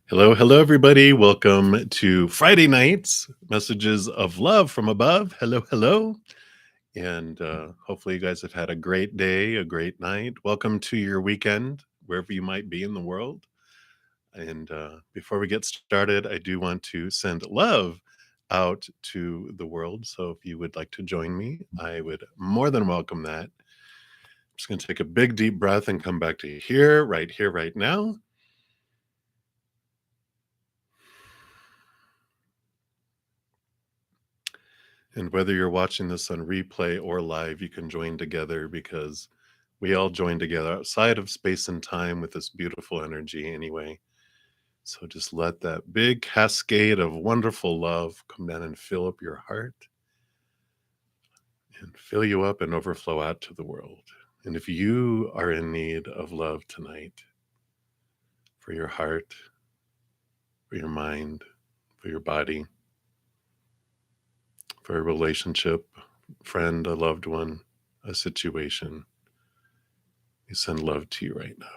Hello, hello, everybody. Welcome to Friday nights, messages of love from above. Hello, hello. And hopefully, you guys have had a great day, a great night. Welcome to your weekend, wherever you might be in the world. And before we get started, I do want to send love out to the world. So if you would like to join me, I would more than welcome that. I'm just going to take a big, deep breath and come back to here, right now. And whether you're watching this on replay or live, you can join together because we all join together outside of space and time with this beautiful energy anyway. So just let that big cascade of wonderful love come down and fill up your heart and fill you up and overflow out to the world. And if you are in need of love tonight for your heart, for your mind, for your body, for a relationship, friend, a loved one, a situation, we send love to you right now.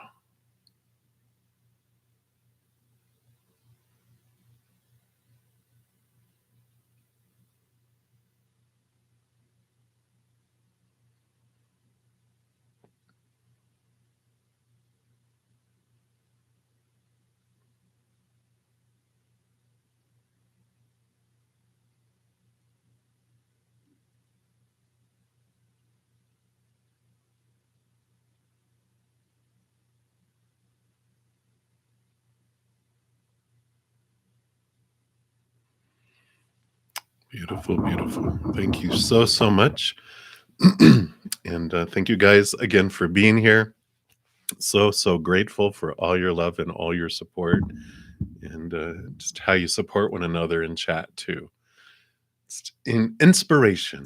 Beautiful, beautiful. Thank you so, so much. And thank you guys again for being here. So, so grateful for all your love and all your support and just how you support one another in chat too. It's inspiration.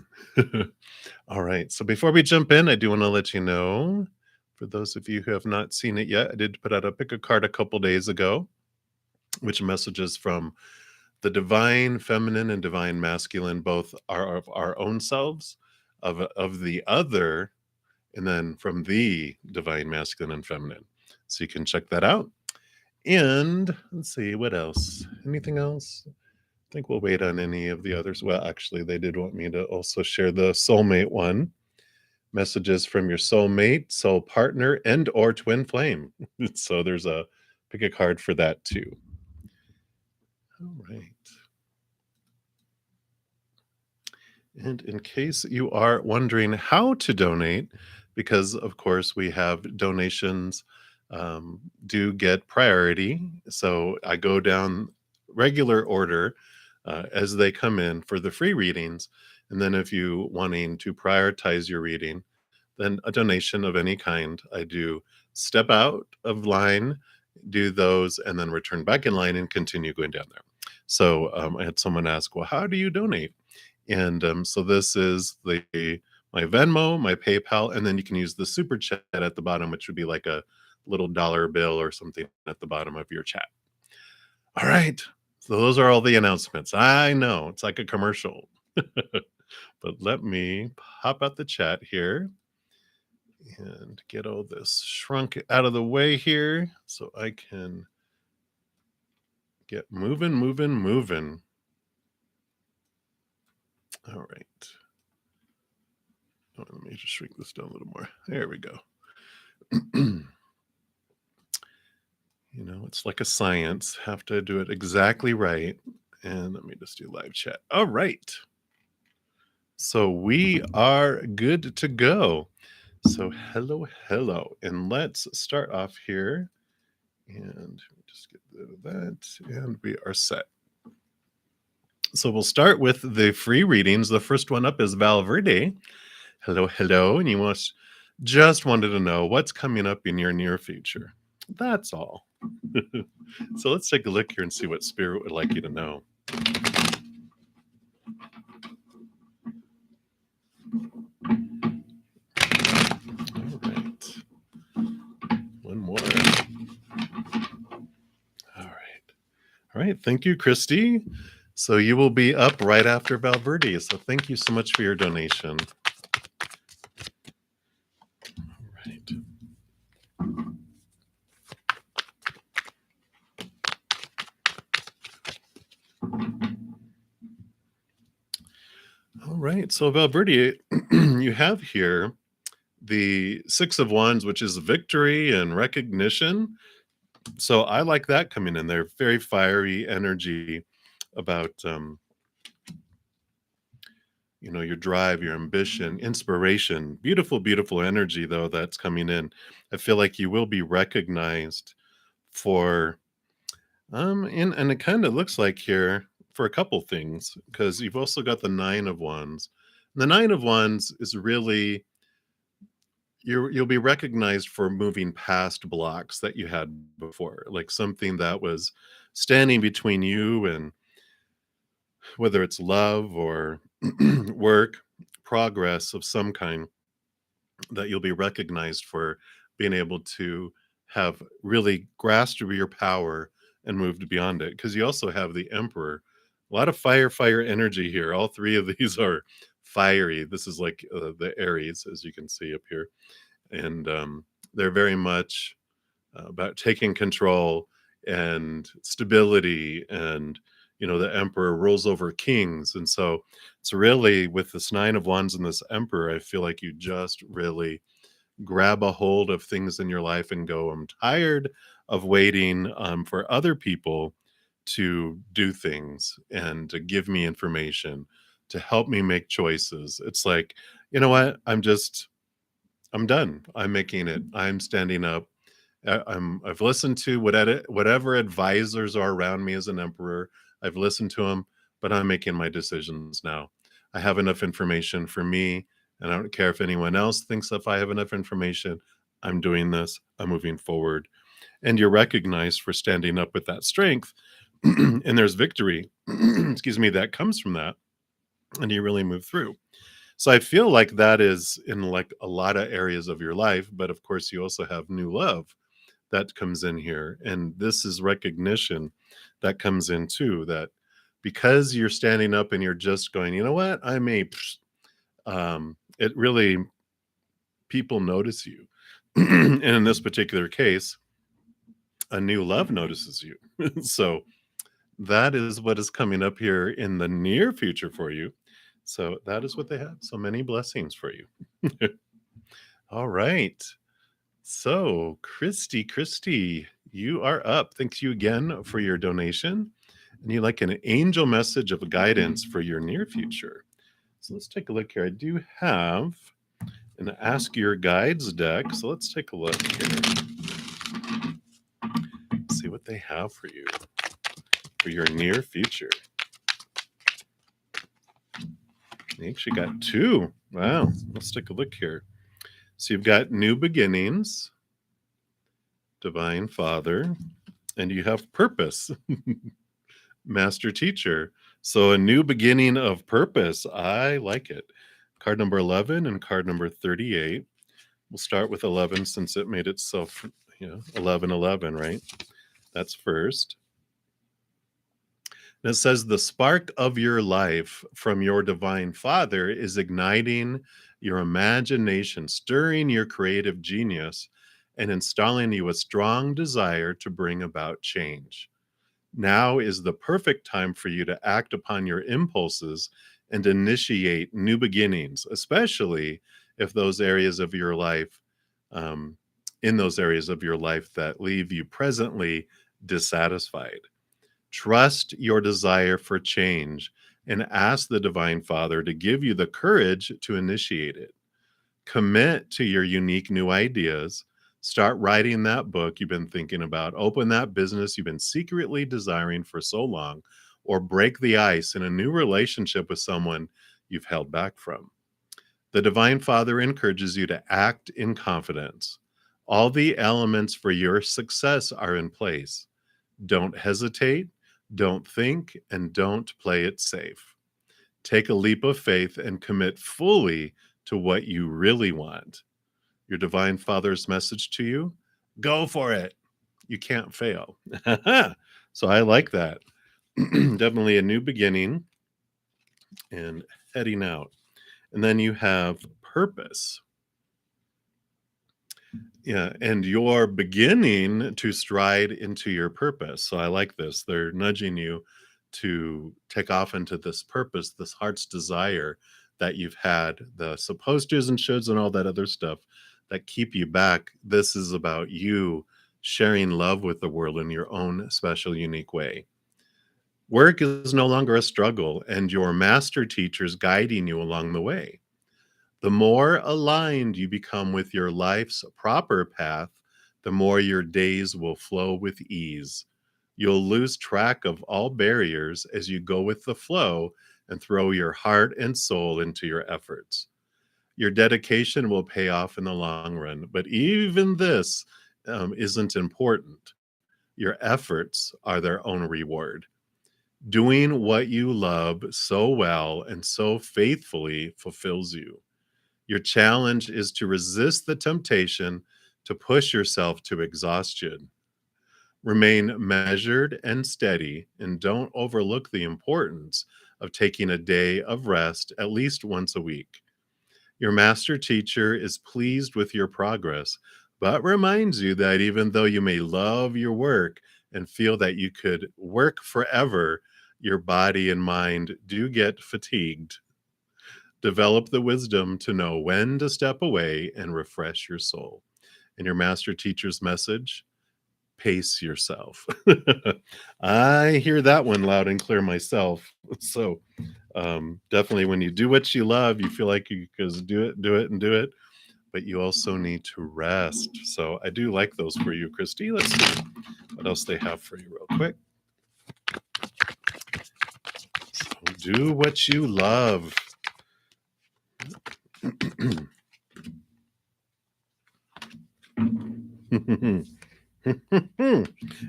All right. So before we jump in, I do want to let you know, for those of you who have not seen it yet, I did put out a pick a card a couple days ago, which messages from the divine feminine and divine masculine both are of our own selves, of the other, and then from the divine masculine and feminine. So you can check that out. And let's see, what else? Anything else? I think we'll wait on any of the others. Well, actually, they did want me to also share the soulmate one. Messages from your soulmate, soul partner, and or twin flame. So there's a pick a card for that too. All right. And in case you are wondering how to donate, because of course we have donations do get priority. So I go down regular order as they come in for the free readings. And then if you wanting to prioritize your reading, then a donation of any kind, I do step out of line, do those, and then return back in line and continue going down there. So I had someone ask, well, how do you donate? And so this is my Venmo, my PayPal, and then you can use the super chat at the bottom, which would be like a little dollar bill or something at the bottom of your chat. All right. So those are all the announcements. I know it's like a commercial, but let me pop out the chat here and get all this shrunk out of the way here so I can get moving, moving, moving. All right. Oh, let me just shrink this down a little more. There we go. You know, it's like a science. Have to do it exactly right. And let me just do live chat. All right. So we are good to go. So hello, hello. And let's start off here. And just get rid of that. And we are set. So we'll start with the free readings. The first one up is Valverde. Hello, hello. And you just wanted to know what's coming up in your near future. That's all. So let's take a look here and see what Spirit would like you to know. All right. One more. All right. All right. Thank you, Christy. So you will be up right after Valverde. So thank you so much for your donation. All right. All right. So, Valverde, you have here the Six of Wands, which is victory and recognition. So, I like that coming in there. Very fiery energy about, your drive, your ambition, inspiration. Beautiful, beautiful energy, though, that's coming in. I feel like you will be recognized for, and it kind of looks like here for a couple things, because you've also got the Nine of Wands. The Nine of Wands is really you'll be recognized for moving past blocks that you had before, like something that was standing between you and whether it's love or work, progress of some kind, that you'll be recognized for being able to have really grasped your power and moved beyond it. Because you also have the Emperor. A lot of fire energy here. All three of these are fiery. This is like the Aries, as you can see up here. And they're very much about taking control and stability. And the Emperor rules over kings, and so it's really with this Nine of Wands and this Emperor, I feel like you just really grab a hold of things in your life and go, I'm tired of waiting for other people to do things and to give me information, to help me make choices. It's like, you know what, I'm done. I'm making it. I'm standing up. I've listened to whatever advisors are around me as an emperor. I've listened to them, but I'm making my decisions now. I have enough information for me, and I don't care if anyone else thinks if I have enough information. I'm doing this. I'm moving forward, and you're recognized for standing up with that strength. And there's victory, excuse me, that comes from that, and you really move through. So I feel like that is in like a lot of areas of your life, but of course you also have new love that comes in here, and this is recognition that comes in too, that because you're standing up and you're just going, you know what, it really, people notice you. And in this particular case, a new love notices you. So that is what is coming up here in the near future for you. So that is what they have. So many blessings for you. All right. So, Christy, you are up. Thanks you again for your donation. And you like an angel message of guidance for your near future. So let's take a look here. I do have an Ask Your Guides deck. So let's take a look here. See what they have for you for your near future. They actually got two. Wow. Let's take a look here. So you've got new beginnings, Divine Father, and you have purpose, Master Teacher. So a new beginning of purpose. I like it. Card number 11 and card number 38. We'll start with 11 since it made itself, 11, right? That's first. And it says the spark of your life from your Divine Father is igniting your imagination, stirring your creative genius, and installing you a strong desire to bring about change. Now is the perfect time for you to act upon your impulses and initiate new beginnings, especially if those areas of your life, in those areas of your life that leave you presently dissatisfied. Trust your desire for change and ask the Divine Father to give you the courage to initiate it. Commit to your unique new ideas. Start writing that book you've been thinking about. Open that business you've been secretly desiring for so long, or break the ice in a new relationship with someone you've held back from. The Divine Father encourages you to act in confidence. All the elements for your success are in place. Don't hesitate, don't think, and don't play it safe. Take a leap of faith and commit fully to what you really want. Your Divine Father's message to you: go for it. You can't fail. So I like that. Definitely a new beginning and heading out. And then you have purpose. Yeah, and you're beginning to stride into your purpose. So I like this. They're nudging you to take off into this purpose, this heart's desire that you've had, the supposed to's and shoulds and all that other stuff that keep you back. This is about you sharing love with the world in your own special, unique way. Work is no longer a struggle, and your master teacher's guiding you along the way. The more aligned you become with your life's proper path, the more your days will flow with ease. You'll lose track of all barriers as you go with the flow and throw your heart and soul into your efforts. Your dedication will pay off in the long run, but even this isn't important. Your efforts are their own reward. Doing what you love so well and so faithfully fulfills you. Your challenge is to resist the temptation to push yourself to exhaustion. Remain measured and steady, and don't overlook the importance of taking a day of rest at least once a week. Your master teacher is pleased with your progress, but reminds you that even though you may love your work and feel that you could work forever, your body and mind do get fatigued. Develop the wisdom to know when to step away and refresh your soul. And your master teacher's message: pace yourself. I hear that one loud and clear myself. So, definitely when you do what you love, you feel like you just do it, and do it. But you also need to rest. So I do like those for you, Christy. Let's see what else they have for you, real quick. So do what you love.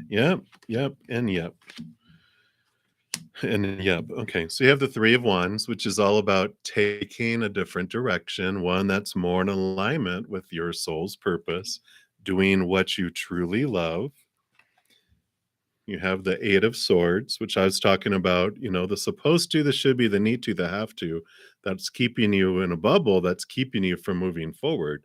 Yep, yep, and yep. And yep. Okay. So you have the Three of Wands, which is all about taking a different direction, one that's more in alignment with your soul's purpose, doing what you truly love. You have the Eight of Swords, which I was talking about, the supposed to, the should be, the need to, the have to. That's keeping you in a bubble, that's keeping you from moving forward.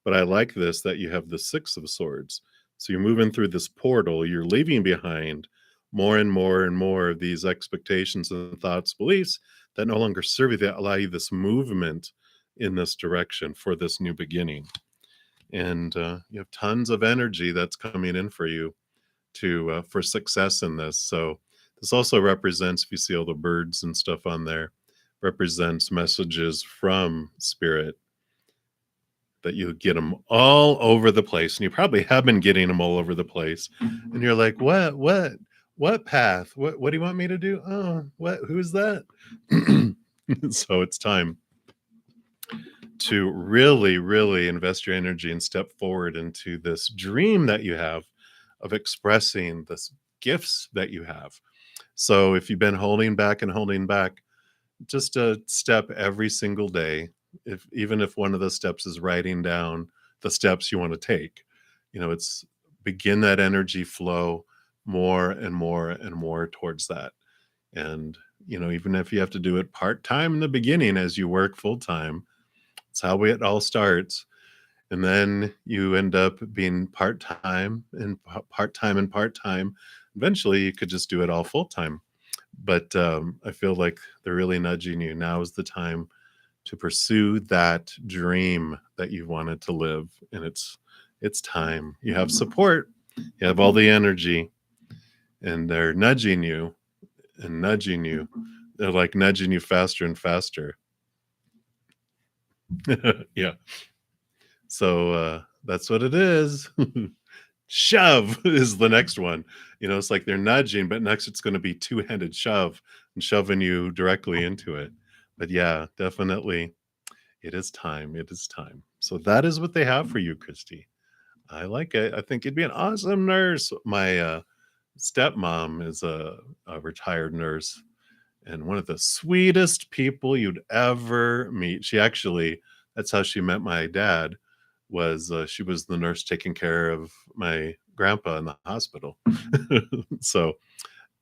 But I like this that you have the Six of Swords. So you're moving through this portal, you're leaving behind more and more and more of these expectations and thoughts, beliefs that no longer serve you, that allow you this movement in this direction for this new beginning. And you have tons of energy that's coming in for you to for success in this. So this also represents, if you see all the birds and stuff on there, represents messages from spirit, that you get them all over the place, and you probably have been getting them all over the place, and you're like, what path, what do you want me to do? Oh, what, who's that? So it's time to really invest your energy and step forward into this dream that you have of expressing this gifts that you have. So if you've been holding back and holding back, just a step every single day. If even if one of the steps is writing down the steps you want to take, it's begin that energy flow more and more and more towards that. And even if you have to do it part-time in the beginning as you work full-time, it's how it all starts. And then you end up being part-time and part-time and part-time. Eventually you could just do it all full-time. But I feel like they're really nudging you. Now is the time to pursue that dream that you wanted to live. And it's time. You have support, you have all the energy, and they're nudging you and nudging you. They're like nudging you faster and faster. Yeah. So that's what it is. Shove is the next one. It's like they're nudging, but next it's going to be two-handed shove and shoving you directly into it. But yeah, definitely it is time. It is time. So that is what they have for you, Christy. I like it. I think you'd be an awesome nurse. My stepmom is a retired nurse and one of the sweetest people you'd ever meet. She actually, that's how she met my dad, was she was the nurse taking care of my grandpa in the hospital. So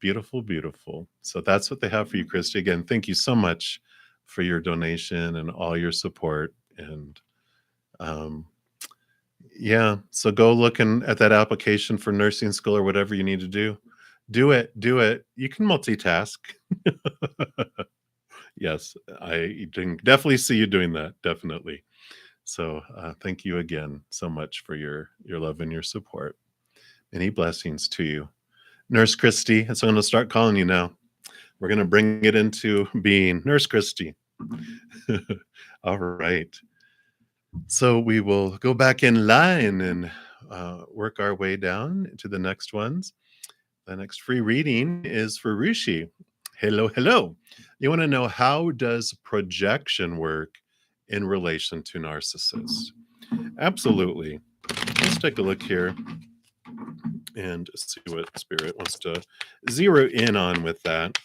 beautiful, beautiful. So that's what they have for you, Christy. Again, thank you so much for your donation and all your support. And yeah, so go looking at that application for nursing school or whatever you need to do. Do it. You can multitask. Yes, I can definitely see you doing that, definitely. So, thank you again so much for your love and your support. Many blessings to you. Nurse Christy, so I'm gonna start calling you now. We're gonna bring it into being. Nurse Christy. All right. So we will go back in line and work our way down to the next ones. The next free reading is for Rishi. Hello, hello. You want to know, how does projection work in relation to narcissists? Absolutely. Let's take a look here and see what Spirit wants to zero in on with that.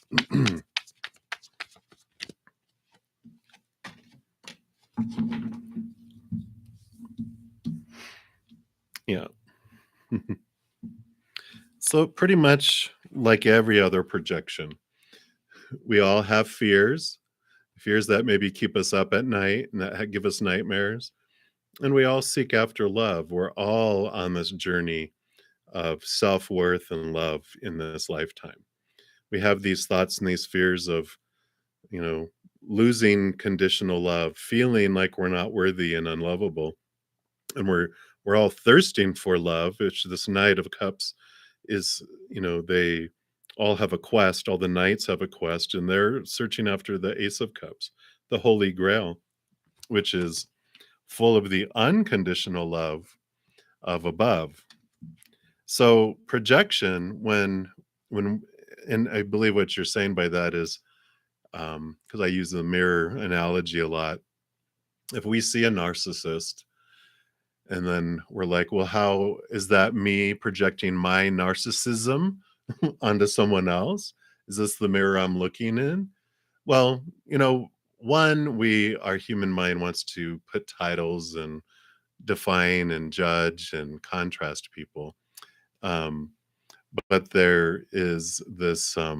Yeah. So, pretty much like every other projection, we all have fears that maybe keep us up at night and that give us nightmares. And we all seek after love. We're all on this journey of self worth and love in this lifetime. We have these thoughts and these fears of, you know, losing conditional love, feeling like we're not worthy and unlovable. And we're all thirsting for love, which this Knight of Cups is, they all have a quest, all the knights have a quest, and they're searching after the Ace of Cups, the Holy Grail, which is full of the unconditional love of above. So projection, when and I believe what you're saying by that is, because I use the mirror analogy a lot. If we see a narcissist and then we're like, well, how is that me projecting my narcissism onto someone else? Is this the mirror I'm looking in? Well, one, our human mind wants to put titles and define and judge and contrast people. Um, but there is this uh,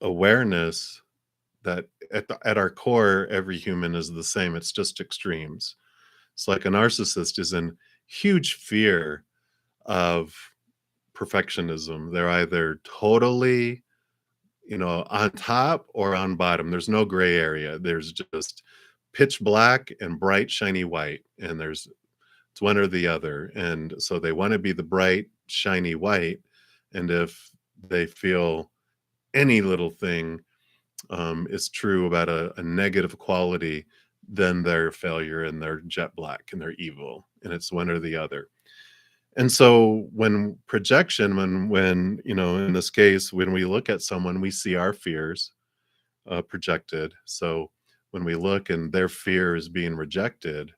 awareness that at our core, every human is the same. It's just extremes. It's like a narcissist is in huge fear of perfectionism. They're either totally, on top or on bottom. There's no gray area. There's just pitch black and bright, shiny white. And it's one or the other. And so they want to be the bright, shiny white. And if they feel any little thing is true about a negative quality, then they're failure and they're jet black and they're evil. And it's one or the other. And so when projection, when in this case, when we look at someone, we see our fears projected. So when we look and their fear is being rejected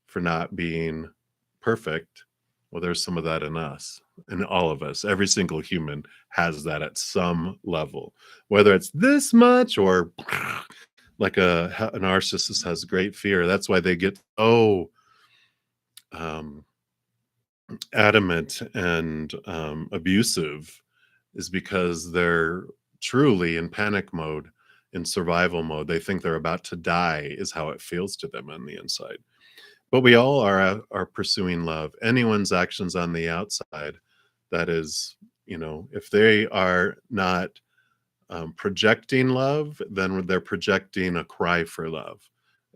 for not being perfect, well, there's some of that in us, in all of us. Every single human has that at some level, whether it's this much or like a narcissist has great fear. That's why they get so um, adamant and abusive, is because they're truly in panic mode, in survival mode. They think they're about to die, is how it feels to them on the inside. But we all are pursuing love. Anyone's actions on the outside, that is, if they are not projecting love, then they're projecting a cry for love.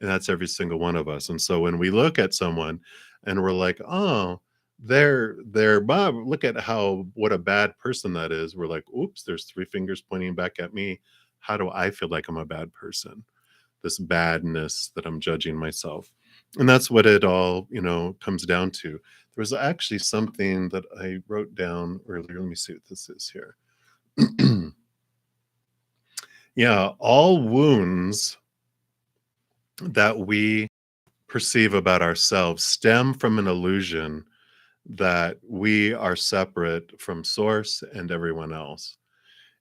And that's every single one of us. And so when we look at someone and we're like, oh, they're Bob, look at what a bad person that is. We're like, oops, there's three fingers pointing back at me. How do I feel like I'm a bad person? This badness that I'm judging myself. And that's what it all, comes down to. There was actually something that I wrote down earlier. Let me see what this is here. Yeah, all wounds that we perceive about ourselves stem from an illusion that we are separate from source and everyone else,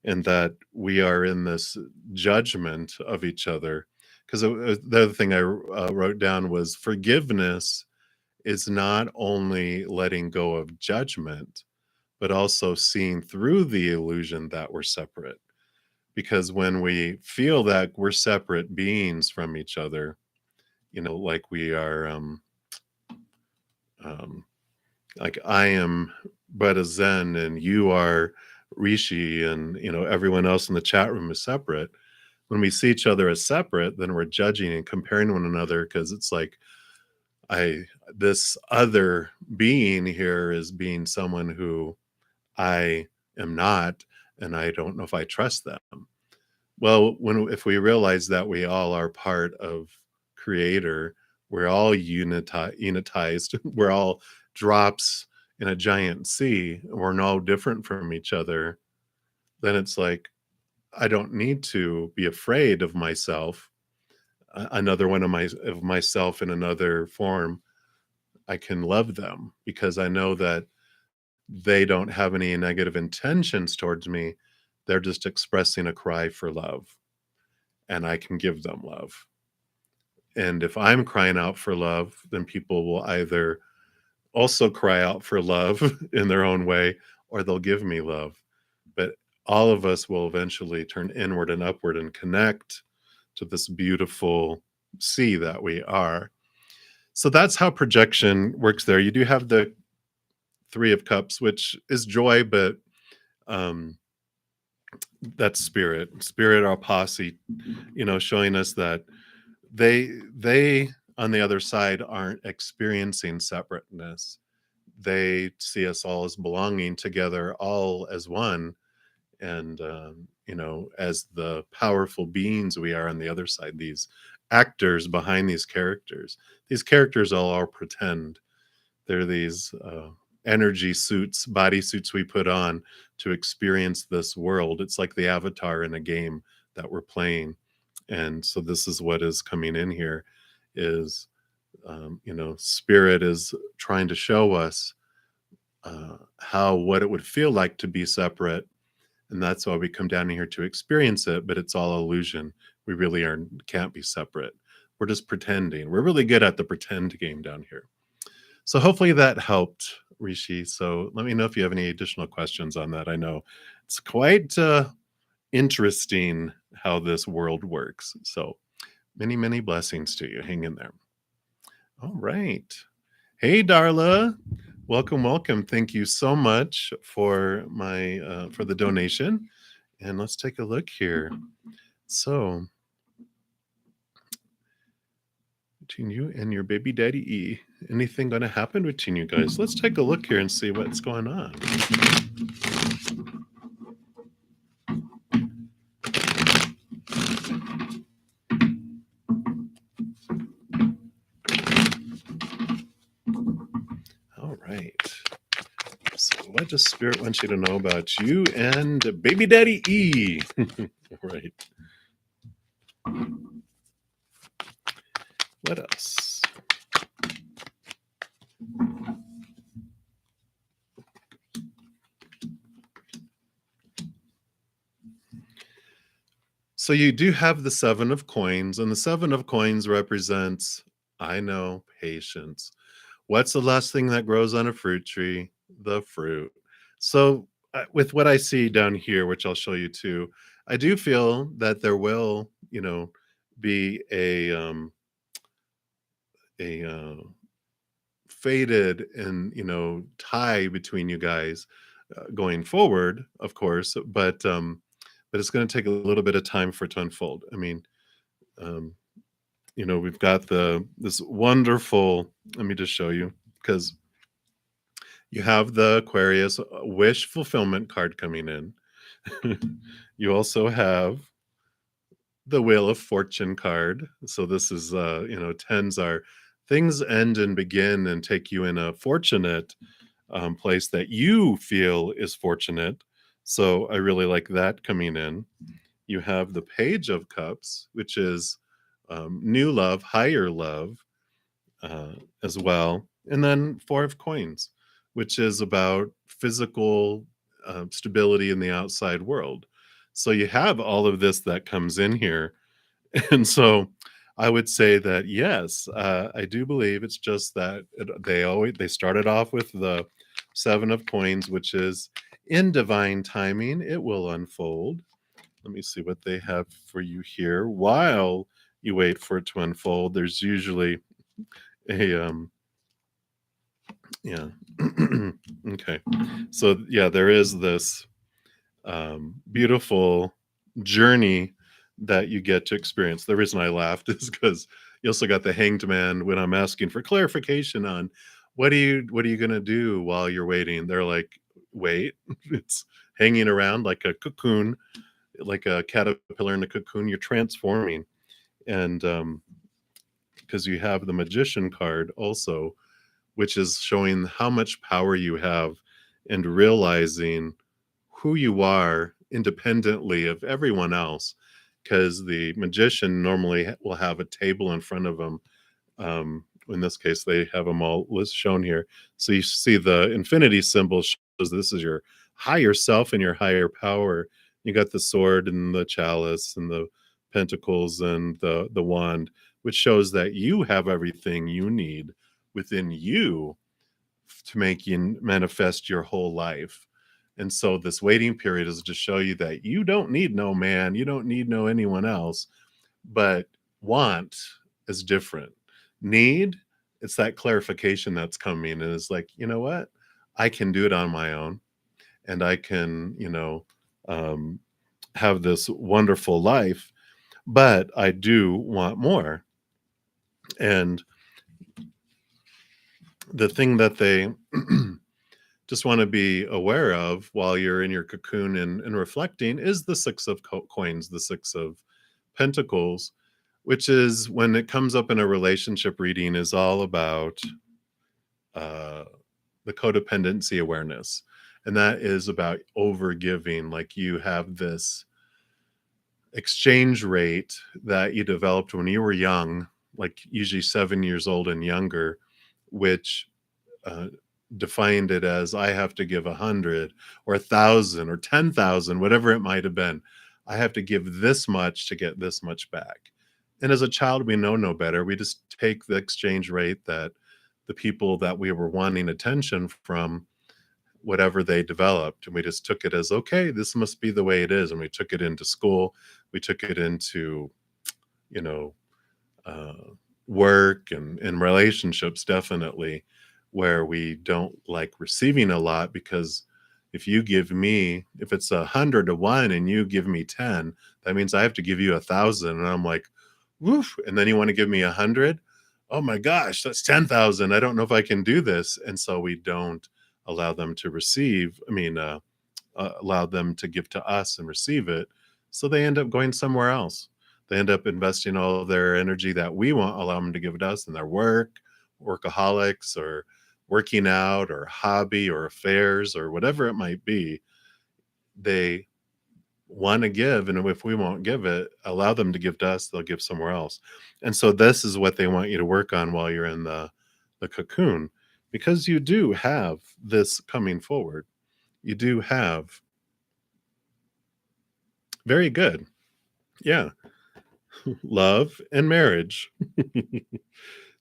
and that we are in this judgment of each other. Because the other thing I wrote down was, forgiveness is not only letting go of judgment, but also seeing through the illusion that we're separate. Because when we feel that we're separate beings from each other, like we are, um, like I am but a Zen and you are Rishi and, everyone else in the chat room is separate. When we see each other as separate, then we're judging and comparing one another because it's like, I this other being here is being someone who I am not, and I don't know if I trust them. Well, if we realize that we all are part of Creator, we're all unitized, we're all drops in a giant sea, we're no different from each other, then it's like, I don't need to be afraid of myself, another one of myself in another form. I can love them because I know that they don't have any negative intentions towards me. They're just expressing a cry for love, and I can give them love. And if I'm crying out for love, then people will either also cry out for love in their own way, or they'll give me love. But all of us will eventually turn inward and upward and connect to this beautiful sea that we are. So that's how projection works there. You do have the Three of Cups, which is joy, but um, that's spirit, our posse, showing us that they on the other side aren't experiencing separateness. They see us all as belonging together, all as one, and as the powerful beings we are on the other side, these actors behind these characters all are pretend. They're these energy suits, body suits we put on to experience this world. It's like the avatar in a game that we're playing. And so this is what is coming in here is, spirit is trying to show us what it would feel like to be separate. And that's why we come down here to experience it, but it's all illusion. We really can't be separate. We're just pretending. We're really good at the pretend game down here. So hopefully that helped, Rishi. So let me know if you have any additional questions on that. I know it's quite interesting how this world works. So many, many blessings to you. Hang in there. All right. Hey, Darla. Welcome, welcome. Thank you so much for for the donation. And let's take a look here. So between you and your baby daddy E, anything going to happen between you guys? Let's take a look here and see what's going on. All right. So what does Spirit want you to know about you and baby daddy E? All right. What else? So you do have the Seven of Coins, and the Seven of Coins represents, I know, patience. What's the last thing that grows on a fruit tree? The fruit. So with what I see down here, which I'll show you too, I do feel that there will, be a faded and tie between you guys going forward, of course, but it's going to take a little bit of time for it to unfold. I mean, we've got this wonderful, let me just show you, because you have the Aquarius wish fulfillment card coming in. You also have the Wheel of Fortune card. So this is, tens are things end and begin and take you in a fortunate place that you feel is fortunate. So I really like that coming in. You have the Page of Cups, which is new love, higher love as well. And then Four of Coins, which is about physical stability in the outside world. So you have all of this that comes in here. And so I would say that, yes, I do believe it's just that they started off with the Seven of Coins, which is in divine timing. It will unfold. Let me see what they have for you here. While you wait for it to unfold, there's usually a yeah. Okay. So yeah, there is this beautiful journey that you get to experience. The reason I laughed is because you also got the hanged man when I'm asking for clarification on what are you gonna do while you're waiting. They're like, wait, it's hanging around like a cocoon, like a caterpillar in a cocoon. You're transforming, and because you have the magician card also, which is showing how much power you have and realizing who you are independently of everyone else. Because the magician normally will have a table in front of them. In this case, they have them all list shown here. So you see the infinity symbol shows this is your higher self and your higher power. You got the sword and the chalice and the pentacles and the wand, which shows that you have everything you need within you to make you manifest your whole life. And so this waiting period is to show you that you don't need no man, you don't need no anyone else, but want is different. Need, it's that clarification that's coming and it's like, you know what? I can do it on my own and I can, um, have this wonderful life, but I do want more. And the thing that they just want to be aware of while you're in your cocoon and reflecting is the six of coins, the six of pentacles, which is when it comes up in a relationship reading is all about uh, the codependency awareness. And that is about over giving. Like you have this exchange rate that you developed when you were young, like usually 7 years old and younger, which uh, defined it as I have to give 100 or 1,000 or 10,000, whatever it might have been. I have to give this much to get this much back. And as a child, we know no better. We just take the exchange rate that the people that we were wanting attention from, whatever they developed, and we just took it as okay, this must be the way it is. And we took it into school, we took it into, you know, uh, work and relationships, definitely, where we don't like receiving a lot because if you give me, if it's 100 to 1 and you give me 10, that means I have to give you 1,000. And I'm like, woof. And then you want to give me 100? Oh my gosh, that's 10,000. I don't know if I can do this. And so we don't allow them to receive. Allow them to give to us and receive it. So they end up going somewhere else. They end up investing all of their energy that we won't allow them to give to us in their work, workaholics, or working out, or hobby, or affairs, or whatever it might be. They want to give, and if we won't give it, allow them to give to us, they'll give somewhere else. And so this is what they want you to work on while you're in the cocoon, because you do have this coming forward. You do have very good. Yeah. Love and marriage.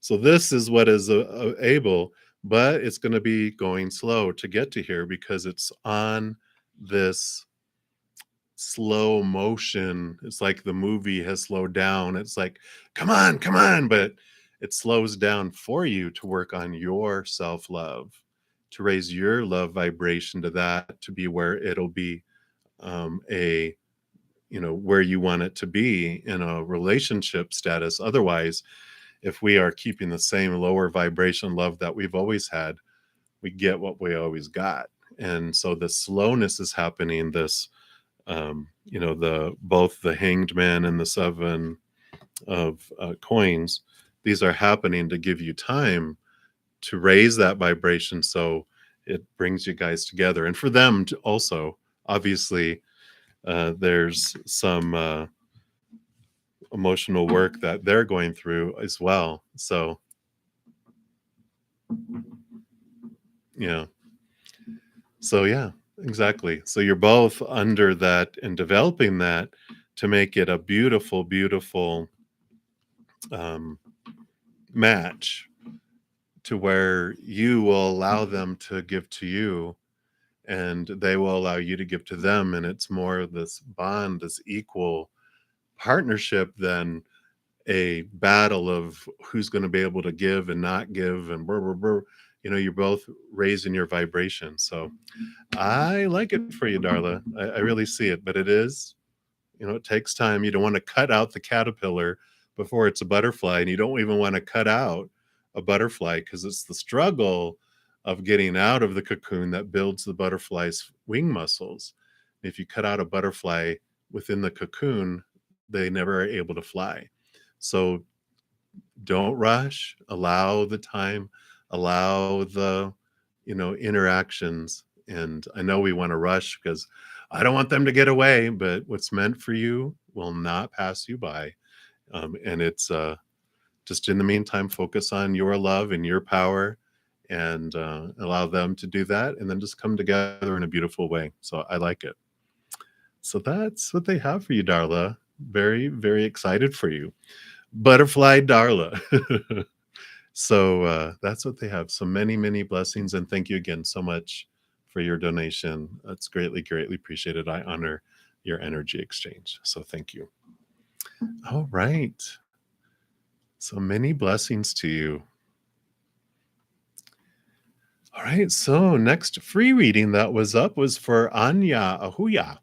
So this is what is able, but it's going to be going slow to get to here because it's on this slow motion. It's like the movie has slowed down. It's like, come on, but it slows down for you to work on your self-love, to raise your love vibration to that, to be where it'll be a where you want it to be in a relationship status. Otherwise, if we are keeping the same lower vibration love that we've always had, we get what we always got. And so the slowness is happening. This the both the hanged man and the seven of coins, these are happening to give you time to raise that vibration, so it brings you guys together. And for them to also, obviously, there's some emotional work that they're going through as well. So, yeah. So, yeah, exactly. So, you're both under that and developing that to make it a beautiful, beautiful um, match to where you will allow them to give to you and they will allow you to give to them. And it's more of this bond, this equal partnership than a battle of who's going to be able to give and not give and brr, brr, brr. you're both raising your vibration. So I like it for you, Darla. I really see it, but it takes time. You don't want to cut out the caterpillar before it's a butterfly, and you don't even want to cut out a butterfly because it's the struggle of getting out of the cocoon that builds the butterfly's wing muscles. If you cut out a butterfly within the cocoon, they never are able to fly. So don't rush, allow the time, allow the interactions. And I know we want to rush because I don't want them to get away, but what's meant for you will not pass you by. And it's just in the meantime, focus on your love and your power, and allow them to do that, and then just come together in a beautiful way. So I like it. So that's what they have for you, Darla. Very, very excited for you. Butterfly Darla. So that's what they have. So many, many blessings. And thank you again so much for your donation. That's greatly, greatly appreciated. I honor your energy exchange. So thank you. All right. So many blessings to you. All right. So next free reading that was up was for Anya Ahuya.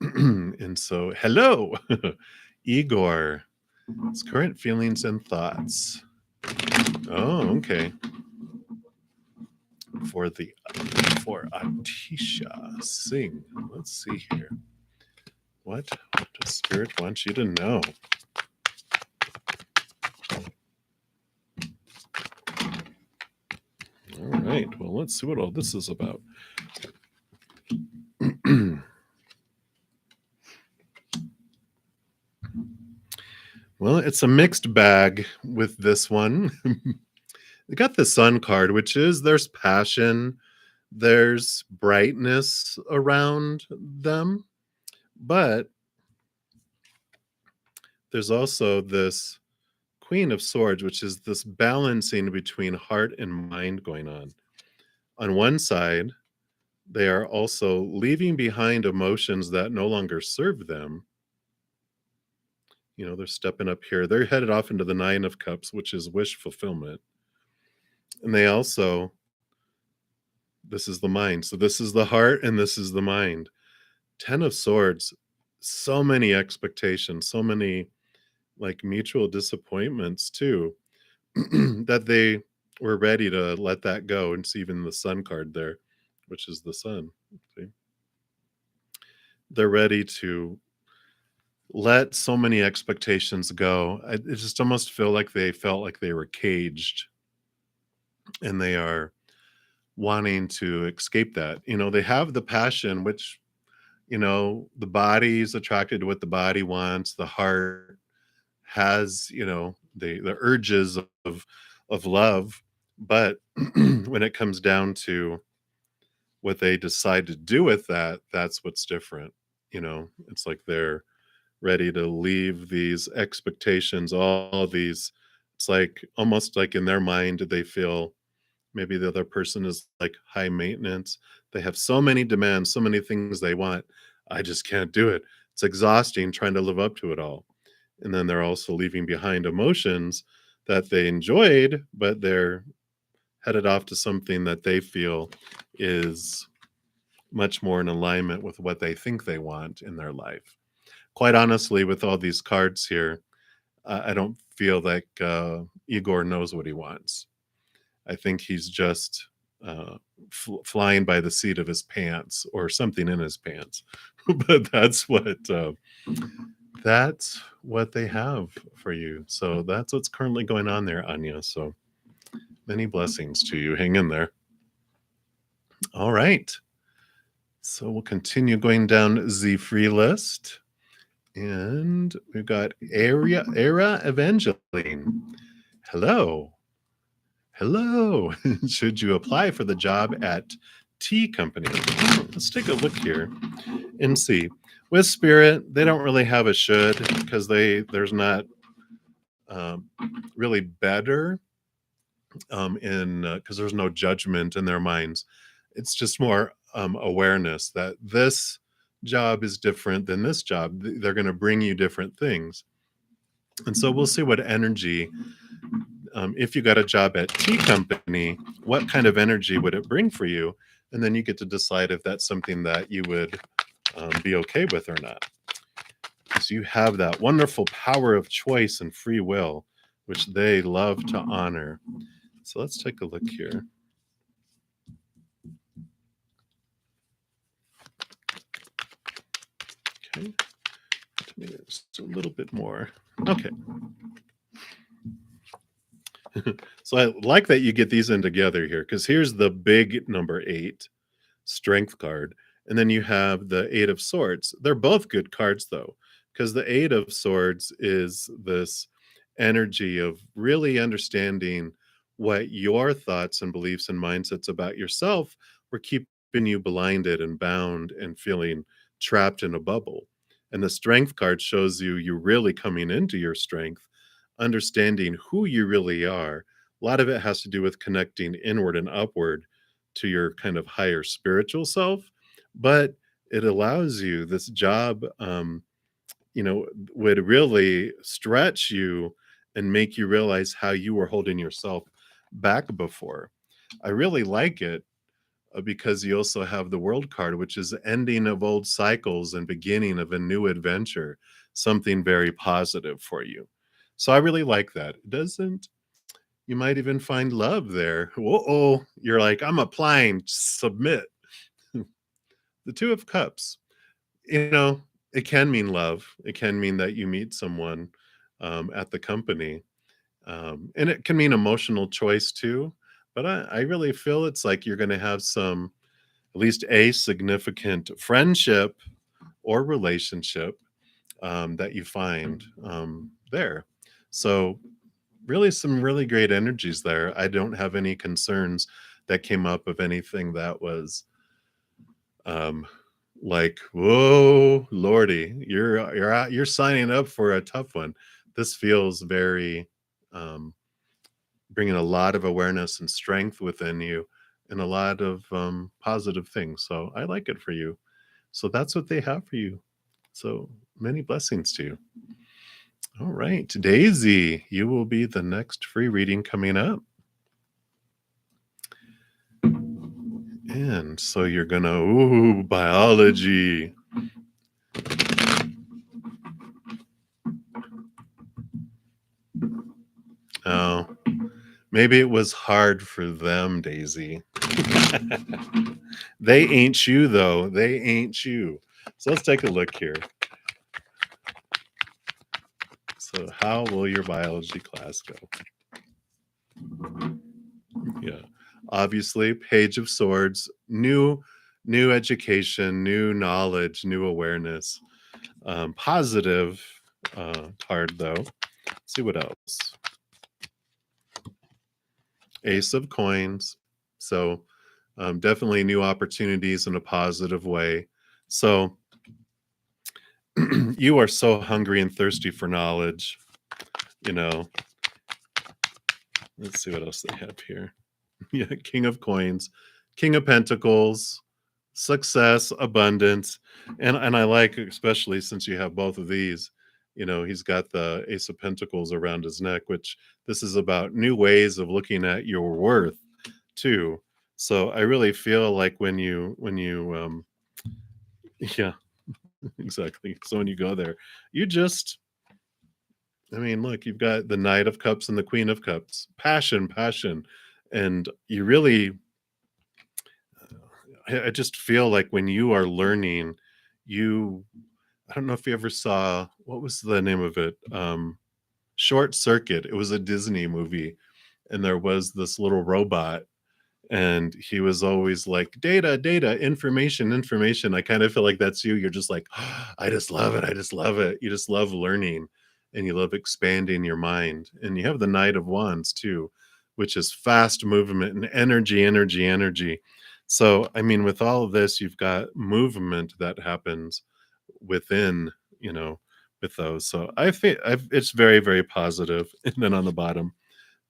And so, hello, Igor. His current feelings and thoughts. Oh, okay. For Atisha Singh. Let's see here. What does Spirit want you to know? All right. Well, let's see what all this is about. Well, it's a mixed bag with this one. They got the Sun card, which is there's passion, there's brightness around them, but there's also this Queen of Swords, which is this balancing between heart and mind going on. On one side, they are also leaving behind emotions that no longer serve them. They're stepping up here. They're headed off into the Nine of Cups, which is wish fulfillment. And they also, this is the mind. So this is the heart and this is the mind. 10 of Swords, so many expectations, so many like mutual disappointments too, that they were ready to let that go. And see even the Sun card there, which is the sun. See? They're ready to let so many expectations go. It just almost feel like they felt like they were caged, and they are wanting to escape that. They have the passion, which, the body's attracted to what the body wants. The heart has, the urges of love. But when it comes down to what they decide to do with that, that's what's different. It's like they're ready to leave these expectations, all these. It's like almost like in their mind, they feel maybe the other person is like high maintenance. They have so many demands, so many things they want. I just can't do it. It's exhausting trying to live up to it all. And then they're also leaving behind emotions that they enjoyed, but they're headed off to something that they feel is much more in alignment with what they think they want in their life. Quite honestly, with all these cards here, I don't feel like Igor knows what he wants. I think he's just flying by the seat of his pants or something in his pants. But that's what they have for you. So that's what's currently going on there, Anya. So many blessings to you. Hang in there. All right. So we'll continue going down the free list. And we've got Era Evangeline. Hello. Hello. Should you apply for the job at Tea Company? Let's take a look here and see. With Spirit, they don't really have a should because there's not really better because there's no judgment in their minds. It's just more awareness that this job is different than this job. They're going to bring you different things. And so we'll see what energy if you got a job at tea company, what kind of energy would it bring for you? And then you get to decide if that's something that you would be okay with or not. So you have that wonderful power of choice and free will, which they love to honor. So let's take a look here. Okay, maybe just a little bit more. Okay. So I like that you get these in together here, because here's the big number 8 strength card. And then you have the 8 of swords. They're both good cards though, because the 8 of swords is this energy of really understanding what your thoughts and beliefs and mindsets about yourself were keeping you blinded and bound and feeling trapped in a bubble. And the strength card shows you really coming into your strength, understanding who you really are. A lot of it has to do with connecting inward and upward to your kind of higher spiritual self, but it allows you this job, you know, would really stretch you and make you realize how you were holding yourself back before. I really like it because you also have the world card, which is the ending of old cycles and beginning of a new adventure, something very positive for you. So I really like that. It doesn't, you might even find love there. Whoa, you're like, I'm applying, submit. The Two of Cups, you know, it can mean love. It can mean that you meet someone at the company. And it can mean emotional choice too. But I really feel it's like you're going to have some, at least a significant friendship or relationship that you find there. So really some really great energies there. I don't have any concerns that came up of anything that was um like, whoa, lordy, you're signing up for a tough one. This feels very bringing a lot of awareness and strength within you and a lot of positive things. So I like it for you. So that's what they have for you. So many blessings to you. All right, Daisy, you will be the next free reading coming up. And so you're gonna, ooh, biology. Oh, maybe it was hard for them, Daisy. They ain't you, though. They ain't you. So let's take a look here. So, how will your biology class go? Yeah, obviously, Page of Swords, new education, new knowledge, new awareness. Positive card though. Let's see what else. Ace of Coins. So definitely new opportunities in a positive way. So you are so hungry and thirsty for knowledge. You know, let's see what else they have here. Yeah, King of Coins, King of Pentacles, success, abundance, and I like, especially since you have both of these, you know, he's got the Ace of Pentacles around his neck, which this is about new ways of looking at your worth too. So I really feel like when you yeah, exactly. So when you go there, you just, I mean, look, you've got the Knight of Cups and the Queen of Cups. Passion, passion. And you really, I just feel like when you are learning, you, I don't know if you ever saw, what was the name of it? Short Circuit. It was a Disney movie, and there was this little robot, and he was always like, data, data, information, information. I kind of feel like that's you. You're just like, "Oh, I just love it. I just love it." You just love learning and you love expanding your mind. And you have the Knight of Wands too, which is fast movement and energy, energy, energy. So, I mean, with all of this, you've got movement that happens within, you know, with those. So I think it's very, very positive. And then on the bottom,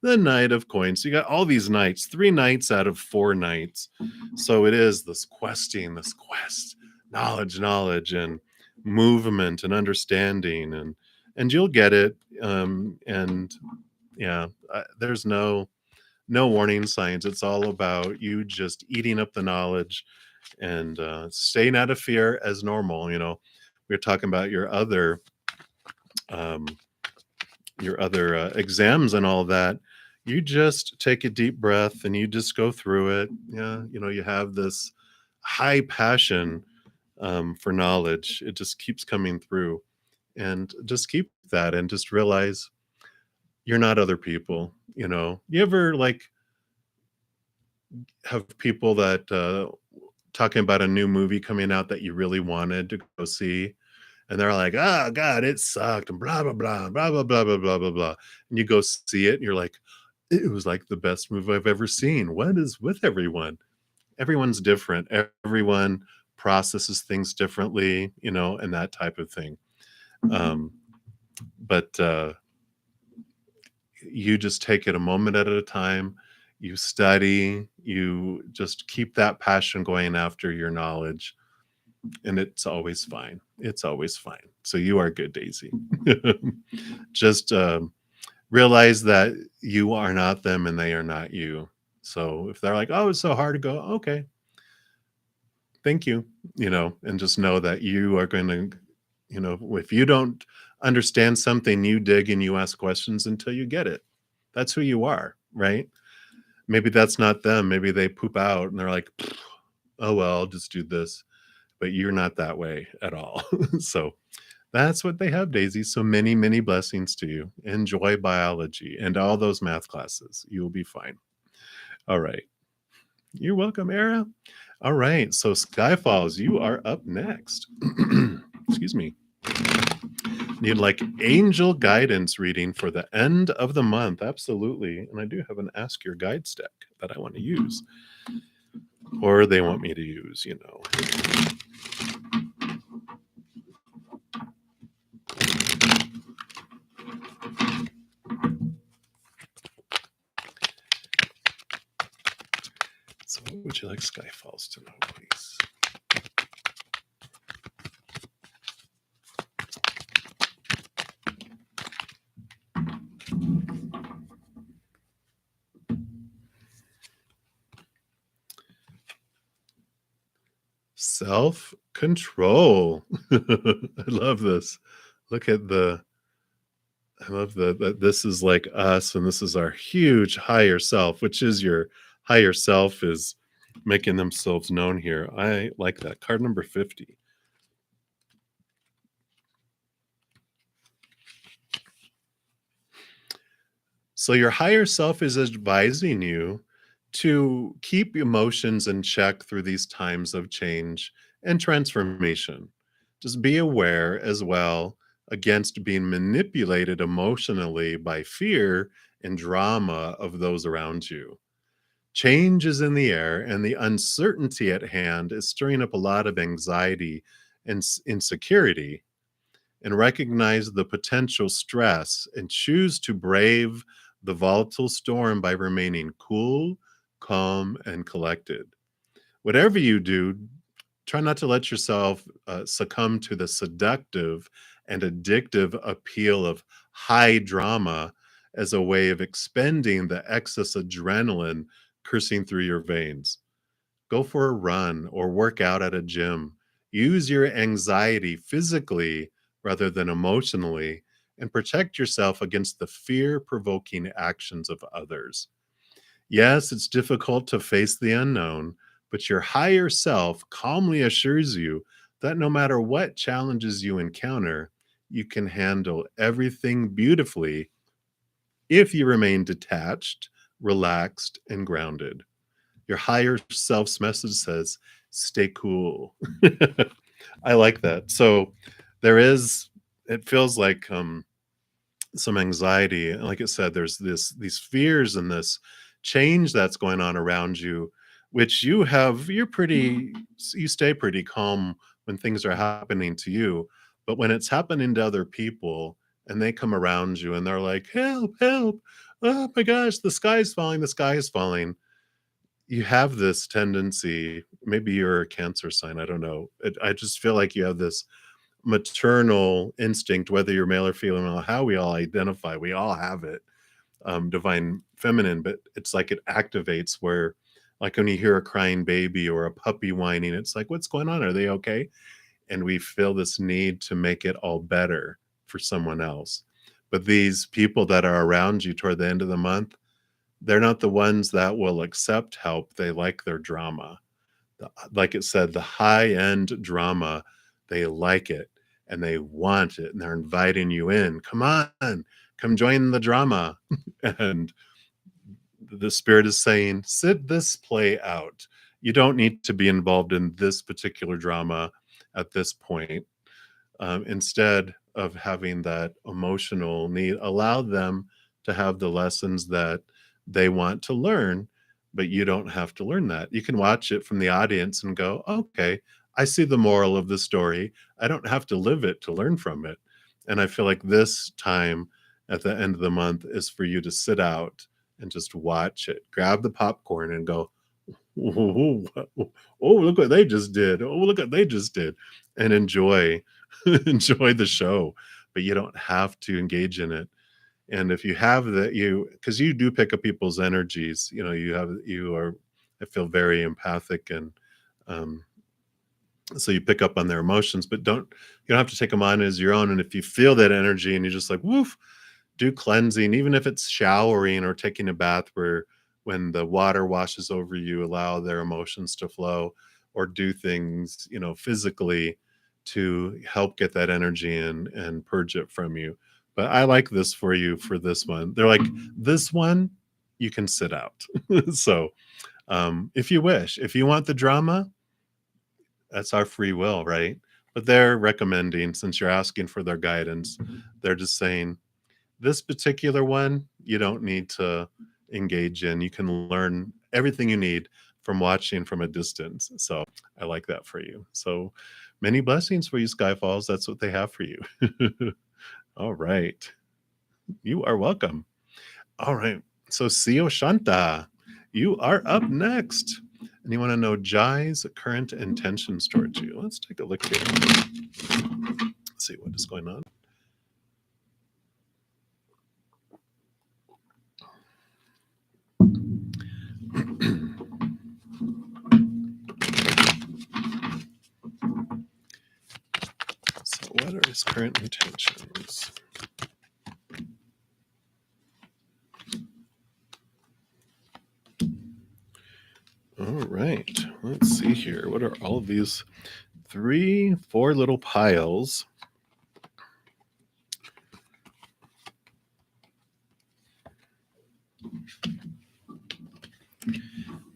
the Knight of Coins. So you got all these knights, 3 knights out of 4 knights. So it is this questing, this quest, knowledge, knowledge, and movement and understanding, and you'll get it. And Yeah, there's no warning signs. It's all about you just eating up the knowledge and staying out of fear as normal. We are talking about um, your other exams and all that. You just take a deep breath and you just go through it. Yeah, you have this high passion for knowledge. It just keeps coming through, and just keep that, and just realize you're not other people. You ever like have people that talking about a new movie coming out that you really wanted to go see, and they're like, "Oh god, it sucked," and blah, blah, blah, blah, blah, blah, blah, blah, blah, blah, and you go see it, and you're like, "It was, like, the best movie I've ever seen. What is with everyone?" Everyone's different. Everyone processes things differently, and that type of thing. Um, but, you just take it a moment at a time. You study, you just keep that passion going after your knowledge, and it's always fine. It's always fine. So you are good, Daisy. Just realize that you are not them and they are not you. So if they're like, "Oh, it's so hard to go," okay, thank you, and just know that you are going to, if you don't understand something, you dig and you ask questions until you get it. That's who you are, right? Maybe that's not them. Maybe they poop out and they're like, "Oh, well, I'll just do this." But you're not that way at all. So that's what they have, Daisy. So many, many blessings to you. Enjoy biology and all those math classes. You'll be fine. All right. You're welcome, Era. All right. So, Skyfalls, you are up next. Excuse me. Need like angel guidance reading for the end of the month. Absolutely. And I do have an Ask Your Guides deck that I want to use, or they want me to use. So, what would you like Skyfalls to know, please? Self-control. I love this. Look at I love that this is like us and this is our huge higher self, which is your higher self is making themselves known here. I like that. Card number 50. So your higher self is advising you to keep emotions in check through these times of change and transformation. Just be aware as well against being manipulated emotionally by fear and drama of those around you. Change is in the air, and the uncertainty at hand is stirring up a lot of anxiety and insecurity. And recognize the potential stress and choose to brave the volatile storm by remaining cool, calm, and collected. Whatever you do, try not to let yourself succumb to the seductive and addictive appeal of high drama as a way of expending the excess adrenaline coursing through your veins. Go for a run or work out at a gym. Use your anxiety physically rather than emotionally, and protect yourself against the fear provoking actions of others. Yes, it's difficult to face the unknown, but your higher self calmly assures you that no matter what challenges you encounter, you can handle everything beautifully if you remain detached, relaxed, and grounded. Your higher self's message says, stay cool. I like that. So it feels like some anxiety. And like I said, there's these fears and this change that's going on around you, which you stay pretty calm when things are happening to you. But when it's happening to other people and they come around you and they're like, help, help. Oh my gosh, the sky's falling, the sky is falling, you have this tendency, maybe you're a Cancer sign, I don't know. I just feel like you have this maternal instinct, whether you're male or female, how we all identify, we all have it, divine feminine, but it's like it activates where, like when you hear a crying baby or a puppy whining, it's like, what's going on? Are they okay? And we feel this need to make it all better for someone else. But these people that are around you toward the end of the month, they're not the ones that will accept help. They like their drama. Like it said, the high end drama, they like it and they want it and they're inviting you in. Come on, come join the drama. And the spirit is saying, sit this play out. You don't need to be involved in this particular drama at this point. Instead of having that emotional need, allow them to have the lessons that they want to learn, but you don't have to learn that. You can watch it from the audience and go, okay, I see the moral of the story. I don't have to live it to learn from it. And I feel like this time at the end of the month is for you to sit out and just watch it. Grab the popcorn and go, oh, look what they just did. Oh, look what they just did. And enjoy enjoy the show, but you don't have to engage in it. And if you have that, you because you do pick up people's energies, you are, I feel, very empathic, and um, so you pick up on their emotions, but you don't have to take them on as your own. And if you feel that energy and you're just like, woof, do cleansing, even if it's showering or taking a bath, where when the water washes over you, allow their emotions to flow, or do things, physically to help get that energy in and purge it from you. But I like this for you for this one. They're like, this one, you can sit out. So if you wish, if you want the drama, that's our free will, right? But they're recommending, since you're asking for their guidance, they're just saying, this particular one, you don't need to engage in. You can learn everything you need from watching from a distance. So I like that for you. So many blessings for you, Skyfalls. That's what they have for you. All right. You are welcome. All right. So Sio Shanta, you are up next. And you want to know Jai's current intentions towards you. Let's take a look here. Let's see what is going on. So what are his current intentions? All right, let's see here. What are all of these 4 little piles?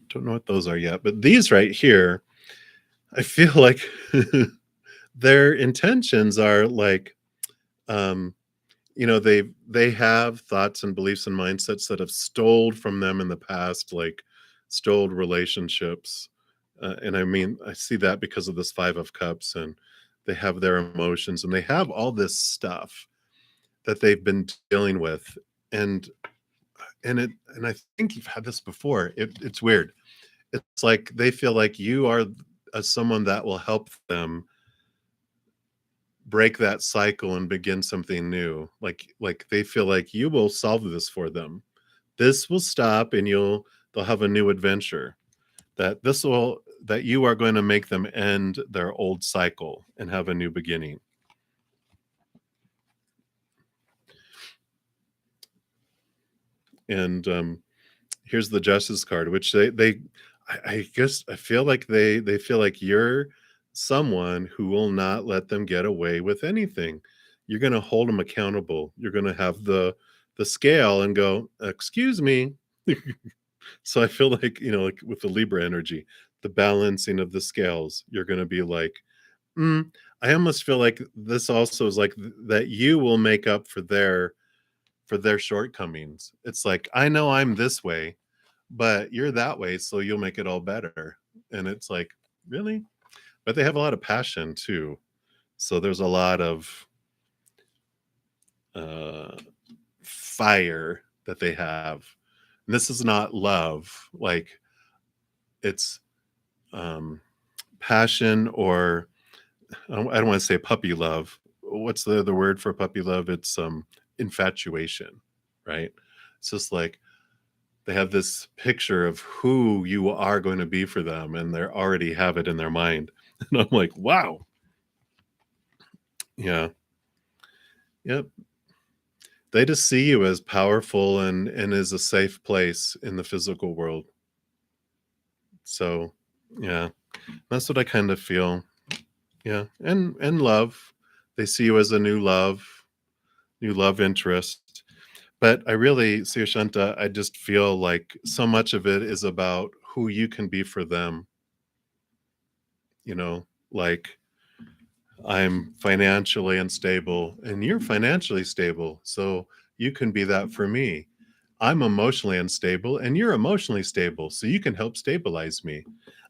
Don't know what those are yet, but these right here, I feel like their intentions are like, they have thoughts and beliefs and mindsets that have stole from them in the past, like stole relationships. And I mean, I see that because of this 5 of Cups, and they have their emotions and they have all this stuff that they've been dealing with. And I think you've had this before. It's weird. It's like they feel like you are someone that will help them break that cycle and begin something new. Like they feel like you will solve this for them. This will stop and they'll have a new adventure. That you are going to make them end their old cycle and have a new beginning. And here's the Justice card, which I guess I feel like they feel like you're someone who will not let them get away with anything. You're going to hold them accountable. You're going to have the scale and go, excuse me. So I feel like, like with the Libra energy, the balancing of the scales, you're going to be like, I almost feel like this also is like that you will make up for their shortcomings. It's like, I know I'm this way, but you're that way, so you'll make it all better. And it's like, really? But they have a lot of passion too. So there's a lot of fire that they have. And this is not love. Like, it's passion, or I don't want to say puppy love. What's the word for puppy love? It's infatuation, right? It's just like they have this picture of who you are going to be for them, and they already have it in their mind. And I'm like, wow. Yeah. Yep. They just see you as powerful and as a safe place in the physical world. So, yeah, that's what I kind of feel. Yeah, and love. They see you as a new love interest. But I really, Shanta, I just feel like so much of it is about who you can be for them. Like I'm financially unstable and you're financially stable. So you can be that for me. I'm emotionally unstable and you're emotionally stable. So you can help stabilize me.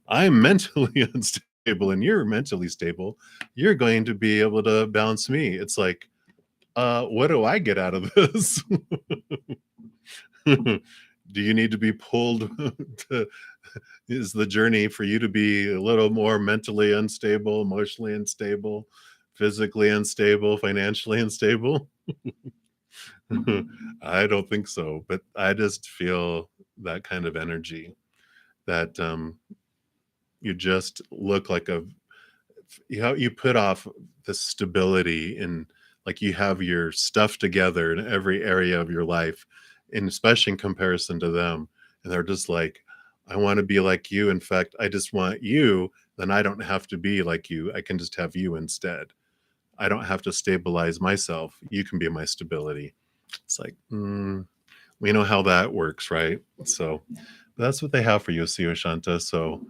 I'm mentally unstable and you're mentally stable. You're going to be able to balance me. It's like, what do I get out of this? Do you need to be pulled to, is the journey for you to be a little more mentally unstable, emotionally unstable, physically unstable, financially unstable? I don't think so, but I just feel that kind of energy that you just look like you put off the stability and like you have your stuff together in every area of your life, and especially in comparison to them. And they're just like, I want to be like you. In fact, I just want you. Then I don't have to be like you. I can just have you instead. I don't have to stabilize myself. You can be my stability. It's like, we know how that works, right? So that's what they have for you, Sio Shanta. So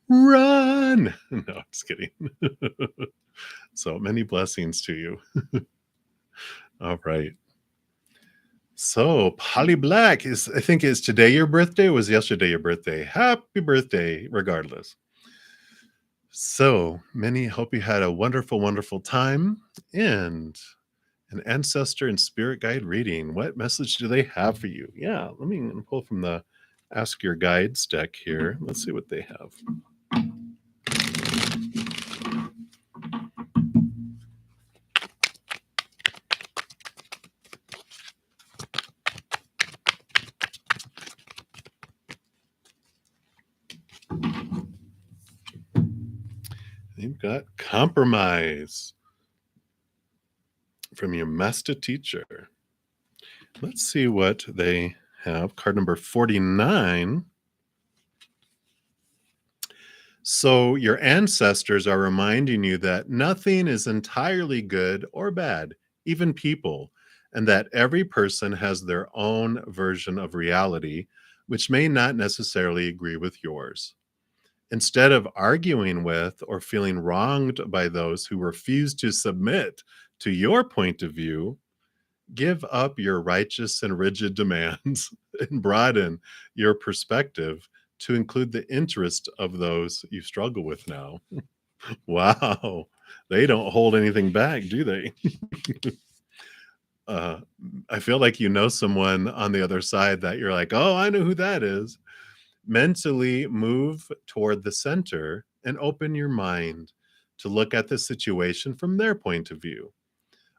run. No, just kidding. So many blessings to you. All right. So Polly Black is, I think, is today your birthday? Or was yesterday your birthday? Happy birthday, regardless. So many hope you had a wonderful, wonderful time and an ancestor and spirit guide reading. What message do they have for you? Yeah, let me pull from the Ask Your Guides deck here. Let's see what they have. You've got compromise from your master teacher. Let's see what they have. Card number 49. So, your ancestors are reminding you that nothing is entirely good or bad, even people, and that every person has their own version of reality, which may not necessarily agree with yours. Instead of arguing with or feeling wronged by those who refuse to submit to your point of view, give up your righteous and rigid demands and broaden your perspective to include the interest of those you struggle with now. Wow. They don't hold anything back, do they? uh, I feel like you know someone on the other side that you're like, oh, I know who that is. Mentally move toward the center and open your mind to look at the situation from their point of view.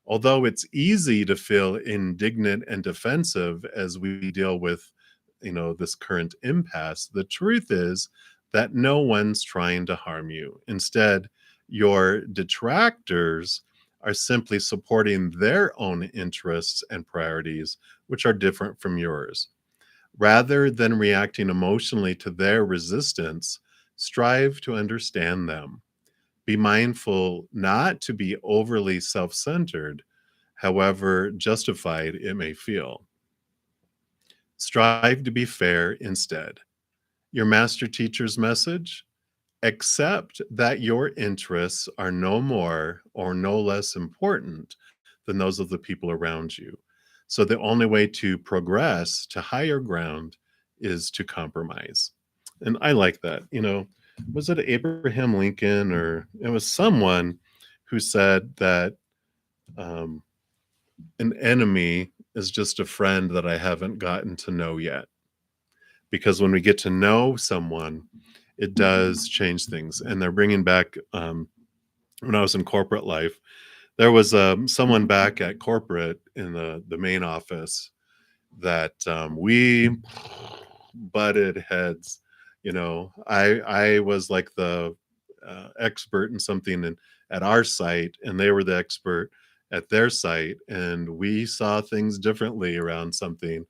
Although it's easy to feel indignant and defensive as we deal with, this current impasse, the truth is that no one's trying to harm you. Instead, your detractors are simply supporting their own interests and priorities, which are different from yours. Rather than reacting emotionally to their resistance, strive to understand them. Be mindful not to be overly self centered, however justified it may feel. Strive to be fair instead. Your master teacher's message: accept that your interests are no more or no less important than those of the people around you. So the only way to progress to higher ground is to compromise. And I like that. Was it Abraham Lincoln or it was someone who said that um, an enemy is just a friend that I haven't gotten to know yet? Because when we get to know someone, it does change things. And they're bringing back, when I was in corporate life, there was someone back at corporate in the main office, that we butted heads. I was like the expert in something at our site, and they were the expert at their site, and we saw things differently around something.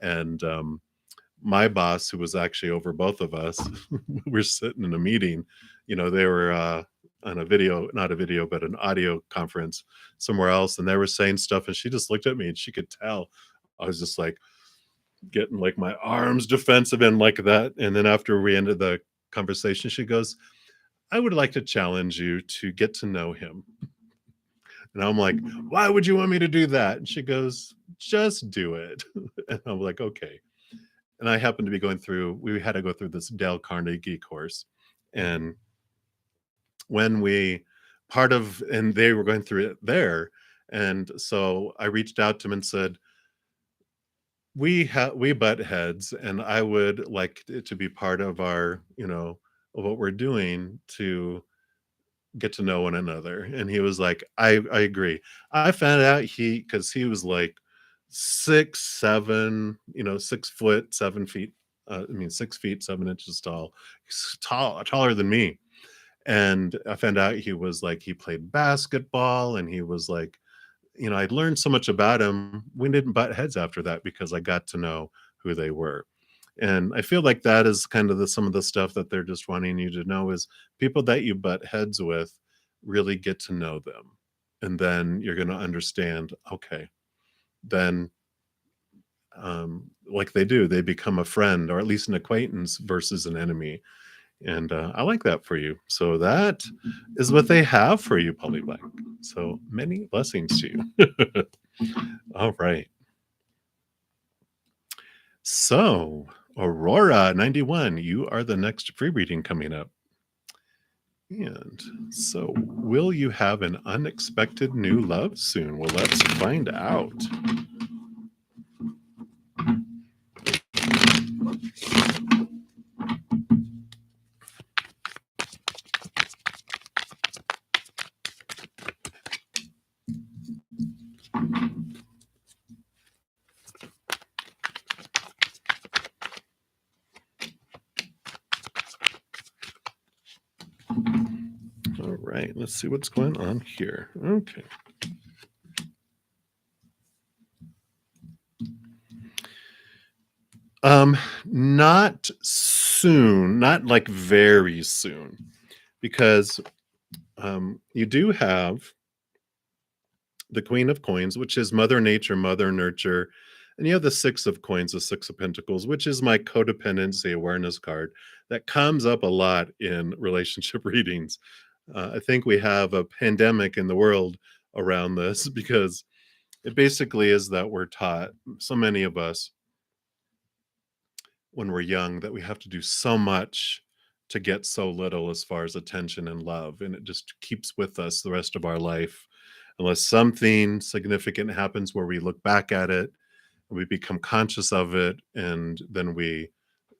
And my boss, who was actually over both of us, we were sitting in a meeting. They were on a video, not a video, but an audio conference somewhere else, and they were saying stuff, and she just looked at me, and she could tell I was just like getting like my arms defensive and like that. And then after we ended the conversation, she goes, "I would like to challenge you to get to know him." And I'm like, "Why would you want me to do that?" And she goes, "Just do it." And I'm like, "Okay." And I happened to be we had to go through this Dale Carnegie course. And when we and they were going through it there. And so I reached out to him and said, we butt heads, and I would like it to be part of our, of what we're doing to get to know one another. And he was like, I agree. I found out because he was like 6'7", 6 foot 7 feet. I mean, 6 feet 7 inches tall. He's taller than me. And I found out he played basketball, and he was like, I'd learned so much about him. We didn't butt heads after that because I got to know who they were. And I feel like that is kind of some of the stuff that they're just wanting you to know is people that you butt heads with, really get to know them. And then you're going to understand, okay, then like they become a friend, or at least an acquaintance versus an enemy. And I like that for you. So that is what they have for you, Polyblank. So many blessings to you. All right. So, Aurora 91, you are the next free reading coming up. And so, will you have an unexpected new love soon? Well, let's find out. All right, let's see what's going on here. Okay. Not soon, not like very soon, because you do have the Queen of Coins, which is Mother Nature, Mother Nurture, and you have the Six of Coins, the Six of Pentacles, which is my codependency awareness card that comes up a lot in relationship readings. I think we have a pandemic in the world around this because it basically is that we're taught, so many of us, when we're young, that we have to do so much to get so little as far as attention and love. And it just keeps with us the rest of our life, unless something significant happens where we look back at it and we become conscious of it, and then we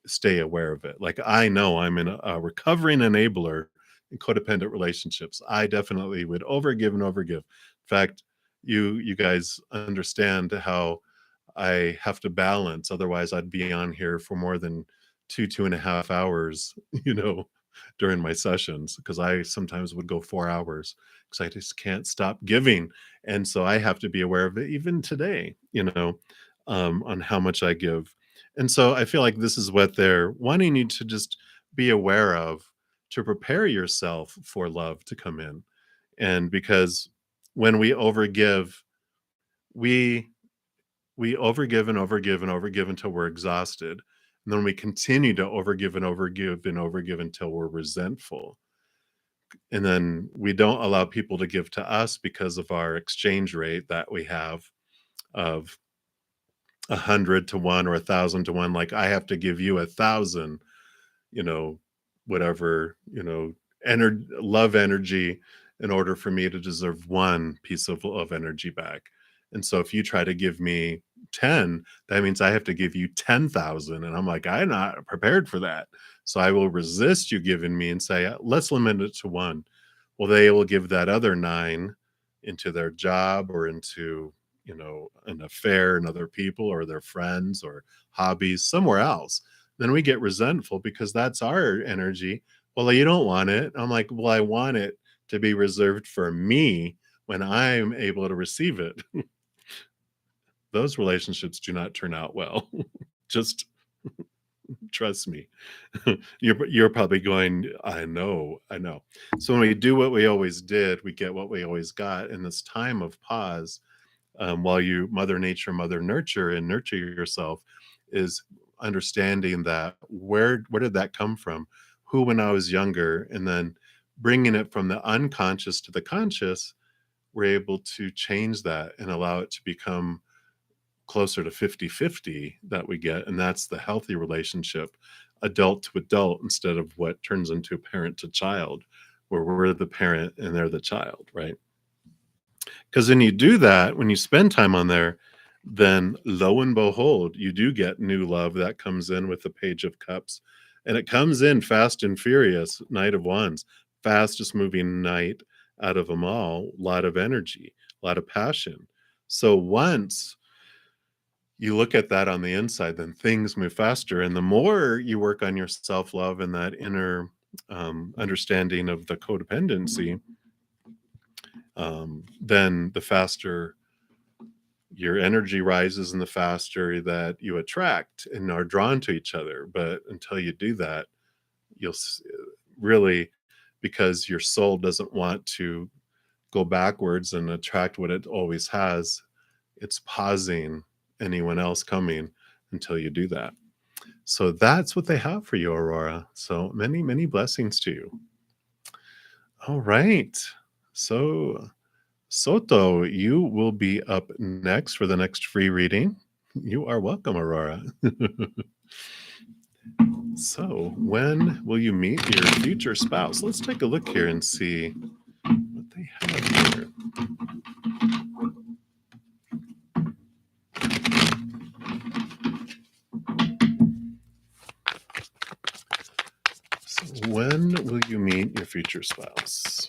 stay aware of it. Like, I know I'm in a recovering enabler in codependent relationships. I definitely would overgive and overgive. In fact, you guys understand how I have to balance. Otherwise, I'd be on here for more than 2.5 hours, during my sessions, because I sometimes would go 4 hours because I just can't stop giving. And so I have to be aware of it even today, on how much I give. And so I feel like this is what they're wanting you to just be aware of, to prepare yourself for love to come in. And because when we overgive, we overgive and overgive and overgive until we're exhausted. And then we continue to overgive and overgive and overgive until we're resentful. And then we don't allow people to give to us because of our exchange rate that we have of 100 to 1 or 1,000 to 1. Like, I have to give you 1,000, you know, whatever, love energy in order for me to deserve one piece of energy back. And so if you try to give me 10, that means I have to give you 10,000. And I'm like, I'm not prepared for that. So I will resist you giving me and say, let's limit it to one. Well, they will give that other 9 into their job or into, an affair and other people or their friends or hobbies somewhere else, then we get resentful because that's our energy. Well, you don't want it. I'm like, well, I want it to be reserved for me when I'm able to receive it. Those relationships do not turn out well. Just trust me. You're probably going, I know, I know. So when we do what we always did, we get what we always got. In this time of pause, while you mother nature, mother nurture, and nurture yourself, is understanding that where did that come from? Who when I was younger, and then bringing it from the unconscious to the conscious, we're able to change that and allow it to become closer to 50-50 that we get, and that's the healthy relationship, adult to adult, instead of what turns into parent to child, where we're the parent and they're the child, right? Because when you do that, when you spend time on there, then lo and behold, you do get new love that comes in with the Page of Cups. And it comes in fast and furious, Knight of Wands, fastest moving knight out of them all, a lot of energy, a lot of passion. So once you look at that on the inside, then things move faster. And the more you work on your self love and that inner understanding of the codependency, then the faster your energy rises and the faster that you attract and are drawn to each other. But until you do that, you'll really, because your soul doesn't want to go backwards and attract what it always has, it's pausing anyone else coming until you do that. So that's what they have for you, Aurora. So many, many blessings to you. All right. So Soto, you will be up next for the next free reading. You are welcome, Aurora. So, when will you meet your future spouse? Let's take a look here and see what they have here. So, when will you meet your future spouse?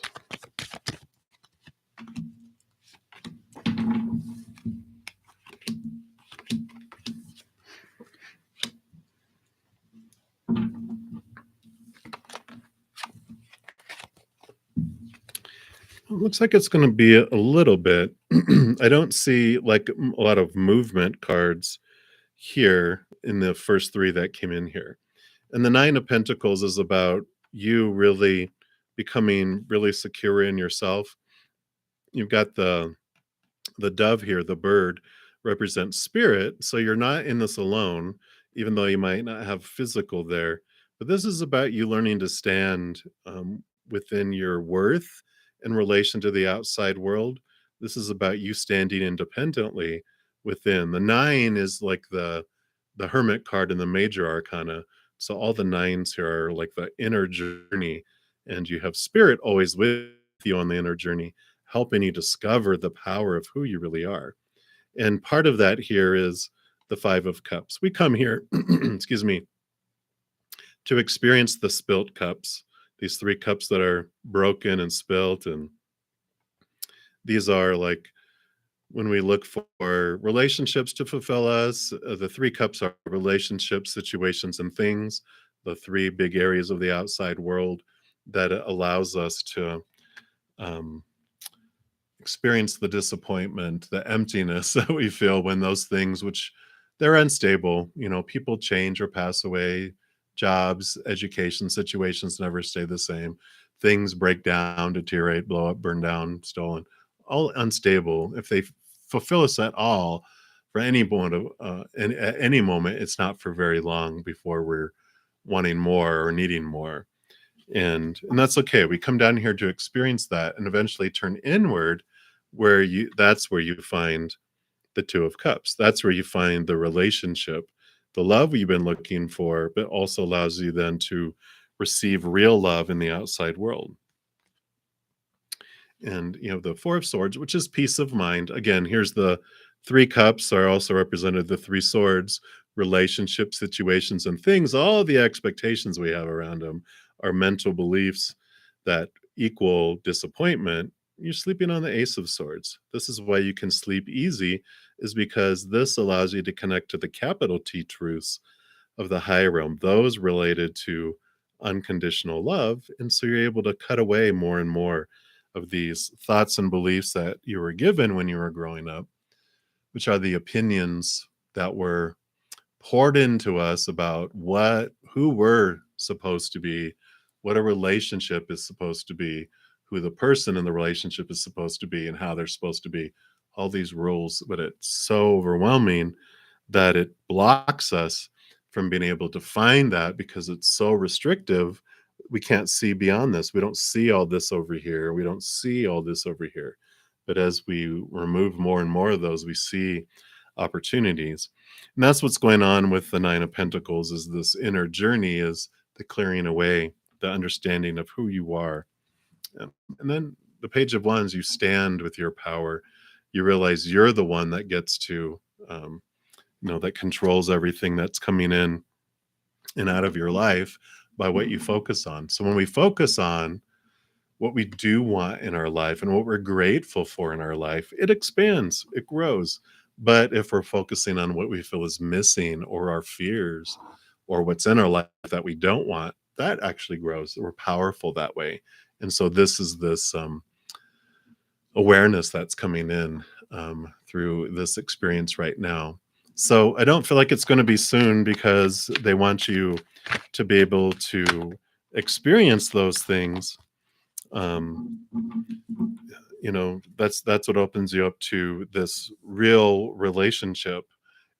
It looks like it's going to be a little bit. I don't see like a lot of movement cards here in the first three that came in here. And the Nine of Pentacles is about you really becoming really secure in yourself. You've got the dove here, the bird, represents spirit. So you're not in this alone, even though you might not have physical there. But this is about you learning to stand within your worth in relation to the outside world. This is about you standing independently within. The nine is like the hermit card in the major arcana. So all the nines here are like the inner journey, and you have spirit always with you on the inner journey, helping you discover the power of who you really are. And part of that here is the Five of Cups. We come here, excuse me, to experience the spilt cups, these three cups that are broken and spilt. And these are like when we look for relationships to fulfill us, the three cups are relationships, situations, and things, the three big areas of the outside world that allows us to um, experience the disappointment, the emptiness that we feel when those things, which they're unstable, people change or pass away, jobs, education, situations never stay the same. Things break down, deteriorate, blow up, burn down, stolen, all unstable. If they fulfill us at all for any moment at any moment, it's not for very long before we're wanting more or needing more. And that's okay. We come down here to experience that and eventually turn inward, where that's where you find the Two of Cups. That's where you find the relationship, the love you've been looking for, but also allows you then to receive real love in the outside world. And the Four of Swords, which is peace of mind. Again, here's the three cups are also represented, the three swords, relationships, situations, and things. All the expectations we have around them are mental beliefs that equal disappointment, you're sleeping on the Ace of Swords. This is why you can sleep easy, is because this allows you to connect to the capital T truths of the higher realm, those related to unconditional love. And so you're able to cut away more and more of these thoughts and beliefs that you were given when you were growing up, which are the opinions that were poured into us about who we're supposed to be, what a relationship is supposed to be, who the person in the relationship is supposed to be, and how they're supposed to be. All these rules, but it's so overwhelming that it blocks us from being able to find that because it's so restrictive. We can't see beyond this. We don't see all this over here. We don't see all this over here. But as we remove more and more of those, we see opportunities. And that's what's going on with the Nine of Pentacles, is this inner journey, is the clearing away, the understanding of who you are. And then the Page of Wands, you stand with your power. You realize you're the one that gets to, that controls everything that's coming in and out of your life by what you focus on. So when we focus on what we do want in our life and what we're grateful for in our life, it expands, it grows. But if we're focusing on what we feel is missing, or our fears, or what's in our life that we don't want, that actually grows. We're powerful that way. And so this is this awareness that's coming in through this experience right now. So I don't feel like it's going to be soon, because they want you to be able to experience those things. That's what opens you up to this real relationship,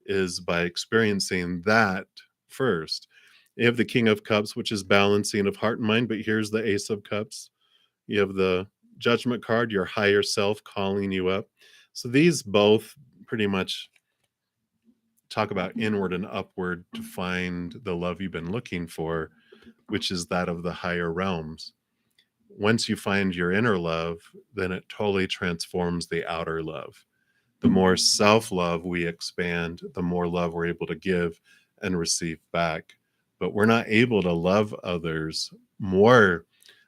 is by experiencing that first. You have the King of Cups, which is balancing of heart and mind, but here's the Ace of Cups. You have the Judgment card, your higher self calling you up. So these both pretty much talk about inward and upward to find the love you've been looking for, which is that of the higher realms. Once you find your inner love, then it totally transforms the outer love. The more self-love we expand, the more love we're able to give and receive back. But we're not able to love others more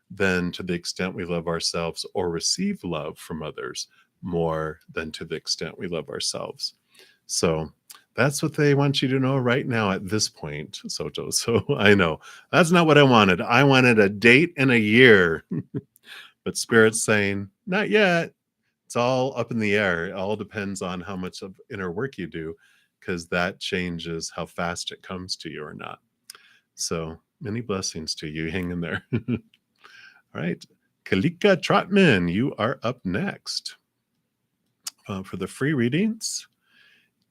than to the extent we love ourselves, or receive love from others more than to the extent we love ourselves. So that's what they want you to know right now at this point, Soto. So I know that's not what I wanted. I wanted a date in a year, but Spirit's saying, not yet. It's all up in the air. It all depends on how much of inner work you do, because that changes how fast it comes to you or not. So many blessings to you. Hang in there. All right. Kalika Trotman, you are up next for the free readings.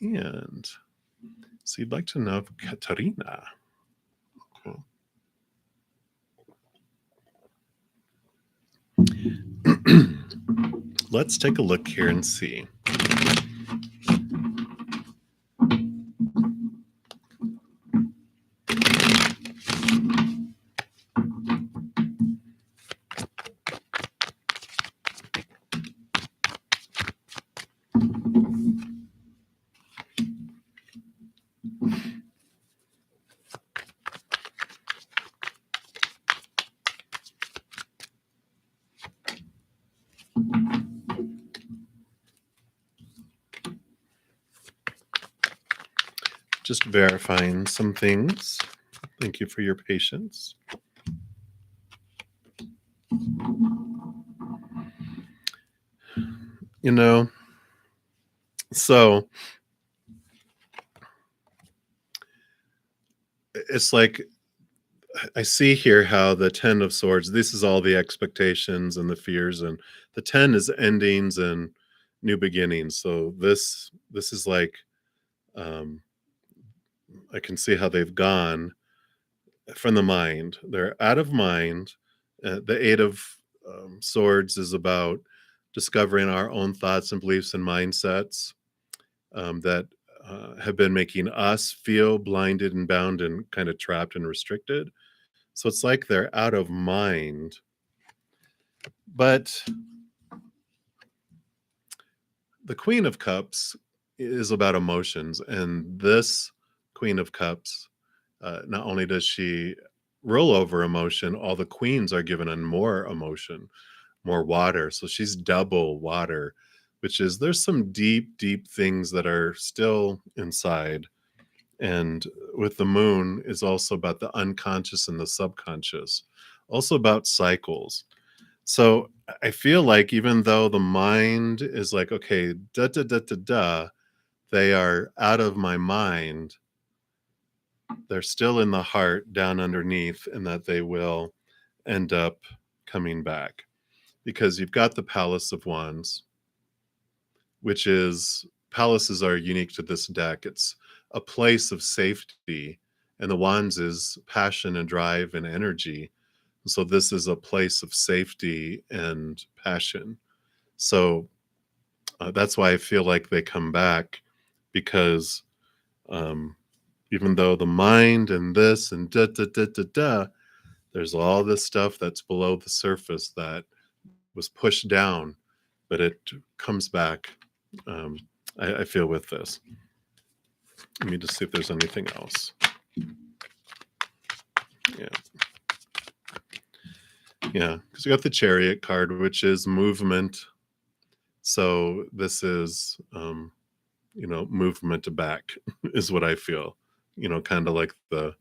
And so you'd like to know Katarina. Cool. Let's take a look here and see. Just verifying some things. Thank you for your patience. So it's like, I see here how the 10 of Swords, this is all the expectations and the fears, and the 10 is endings and new beginnings. So this is like, I can see how they've gone from the mind. They're out of mind. The 8 of Swords is about discovering our own thoughts and beliefs and mindsets that have been making us feel blinded and bound and kind of trapped and restricted. So it's like they're out of mind. But the Queen of Cups is about emotions. And this Queen of Cups, not only does she roll over emotion, all the queens are given more emotion. more water. So she's double water, which is there's some deep, deep things that are still inside. And with the moon is also about the unconscious and the subconscious, also about cycles. So I feel like even though the mind is like, okay, da da da da da, they are out of my mind, they're still in the heart down underneath, and that they will end up coming back. Because you've got the Palace of Wands, which is palaces are unique to this deck. It's a place of safety, and the Wands is passion and drive and energy. So this is a place of safety and passion. So that's why I feel like they come back, because um, even though the mind and this and da da da da da, there's all this stuff that's below the surface that was pushed down, but it comes back. Um, I feel with this. Let me just see if there's anything else. Yeah. Yeah, because we got the Chariot card, which is movement. So this is, movement back is what I feel. Kind of like the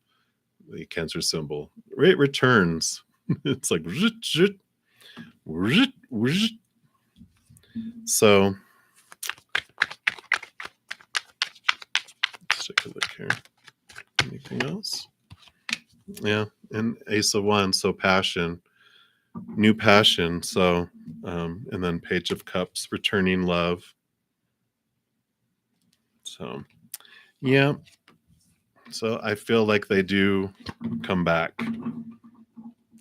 Cancer symbol. It returns. It's like so. Let's take a look here. Anything else? Yeah, and Ace of Wands, so passion, new passion. So, and then Page of Cups, returning love. So, yeah. So I feel like they do come back.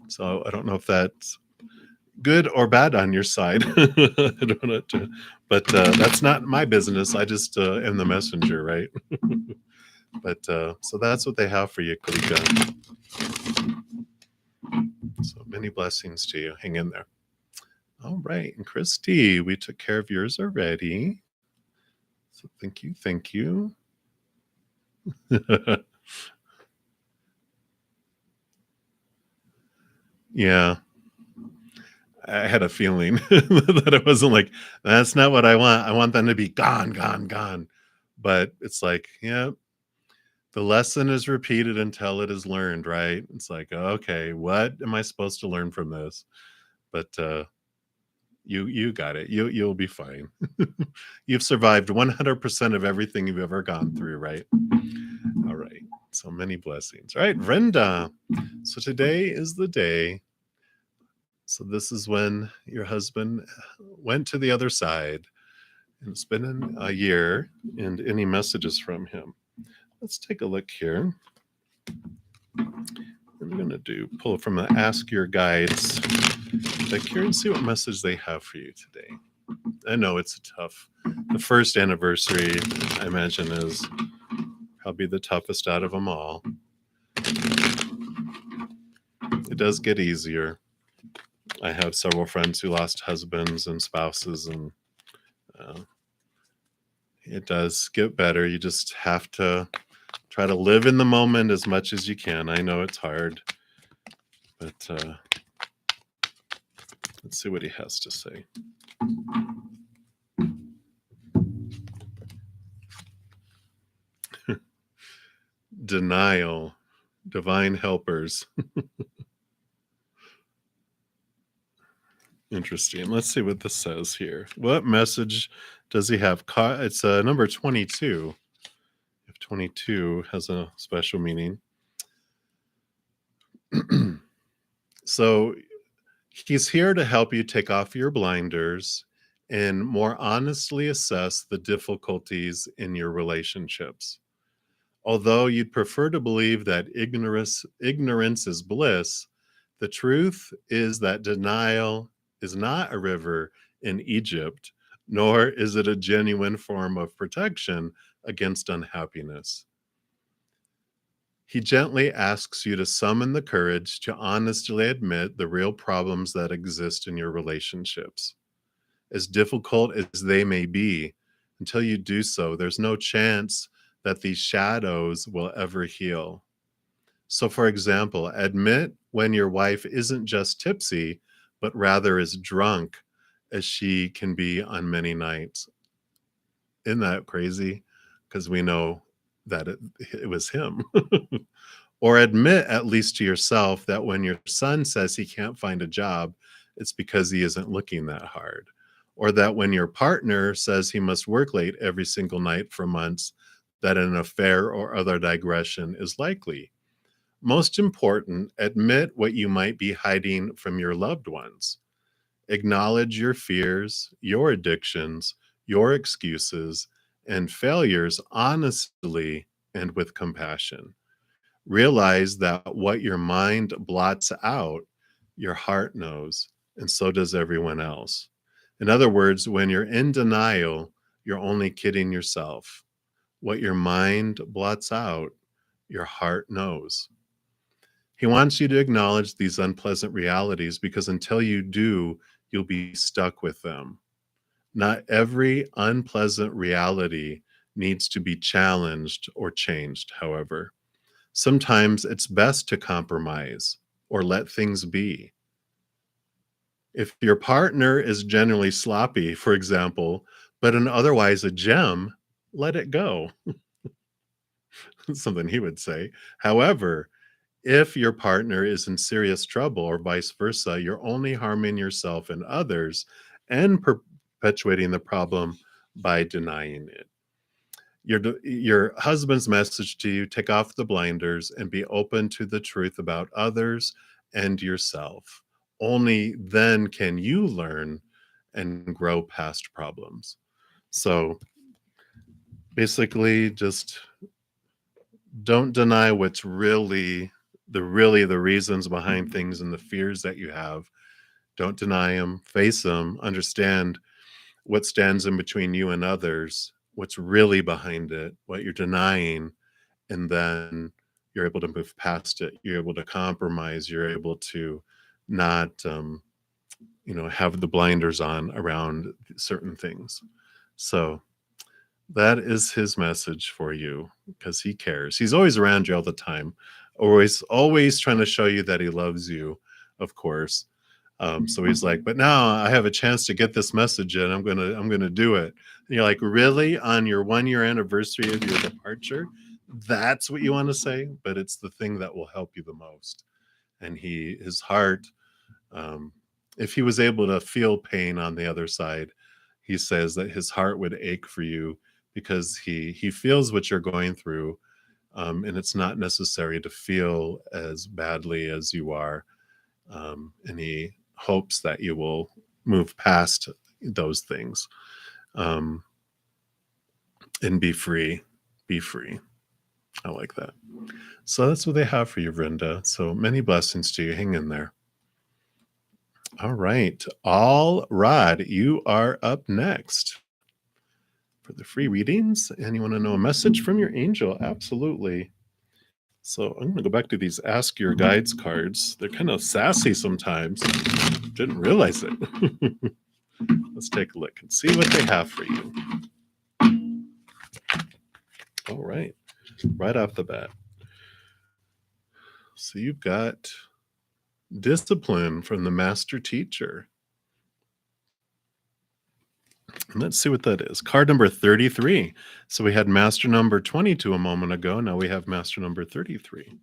So I don't know if that's good or bad on your side. I don't know, but that's not my business. I just am the messenger, right? But so that's what they have for you, Kalika. So many blessings to you. Hang in there. All right. And Christy, we took care of yours already. So thank you. Thank you. Yeah. I had a feeling that it wasn't like, that's not what I want. I want them to be gone, gone, gone. But it's like, yeah, the lesson is repeated until it is learned, right? It's like, okay, what am I supposed to learn from this? But you got it. You'll be fine. You've survived 100% of everything you've ever gone through, right? All right. So many blessings. All right, Brenda. So today is the day. So this is when your husband went to the other side, and it's been a year, and any messages from him. Let's take a look here. I'm going to pull from the Ask Your Guides deck here and see what message they have for you today. I know it's tough. The first anniversary, I imagine, is probably the toughest out of them all. It does get easier. I have several friends who lost husbands and spouses, and it does get better. You just have to try to live in the moment as much as you can. I know it's hard, but let's see what he has to say. Denial, divine helpers. Interesting. Let's see what this says here. What message does he have? It's number 22. If 22 has a special meaning. So he's here to help you take off your blinders and more honestly assess the difficulties in your relationships. Although you'd prefer to believe that ignorance is bliss, the truth is that denial is not a river in Egypt, nor is it a genuine form of protection against unhappiness. He gently asks you to summon the courage to honestly admit the real problems that exist in your relationships. As difficult as they may be, until you do so, there's no chance that these shadows will ever heal. So, for example, admit when your wife isn't just tipsy, but rather as drunk as she can be on many nights. Isn't that crazy? Because we know that it was him. Or admit, at least to yourself, that when your son says he can't find a job, it's because he isn't looking that hard. Or that when your partner says he must work late every single night for months, that an affair or other digression is likely. Most important, admit what you might be hiding from your loved ones. Acknowledge your fears, your addictions, your excuses, and failures honestly and with compassion. Realize that what your mind blots out, your heart knows, and so does everyone else. In other words, when you're in denial, you're only kidding yourself. What your mind blots out, your heart knows. He wants you to acknowledge these unpleasant realities because until you do, you'll be stuck with them. Not every unpleasant reality needs to be challenged or changed, however. Sometimes it's best to compromise or let things be. If your partner is generally sloppy, for example, but an otherwise a gem, let it go. Something he would say. However, if your partner is in serious trouble or vice versa, you're only harming yourself and others and perpetuating the problem by denying it. Your husband's message to you: take off the blinders and be open to the truth about others and yourself. Only then can you learn and grow past problems. So basically, just don't deny what's really the reasons behind things and the fears that you have. Don't deny them, face them, understand what stands in between you and others, what's really behind it, what you're denying, and then you're able to move past it. You're able to compromise. You're able to not, have the blinders on around certain things. So that is his message for you because he cares. He's always around you all the time, always trying to show you that he loves you, of course. So he's like, but now I have a chance to get this message in. I'm gonna do it. And you're like, really? On your 1 year anniversary of your departure? That's what you want to say? But it's the thing that will help you the most. And his heart, um, if he was able to feel pain on the other side, he says that his heart would ache for you because he feels what you're going through, and it's not necessary to feel as badly as you are, and he hopes that you will move past those things, um, and be free. Be free. I like that. So that's what they have for you, Brenda. So many blessings to you. Hang in there. All right. All right. You are up next for the free readings. And you want to know a message from your angel? Absolutely. So I'm going to go back to these Ask Your Guides cards. They're kind of sassy sometimes. Didn't realize it. Let's take a look and see what they have for you. All right. Right off the bat. So you've got discipline from the master teacher. And let's see what that is. Card number 33. So we had master number 22 a moment ago. Now we have master number 33.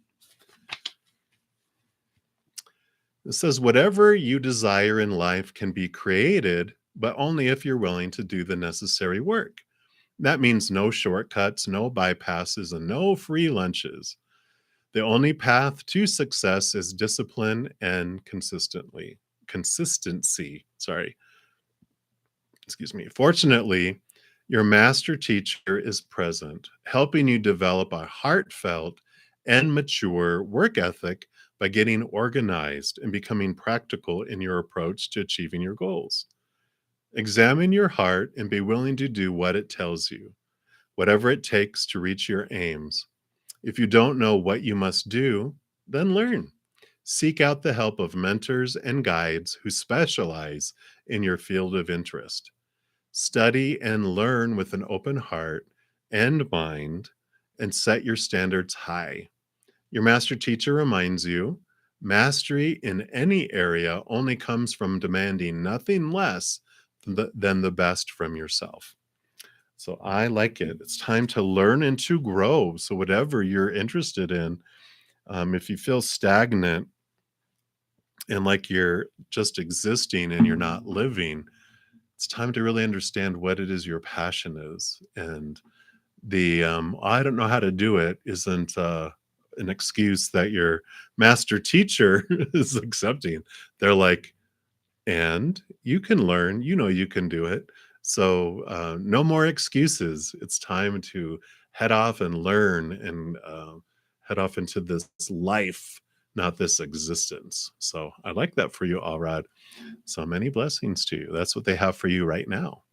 It says, whatever you desire in life can be created, but only if you're willing to do the necessary work. That means no shortcuts, no bypasses, and no free lunches. The only path to success is discipline and consistency. Sorry. Excuse me. Fortunately, your master teacher is present, helping you develop a heartfelt and mature work ethic by getting organized and becoming practical in your approach to achieving your goals. Examine your heart and be willing to do what it tells you, whatever it takes to reach your aims. If you don't know what you must do, then learn. Seek out the help of mentors and guides who specialize in your field of interest. Study and learn with an open heart and mind and set your standards high. Your master teacher reminds you, Mastery in any area only comes from demanding nothing less than the best from yourself. So I like it. It's time to learn and to grow. So whatever you're interested in, if you feel stagnant and like you're just existing and you're not living, it's time to really understand what it is your passion is. And the I don't know how to do it isn't an excuse that your master teacher is accepting. They're like, and you can learn, you can do it. So no more excuses. It's time to head off and learn and head off into this life, not this existence. So I like that for you, Alrod. So many blessings to you. That's what they have for you right now.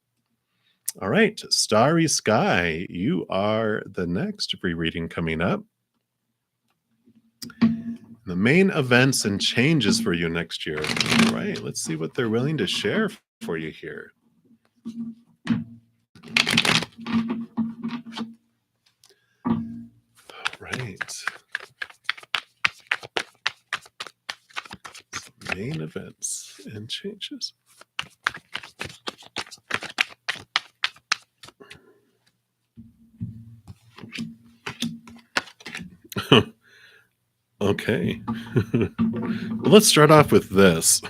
All right, Starry Sky, you are the next free reading coming up. The main events and changes for you next year. All right, let's see what they're willing to share for you here. All right. Main events and changes. Okay. Well, let's start off with this.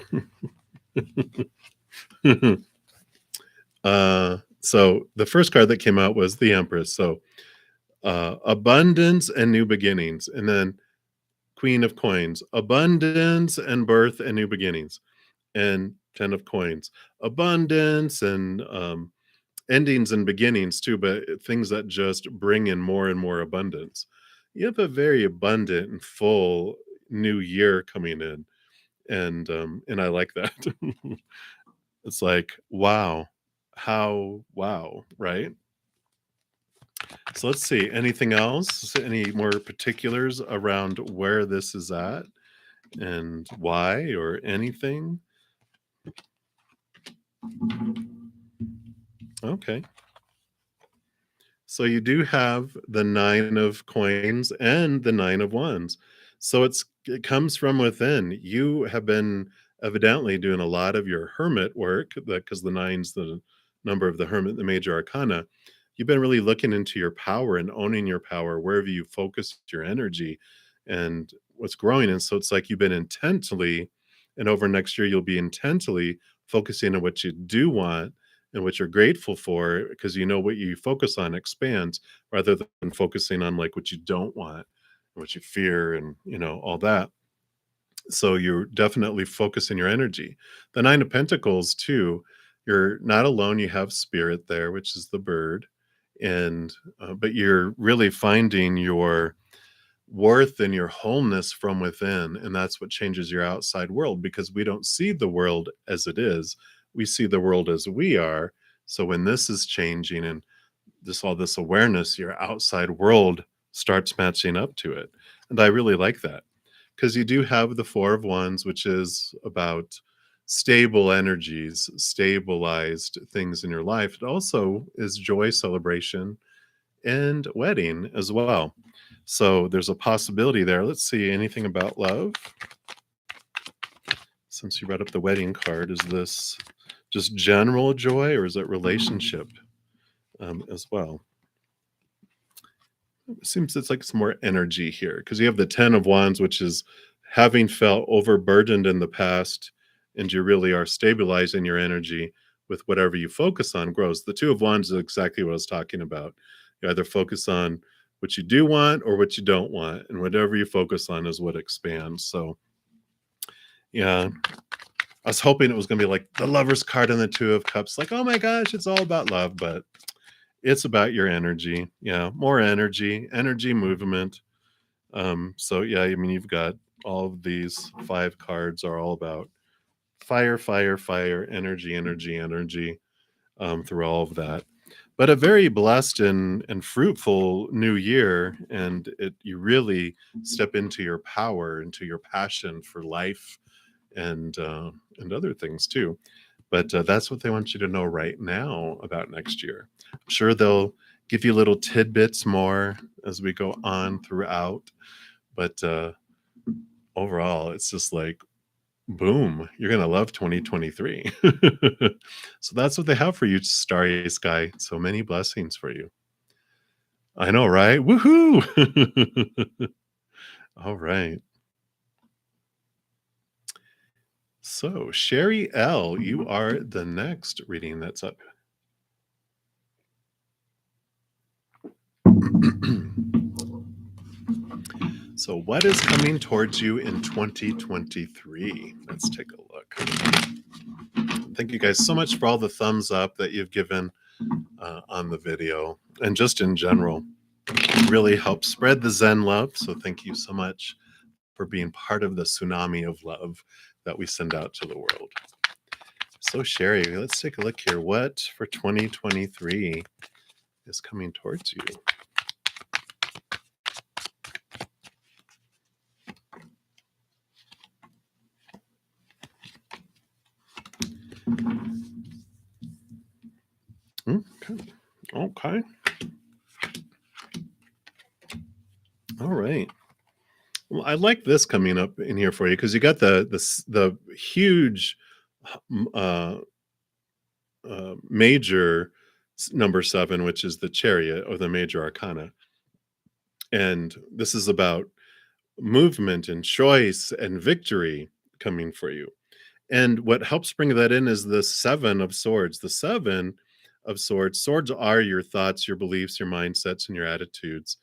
So the first card that came out was the Empress. So abundance and new beginnings. And then Queen of Coins, abundance and birth and new beginnings. And 10 of Coins, abundance and endings and beginnings too, but things that just bring in more and more abundance. You have a very abundant and full new year coming in, and I like that. It's like, wow, how wow, right? So let's see. Anything else? Any more particulars around where this is at and why or anything? Okay. So you do have the 9 of Coins and the 9 of Wands. So it comes from within. You have been evidently doing a lot of your hermit work because the nine's the number of the hermit, the major arcana. You've been really looking into your power and owning your power wherever you focus your energy and what's growing. And so it's like you've been intently, and over next year, you'll be intently focusing on what you do want and what you're grateful for because you know what you focus on expands rather than focusing on like what you don't want, what you fear, and all that. So you're definitely focusing your energy. The 9 of Pentacles too, you're not alone. You have spirit there, which is the bird, and but you're really finding your worth and your wholeness from within, and that's what changes your outside world, because we don't see the world as it is, we see the world as we are. So when this is changing and all this awareness, your outside world starts matching up to it. And I really like that, because you do have the 4 of Wands, which is about stable energies, stabilized things in your life. It also is joy, celebration, and wedding as well. So there's a possibility there. Let's see, anything about love? Since you brought up the wedding card, is this just general joy or is it relationship as well? It seems it's like some more energy here because you have the 10 of Wands, which is having felt overburdened in the past, and you really are stabilizing your energy with whatever you focus on grows. The 2 of Wands is exactly what I was talking about. You either focus on what you do want or what you don't want, and whatever you focus on is what expands. So, yeah, I was hoping it was going to be like the Lover's card and the 2 of Cups, like, oh my gosh, it's all about love, but it's about your energy. Yeah, more energy, energy movement. So yeah, I mean, you've got all of these 5 cards are all about fire, fire, fire, energy, energy, energy, through all of that. But a very blessed and fruitful new year, and you really step into your power, into your passion for life, and other things too. But that's what they want you to know right now about next year. I'm sure they'll give you little tidbits more as we go on throughout. But overall, it's just like, boom, you're gonna love 2023. So that's what they have for you, Starry Sky. So many blessings for you. I know, right? Woohoo! All right. So, Sherry L, you are the next reading that's up. So, what is coming towards you in 2023? Let's take a look. Thank you guys so much for all the thumbs up that you've given on the video and just in general. It really helps spread the Zen love. So, thank you so much for being part of the tsunami of love that we send out to the world. So, Sherry, let's take a look here. What for 2023 is coming towards you? Okay. Okay. All right. Well, I like this coming up in here for you because you got the huge uh, major number 7, which is the Chariot or the major arcana, and this is about movement and choice and victory coming for you. And what helps bring that in is the 7 of swords. The 7 of swords, swords are your thoughts, your beliefs, your mindsets, and your attitudes.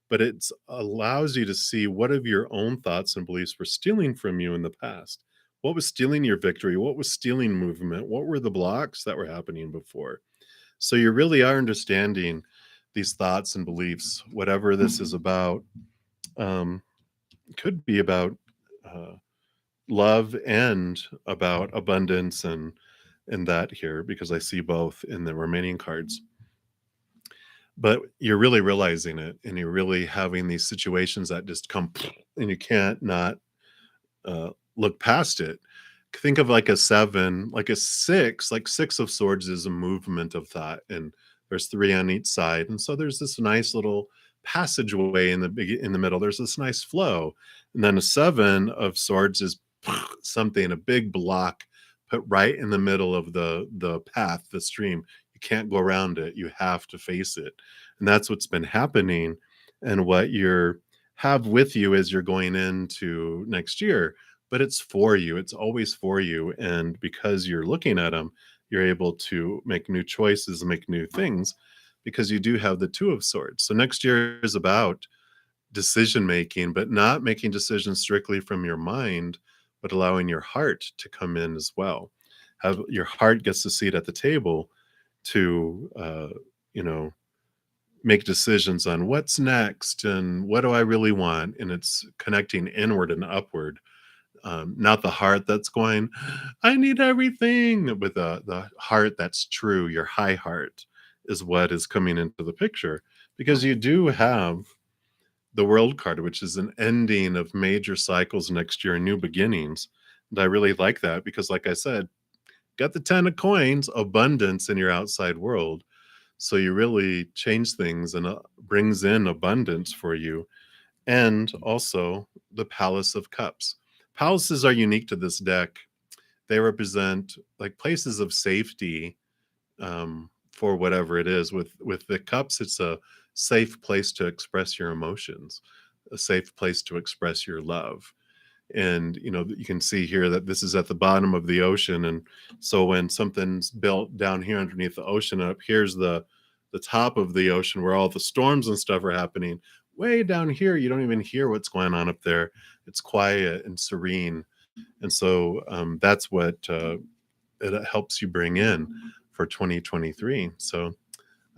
But it allows you to see what of your own thoughts and beliefs were stealing from you in the past. What was stealing your victory? What was stealing movement? What were the blocks that were happening before? So you really are understanding these thoughts and beliefs, whatever this is about. Um, could be about uh, love and about abundance and that here because I see both in the remaining cards. But you're really realizing it and you're really having these situations that just come and you can't not look past it. Think of like a 7, like a 6, like 6 of swords is a movement of thought and there's 3 on each side. And so there's this nice little passageway in the middle. There's this nice flow. And then a 7 of swords is something, a big block put right in the middle of the path, the stream. You can't go around it. You have to face it. And that's what's been happening and what you're have with you as you're going into next year, but it's for you. It's always for you. And because you're looking at them, you're able to make new choices and make new things because you do have the 2 of swords. So next year is about decision making, but not making decisions strictly from your mind, but allowing your heart to come in as well. Have your heart gets a seat at the table to, you know, make decisions on what's next and what do I really want. And it's connecting inward and upward, not the heart that's going, I need everything, but the heart that's true, your high heart is what is coming into the picture because you do have the world card, which is an ending of major cycles next year and new beginnings. And I really like that because, like I said, got the 10 of coins, abundance in your outside world. So you really change things and brings in abundance for you. And also the Palace of Cups. Palaces are unique to this deck. They represent like places of safety for whatever it is. With the cups, it's a safe place to express your emotions, a safe place to express your love. And you can see here that this is at the bottom of the ocean, and so when something's built down here underneath the ocean, up here's the top of the ocean where all the storms and stuff are happening. Way down here, you don't even hear what's going on up there. It's quiet and serene, and so that's what it helps you bring in for 2023. So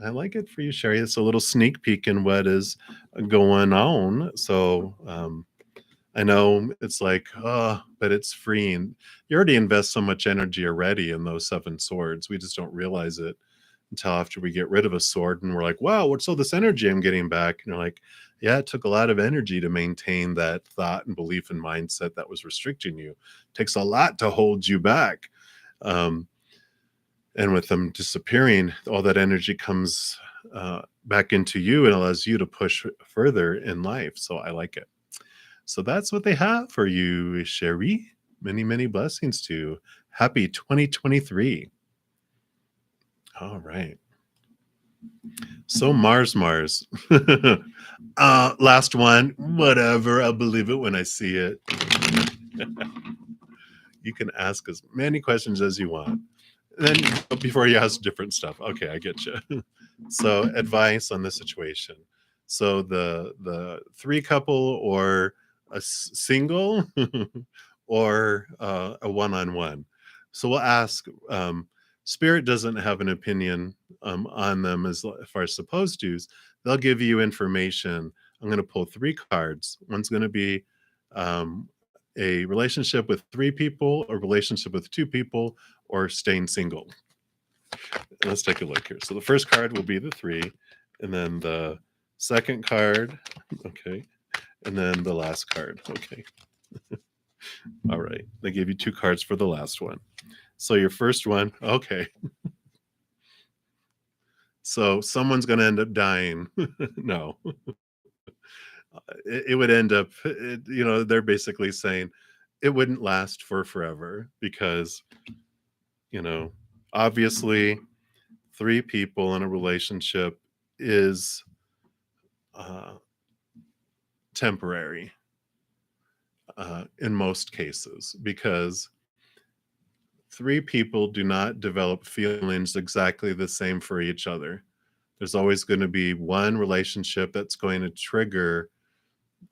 I like it for you, Sherry. It's a little sneak peek in what is going on. So I know it's like, oh, but it's freeing. You already invest so much energy already in those 7 swords. We just don't realize it until after we get rid of a sword and we're like, wow, what's all this energy I'm getting back? And you're like, yeah, it took a lot of energy to maintain that thought and belief and mindset that was restricting you. It takes a lot to hold you back. Um, and with them disappearing, all that energy comes back into you and allows you to push further in life. So I like it. So that's what they have for you, Sherry. Many, many blessings to you. Happy 2023. All right. So Mars. Last one. Whatever. I'll believe it when I see it. You can ask as many questions as you want. Then before you ask different stuff. Okay, I get you. So advice on the situation. So the three couple or a single or a one-on-one. So we'll ask. Spirit doesn't have an opinion on them as far as supposed to's. They'll give you information. I'm going to pull three cards. One's going to be a relationship with three people, a relationship with two people, or staying single. Let's take a look here. So the first card will be the three, and then the second card, okay, and then the last card, okay. All right, they gave you two cards for the last one. So your first one, okay. So someone's going to end up dying. No, it would end up, they're basically saying it wouldn't last for forever because, obviously three people in a relationship is temporary in most cases, because three people do not develop feelings exactly the same for each other. There's always going to be one relationship that's going to trigger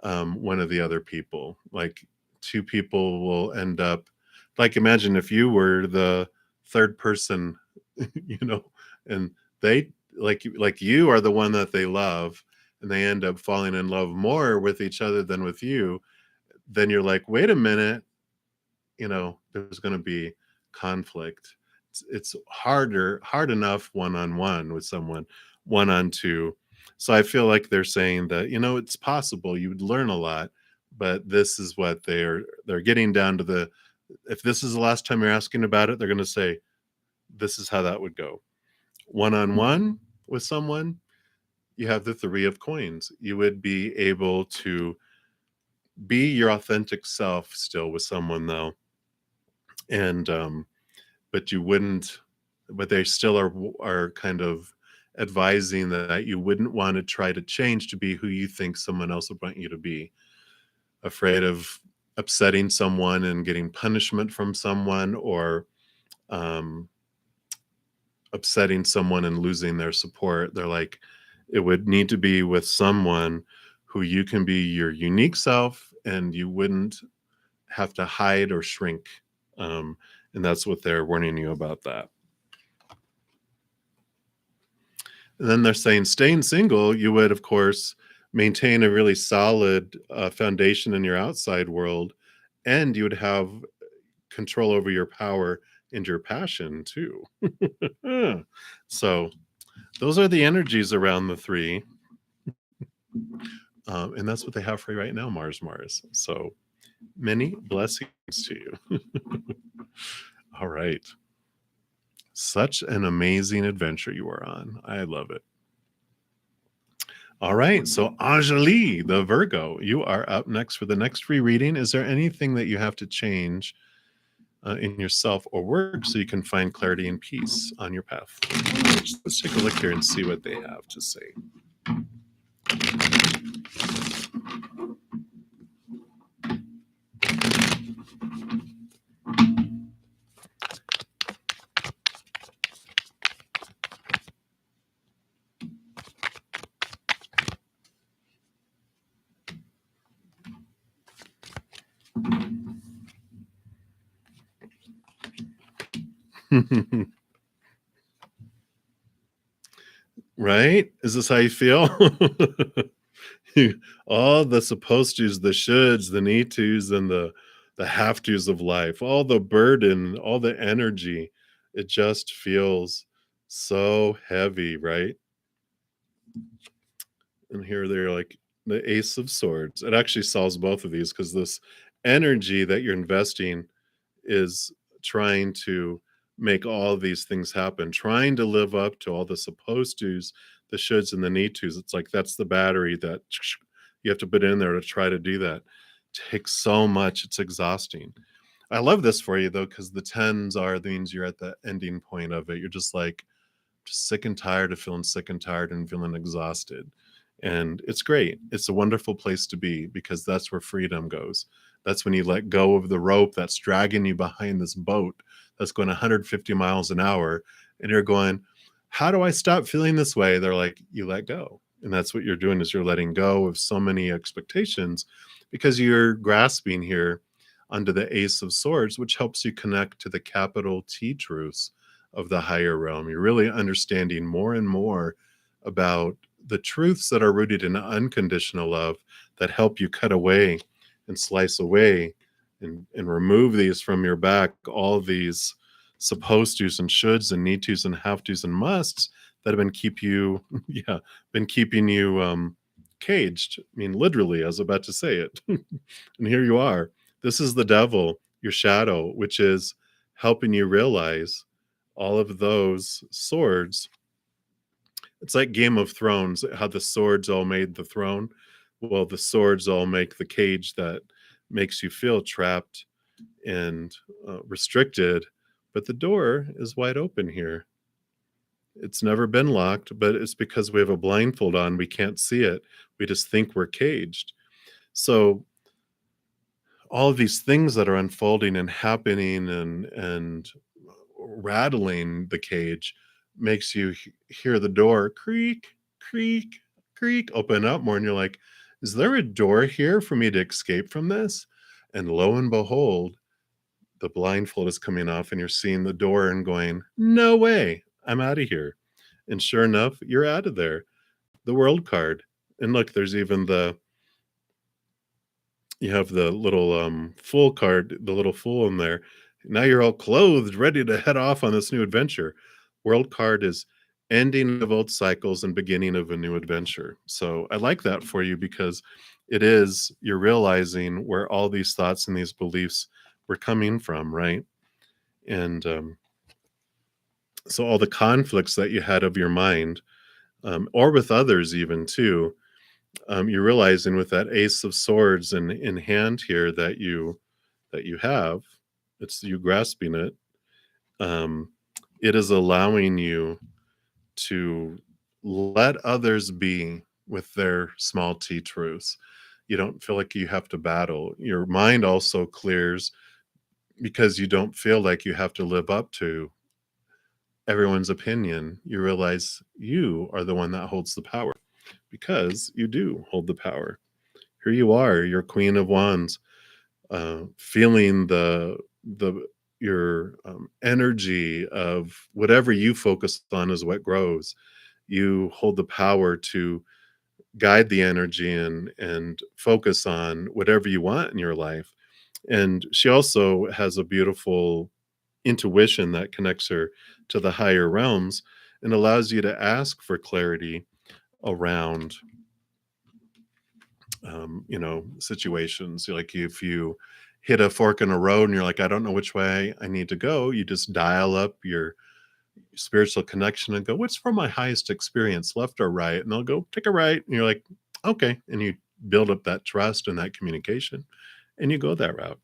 one of the other people. Like two people will end up, like, imagine if you were the third person, and they like you are the one that they love, and they end up falling in love more with each other than with you. Then you're like, wait a minute, there's going to be conflict. It's hard enough one-on-one with someone, one-on-two. So I feel like they're saying that, it's possible you would learn a lot, but this is what they're getting down to. If this is the last time you're asking about it, they're going to say, this is how that would go. One-on-one with someone, you have the three of coins. You would be able to be your authentic self still with someone, though. And but you wouldn't, but they still are kind of advising that you wouldn't want to try to change to be who you think someone else would want you to be. Afraid of upsetting someone and getting punishment from someone, or upsetting someone and losing their support. They're like, it would need to be with someone who you can be your unique self, and you wouldn't have to hide or shrink. And that's what they're warning you about that. And then they're saying staying single, you would, of course, maintain a really solid foundation in your outside world, and you would have control over your power and your passion too. So those are the energies around the three. And that's what they have for you right now, Mars. So many blessings to you. All right. Such an amazing adventure you are on. I love it. All right. So Anjali, the Virgo, you are up next for the next free reading. Is there anything that you have to change in yourself or work so you can find clarity and peace on your path? Let's take a look here and see what they have to say. Right? Is this how you feel? All the supposed to's, the shoulds, the need to's, and the have to's of life, all the burden, all the energy, it just feels so heavy, right? And here they're like the Ace of Swords. It actually solves both of these, because this energy that you're investing is trying to make all of these things happen, trying to live up to all the supposed to's, the shoulds, and the need to's. It's like that's the battery that you have to put in there to try to do that. takes so much, it's exhausting. I love this for you though, because the tens are the means you're at the ending point of it. You're just like, just sick and tired of feeling sick and tired and feeling exhausted. And it's great. It's a wonderful place to be because that's where freedom goes. That's when you let go of the rope that's dragging you behind this boat that's going 150 miles an hour. And you're going, how do I stop feeling this way? They're like, you let go. And that's what you're doing is you're letting go of so many expectations because you're grasping here onto the Ace of Swords, which helps you connect to the capital T truths of the higher realm. You're really understanding more and more about the truths that are rooted in unconditional love that help you cut away and slice away and remove these from your back, all these supposed tos and shoulds and need tos and have tos and musts that have been keep you yeah been keeping you caged. I mean, literally, I was about to say it. And here you are. This is the devil, your shadow, which is helping you realize all of those swords. It's like Game of Thrones, how the swords all made the throne. Well, the swords all make the cage that makes you feel trapped and restricted. But the door is wide open here. It's never been locked, but it's because we have a blindfold on. We can't see it. We just think we're caged. So all of these things that are unfolding and happening and rattling the cage makes you hear the door creak, creak, creak open up more. And you're like, is there a door here for me to escape from this? And lo and behold, the blindfold is coming off and you're seeing the door and going, no way, I'm out of here. And sure enough, you're out of there. The world card. And look, there's even you have the little fool card, the little fool in there. Now you're all clothed, ready to head off on this new adventure. World card is ending of old cycles and beginning of a new adventure. So I like that for you because it is, you're realizing where all these thoughts and these beliefs were coming from, right? And so all the conflicts that you had of your mind, or with others even too, you're realizing with that Ace of Swords in hand here that you have, it's you grasping it. Um, it is allowing you to let others be with their small t truths. You don't feel like you have to battle. Your mind also clears because you don't feel like you have to live up to everyone's opinion. You realize you are the one that holds the power because you do hold the power. Here you are, you're Queen of Wands, feeling the your energy of whatever you focus on is what grows. You hold the power to guide the energy and focus on whatever you want in your life. And she also has a beautiful intuition that connects her to the higher realms and allows you to ask for clarity around situations. Like if you hit a fork in a road and you're like, I don't know which way I need to go, you just dial up your spiritual connection and go, what's for my highest experience, left or right? And they'll go, take a right. And you're like, okay. And you build up that trust and that communication and you go that route.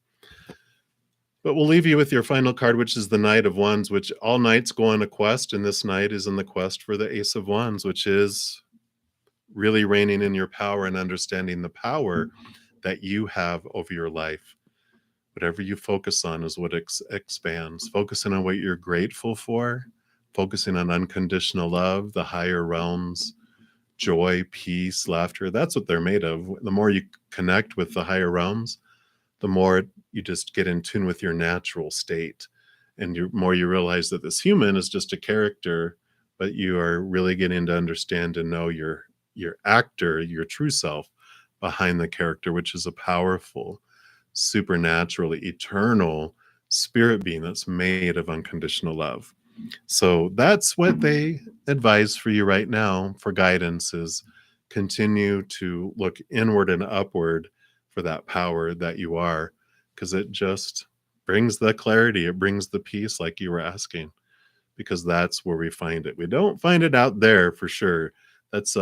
But we'll leave you with your final card, which is the Knight of Wands, which all knights go on a quest. And this knight is in the quest for the Ace of Wands, which is really reigning in your power and understanding the power that you have over your life. Whatever you focus on is what expands. Focusing on what you're grateful for, focusing on unconditional love, the higher realms, joy, peace, laughter. That's what they're made of. The more you connect with the higher realms, the more you just get in tune with your natural state. And the more you realize that this human is just a character, but you are really getting to understand and know your actor, your true self behind the character, which is a powerful, supernaturally eternal spirit being that's made of unconditional love. So that's what they advise for you right now for guidance is continue to look inward and upward for that power that you are, because it just brings the clarity, it brings the peace like you were asking, because that's where we find it. We don't find it out there for sure. That's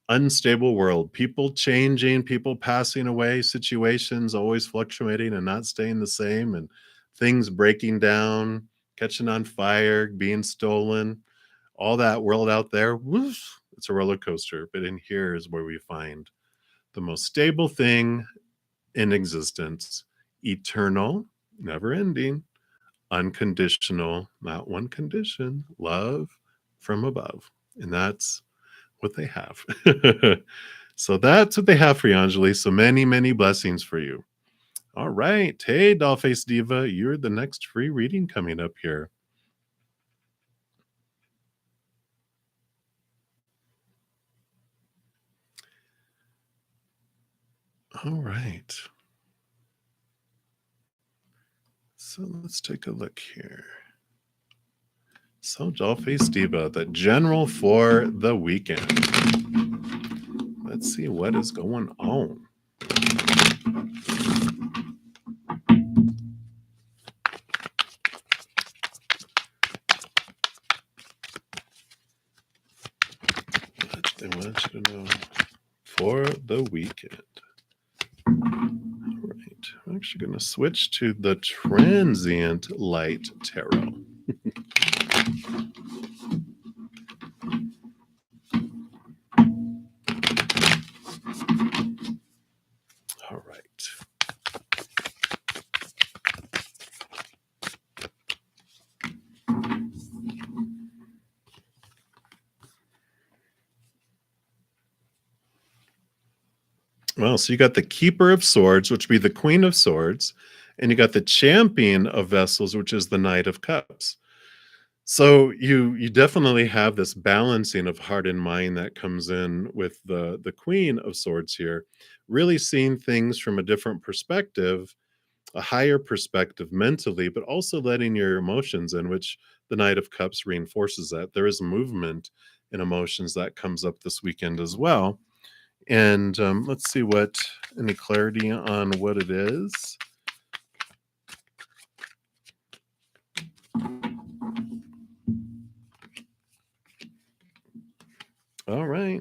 unstable world, people changing, people passing away, situations always fluctuating and not staying the same, and things breaking down, catching on fire, being stolen, all that world out there, woof, it's a roller coaster. But in here is where we find the most stable thing in existence, eternal, never ending, unconditional, not one condition, love from above. And that's what they have. So that's what they have for you, Anjali. So many, many blessings for you. All right. Hey, Dollface Diva, you're the next free reading coming up here. All right. So let's take a look here. So, Dollface Diva, the general for the weekend. Let's see what is going on. What they want you to know for the weekend. All right. I'm actually going to switch to the Transient Light Tarot. All right. Well, so you got the Keeper of Swords, which would be the Queen of Swords, and you got the Champion of Vessels, which is the Knight of Cups. So you definitely have this balancing of heart and mind that comes in with the Queen of Swords here, really seeing things from a different perspective, a higher perspective mentally, but also letting your emotions in, which the Knight of Cups reinforces that. There is movement in emotions that comes up this weekend as well. And let's see what any clarity on what it is. All right.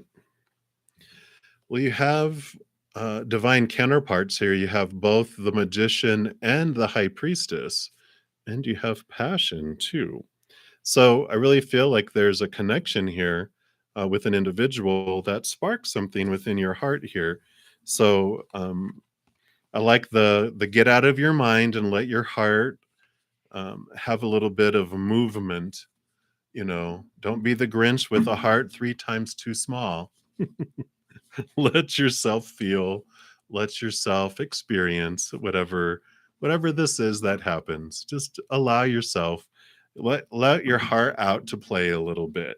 Well, you have divine counterparts here. You have both the magician and the high priestess, and you have passion too. So I really feel like there's a connection here with an individual that sparks something within your heart here. So I like the get out of your mind and let your heart have a little bit of movement. You know, don't be the Grinch with a heart 3 times too small. Let yourself feel, let yourself experience whatever this is that happens. Just allow yourself, let your heart out to play a little bit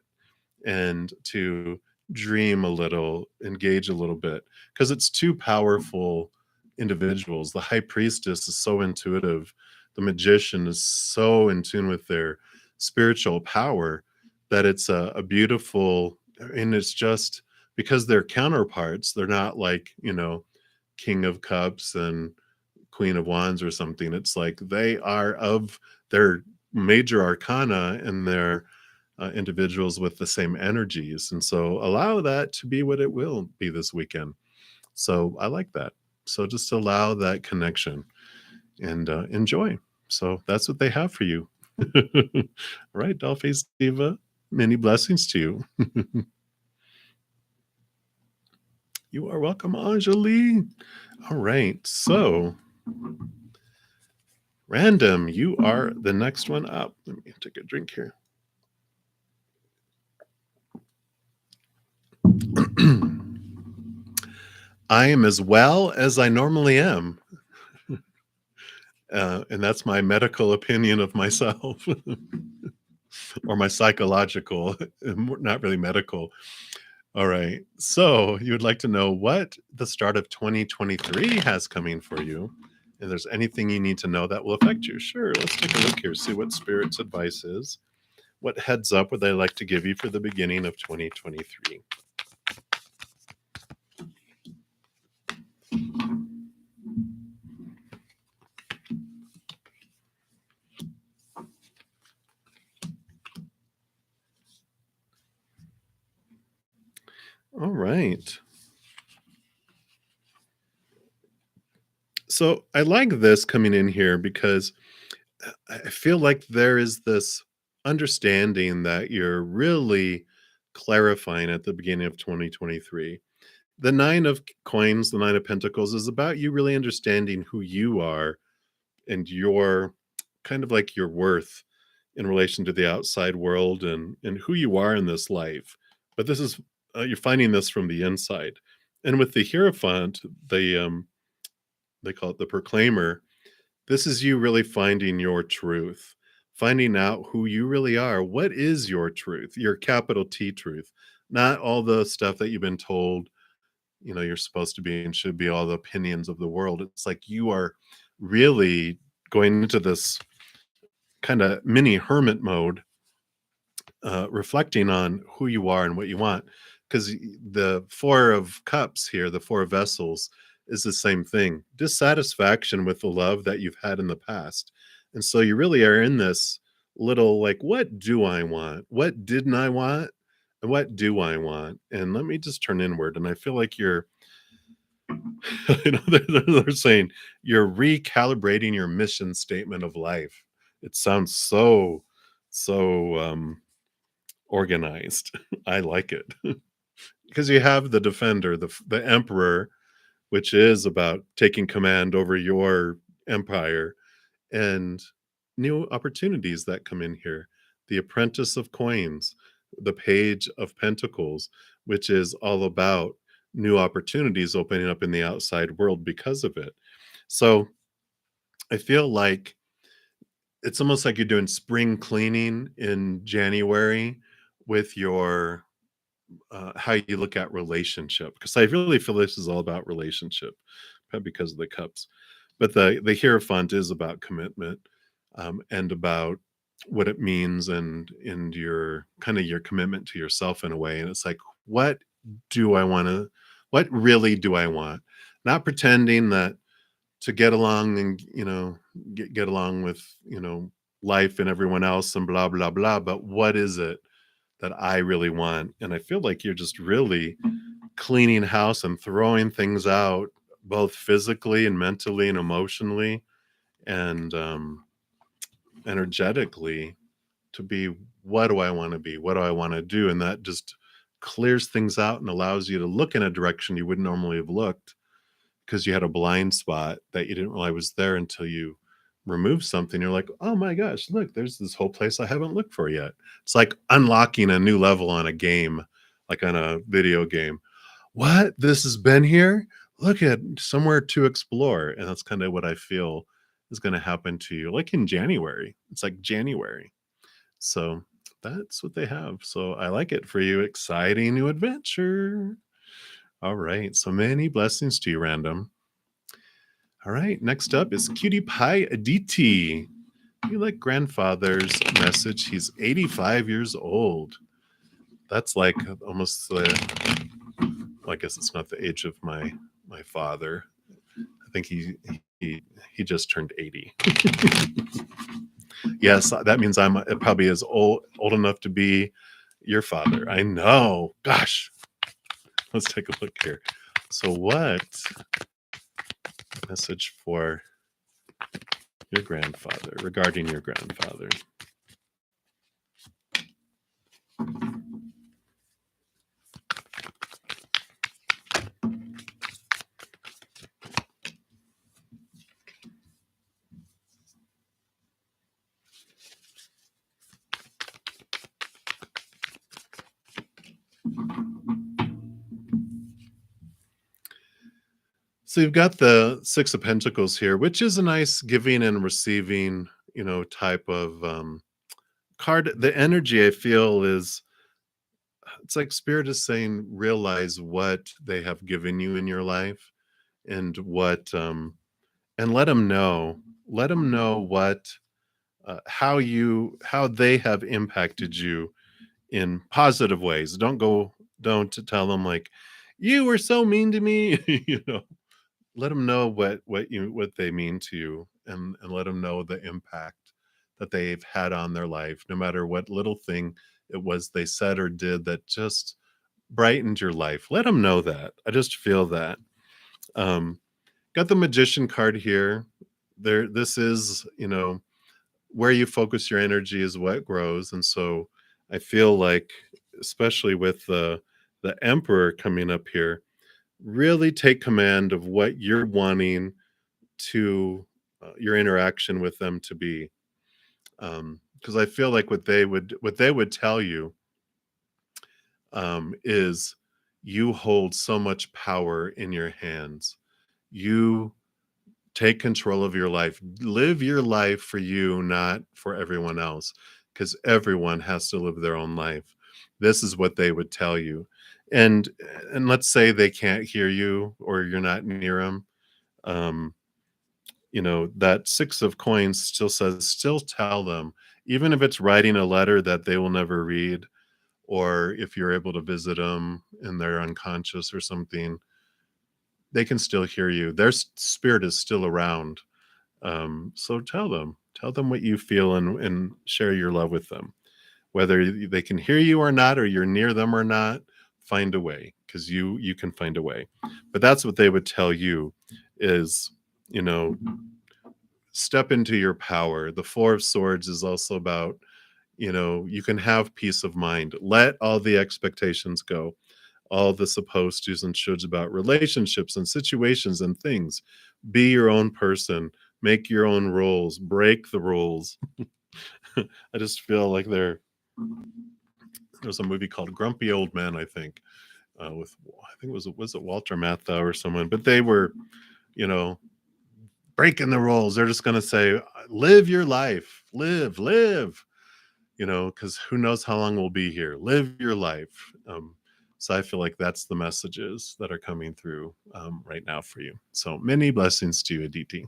and to dream a little, engage a little bit, because it's two powerful individuals. The high priestess is so intuitive, the magician is so in tune with their spiritual power that it's a beautiful, and it's just because they're counterparts, they're not like, you know, King of Cups and Queen of Wands or something. It's like they are of their major arcana, and they're individuals with the same energies. And so allow that to be what it will be this weekend. So I like that. So just allow that connection and enjoy. So that's what they have for you. Right, Dollface Diva. Many blessings to you. You are welcome, Anjali. All right. So, Random, you are the next one up. Let me take a drink here. I am as well as I normally am. And that's my medical opinion of myself, or my psychological, not really medical. All right. So you would like to know what the start of 2023 has coming for you. And there's anything you need to know that will affect you. Sure. Let's take a look here, see what Spirit's advice is. What heads up would they like to give you for the beginning of 2023? All right. So I like this coming in here because I feel like there is this understanding that you're really clarifying at the beginning of 2023. The Nine of Coins, the Nine of Pentacles is about you really understanding who you are and your kind of like your worth in relation to the outside world and who you are in this life. But this is you're finding this from the inside. And with the Hierophant, they call it the Proclaimer, this is you really finding your truth, finding out who you really are. What is your truth? Your capital T truth, not all the stuff that you've been told, you're supposed to be and should be, all the opinions of the world. It's like you are really going into this kind of mini hermit mode, reflecting on who you are and what you want. Because the Four of Cups here, the Four of Vessels, is the same thing, dissatisfaction with the love that you've had in the past. And so you really are in this little like, what do I want? What didn't I want? And what do I want? And let me just turn inward. And I feel like you're, they're saying you're recalibrating your mission statement of life. It sounds so organized. I like it. Because you have the defender, the emperor, which is about taking command over your empire, and new opportunities that come in here. The apprentice of coins, the page of pentacles, which is all about new opportunities opening up in the outside world because of it. So I feel like it's almost like you're doing spring cleaning in January with your how you look at relationship, because I really feel this is all about relationship, probably because of the cups. But the Hierophant is about commitment, and about what it means, and your kind of your commitment to yourself in a way. And it's like, what do I want to? What really do I want? Not pretending that to get along and get along with life and everyone else and blah blah blah. But what is it that I really want? And I feel like you're just really cleaning house and throwing things out, both physically and mentally and emotionally and energetically, to be, what do I want to be? What do I want to do? And that just clears things out and allows you to look in a direction you wouldn't normally have looked, because you had a blind spot that you didn't realize was there until you remove something. You're like, oh my gosh, look, there's this whole place I haven't looked for yet. It's like unlocking a new level on a game, like on a video game. What? This has been here? Look at somewhere to explore. And that's kind of what I feel is going to happen to you, like in January. It's like January. So that's what they have. So I like it for you. Exciting new adventure. All right. So many blessings to you, random. All right, next up is Cutie Pie Aditi. You like grandfather's message. He's 85 years old. That's like almost the, well, I guess it's not the age of my father. I think he just turned 80. Yes, that means I'm probably as old enough to be your father. I know. Gosh. Let's take a look here. So what message for your grandfather, regarding your grandfather? So you've got the Six of Pentacles here, which is a nice giving and receiving, type of card. The energy I feel is, it's like Spirit is saying, realize what they have given you in your life, and what, and let them know what, how they have impacted you in positive ways. Don't tell them like, you were so mean to me, let them know what they mean to you, and let them know the impact that they've had on their life, no matter what little thing it was they said or did that just brightened your life. Let them know that. I just feel that. Um, got the magician card here. There, this is, where you focus your energy is what grows. And so I feel like, especially with the emperor coming up here, really take command of what you're wanting to your interaction with them to be. Because I feel like what they would tell you is you hold so much power in your hands. You take control of your life. Live your life for you, not for everyone else, because everyone has to live their own life. This is what they would tell you. And and let's say they can't hear you or you're not near them. Um, that six of coins still says, still tell them, even if it's writing a letter that they will never read, or if you're able to visit them and they're unconscious or something, they can still hear you. Their spirit is still around. So tell them what you feel, and share your love with them. Whether they can hear you or not, or you're near them or not, find a way, because you can find a way. But that's what they would tell you is, you know, step into your power. The Four of Swords is also about, you can have peace of mind. Let all the expectations go, all the supposed tos and shoulds about relationships and situations and things. Be your own person, make your own rules, break the rules. I just feel like there's a movie called Grumpy Old Men, I think, with, I think was it Walter Matthau or someone, but they were, you know, breaking the rules. They're just going to say, live your life, live, because who knows how long we'll be here. Live your life. So I feel like that's the messages that are coming through right now for you. So many blessings to you, Aditi.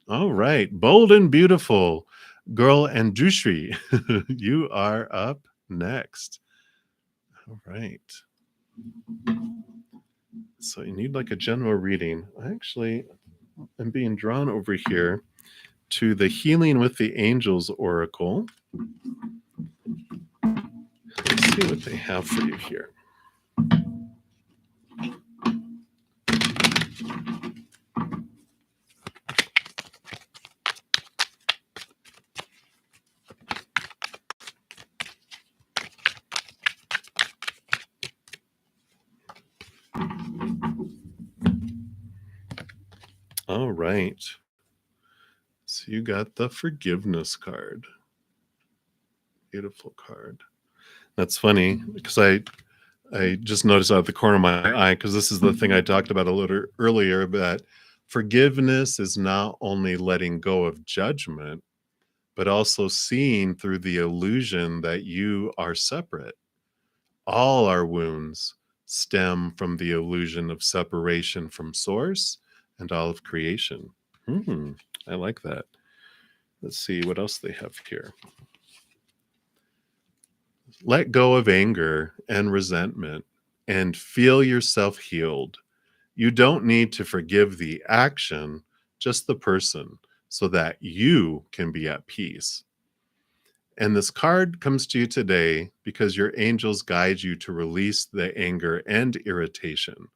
All right. Bold and beautiful girl and Dushri, you are up next. All right. So you need like a general reading. I actually am being drawn over here to the Healing with the Angels Oracle. Let's see what they have for you here. All right. So you got the Forgiveness card. Beautiful card. That's funny because I just noticed out of the corner of my eye, because this is the thing I talked about a little earlier, that forgiveness is not only letting go of judgment, but also seeing through the illusion that you are separate. All our wounds stem from the illusion of separation from source and all of creation. I like that. Let's see what else they have here. Let go of anger and resentment and feel yourself healed. You don't need to forgive the action, just the person, so that you can be at peace. And this card comes to you today because your angels guide you to release the anger and irritation.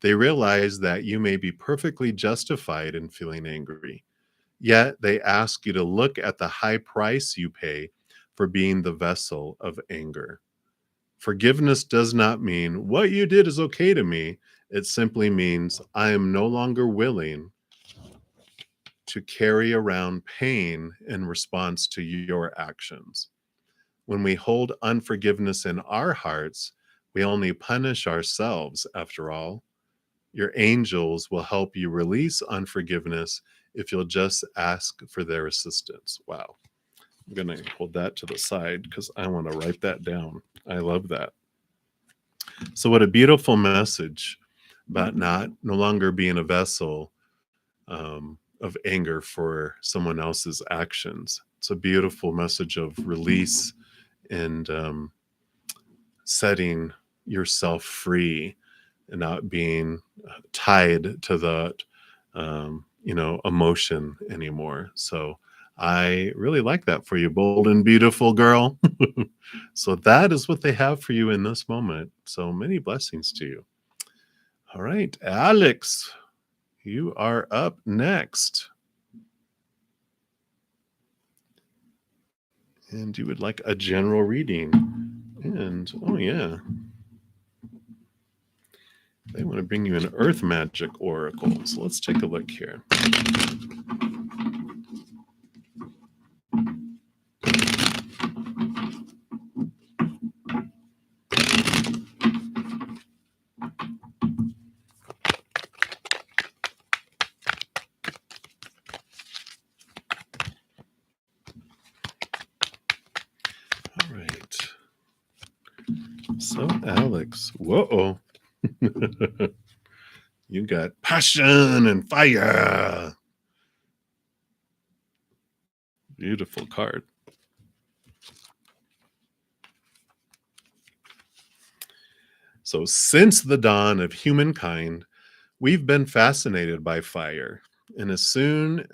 They realize that you may be perfectly justified in feeling angry, yet they ask you to look at the high price you pay for being the vessel of anger. Forgiveness does not mean what you did is okay to me. It simply means I am no longer willing to carry around pain in response to your actions. When we hold unforgiveness in our hearts, we only punish ourselves, after all. Your angels will help you release unforgiveness if you'll just ask for their assistance. Wow. I'm going to hold that to the side because I want to write that down. I love that. So, what a beautiful message about no longer being a vessel of anger for someone else's actions. It's a beautiful message of release and setting yourself free and not being tied to that, emotion anymore. So I really like that for you, bold and beautiful girl. So that is what they have for you in this moment. So many blessings to you. All right, Alex, you are up next. And you would like a general reading. And oh, yeah, they want to bring you an earth magic oracle. So let's take a look here. All right. So, Alex, whoa, you got passion and fire. Beautiful card. So, since the dawn of humankind, we've been fascinated by fire. And as soon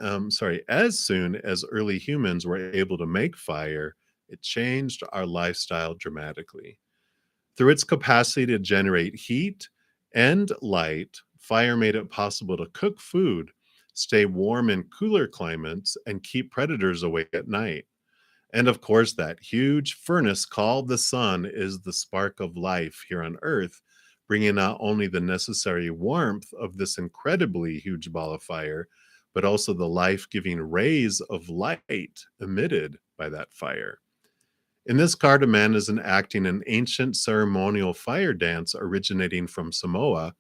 as early humans were able to make fire, it changed our lifestyle dramatically. Through its capacity to generate heat and light, fire made it possible to cook food, stay warm in cooler climates, and keep predators away at night. And of course, that huge furnace called the sun is the spark of life here on Earth, bringing not only the necessary warmth of this incredibly huge ball of fire, but also the life giving rays of light emitted by that fire. In this card, a man is enacting an ancient ceremonial fire dance originating from Samoa,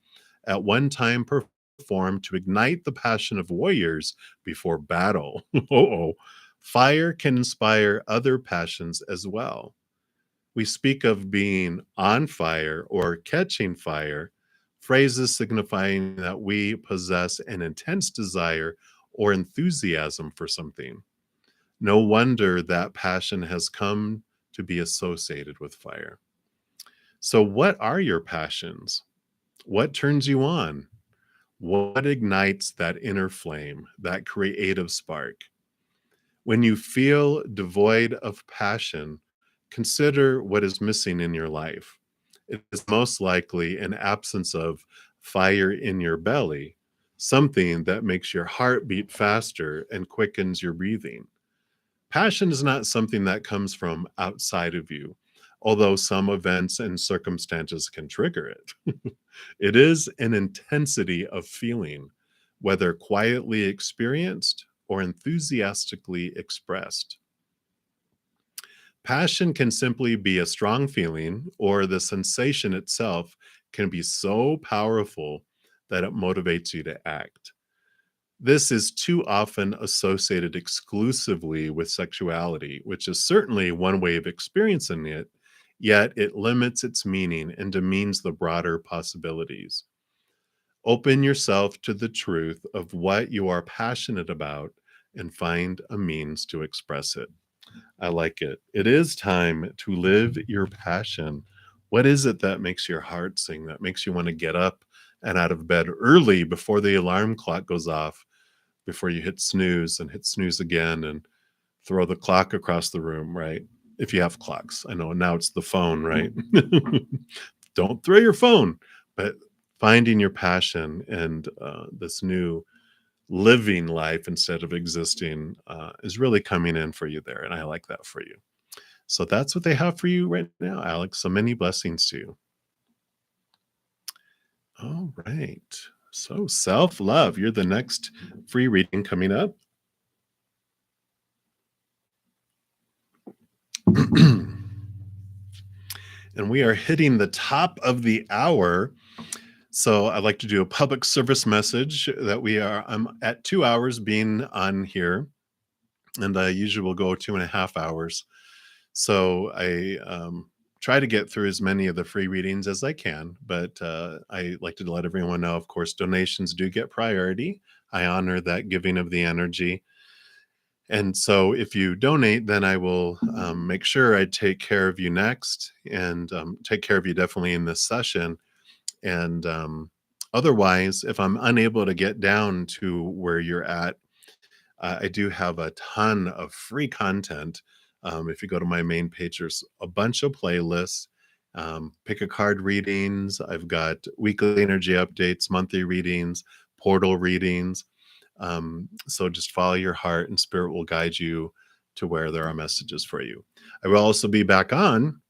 at one time performed to ignite the passion of warriors before battle. Oh, fire can inspire other passions as well. We speak of being on fire or catching fire, phrases signifying that we possess an intense desire or enthusiasm for something. No wonder that passion has come to be associated with fire. So, what are your passions? What turns you on? What ignites that inner flame, that creative spark? When you feel devoid of passion, consider what is missing in your life. It is most likely an absence of fire in your belly, something that makes your heart beat faster and quickens your breathing. Passion is not something that comes from outside of you, although some events and circumstances can trigger it. It is an intensity of feeling, whether quietly experienced or enthusiastically expressed. Passion can simply be a strong feeling, or the sensation itself can be so powerful that it motivates you to act. This is too often associated exclusively with sexuality, which is certainly one way of experiencing it, yet it limits its meaning and demeans the broader possibilities. Open yourself to the truth of what you are passionate about and find a means to express it. I like it. It is time to live your passion. What is it that makes your heart sing, that makes you want to get up and out of bed early before the alarm clock goes off, before you hit snooze again and throw the clock across the room, right? If you have clocks. I know now it's the phone, right? Don't throw your phone, but finding your passion and this new living life instead of existing is really coming in for you there. And I like that for you. So that's what they have for you right now, Alex. So many blessings to you. All right. So self love. You're the next free reading coming up. And we are hitting the top of the hour. So I'd like to do a public service message that I'm at 2 hours being on here, and I usually will go 2.5 hours. So I try to get through as many of the free readings as I can, but I like to let everyone know, of course, donations do get priority. I honor that giving of the energy. And so if you donate, then I will make sure I take care of you next and take care of you definitely in this session. And otherwise, if I'm unable to get down to where you're at, I do have a ton of free content. If you go to my main page, there's a bunch of playlists. Pick a card readings. I've got weekly energy updates, monthly readings, portal readings. So just follow your heart, and spirit will guide you to where there are messages for you. I will also be back on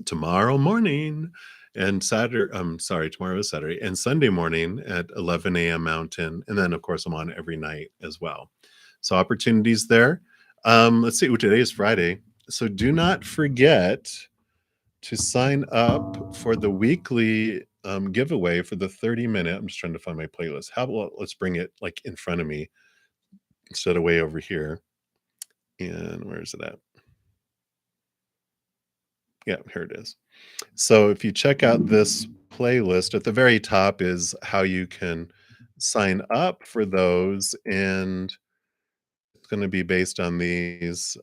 tomorrow morning and Saturday. Sorry, tomorrow is Saturday and Sunday morning at 11 a.m. Mountain, and then of course I'm on every night as well. So opportunities there. Let's see. Today is Friday, so do not forget to sign up for the weekly giveaway for the 30-minute. I'm just trying to find my playlist. How about let's bring it like in front of me instead of way over here. And where is it at? Yeah, here it is. So if you check out this playlist, at the very top is how you can sign up for those, and it's going to be based on this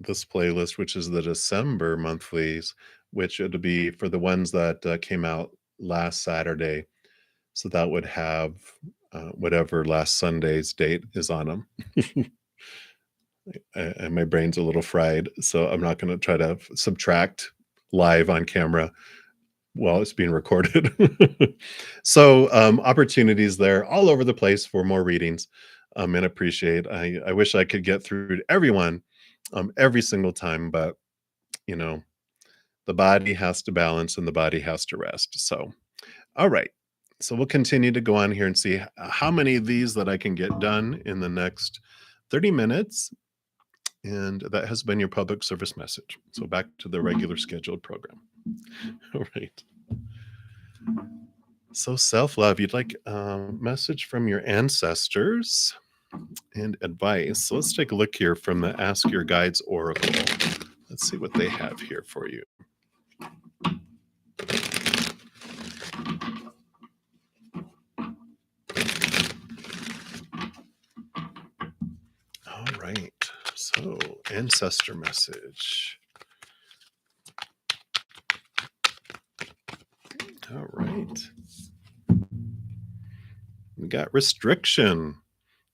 playlist, which is the December monthlies, which it'll be for the ones that came out last Saturday. So that would have whatever last Sunday's date is on them. And my brain's a little fried, so I'm not going to try to subtract live on camera while it's being recorded. So opportunities there all over the place for more readings, and appreciate. I wish I could get through to everyone every single time, but you know, the body has to balance and the body has to rest. So, all right. So we'll continue to go on here and see how many of these that I can get done in the next 30 minutes. And that has been your public service message. So back to the regular scheduled program. All right. So self-love, you'd like a message from your ancestors and advice. So let's take a look here from the Ask Your Guides Oracle. Let's see what they have here for you. All right. So ancestor message. All right. We got restriction.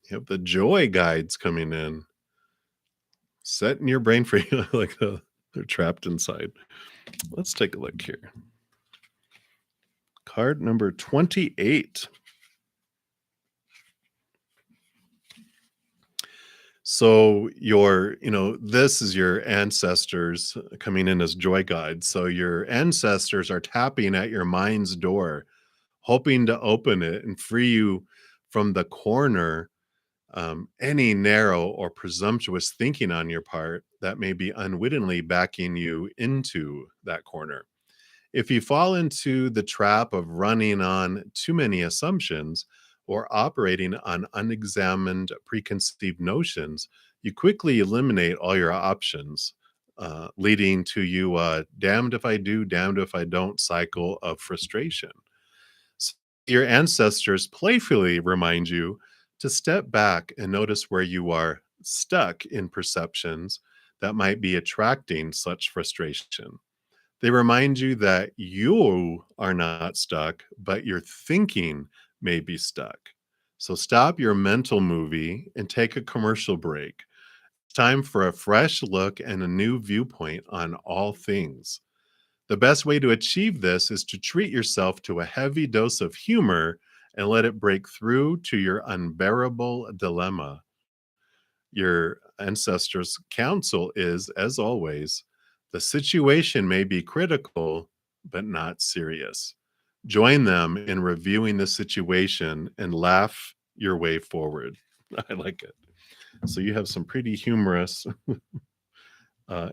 You have the joy guides coming in. Setting your brain free. Like they're trapped inside. Let's take a look here. Card number 28. So this is your ancestors coming in as joy guides. So your ancestors are tapping at your mind's door, hoping to open it and free you from the corner, any narrow or presumptuous thinking on your part that may be unwittingly backing you into that corner. If you fall into the trap of running on too many assumptions or operating on unexamined preconceived notions, you quickly eliminate all your options, leading to you damned if I do, damned if I don't cycle of frustration. So your ancestors playfully remind you to step back and notice where you are stuck in perceptions that might be attracting such frustration. They remind you that you are not stuck, but your thinking may be stuck. So stop your mental movie and take a commercial break. It's time for a fresh look and a new viewpoint on all things. The best way to achieve this is to treat yourself to a heavy dose of humor and let it break through to your unbearable dilemma. Your ancestors' counsel is, as always, the situation may be critical, but not serious. Join them in reviewing the situation and laugh your way forward. I like it. So you have some pretty humorous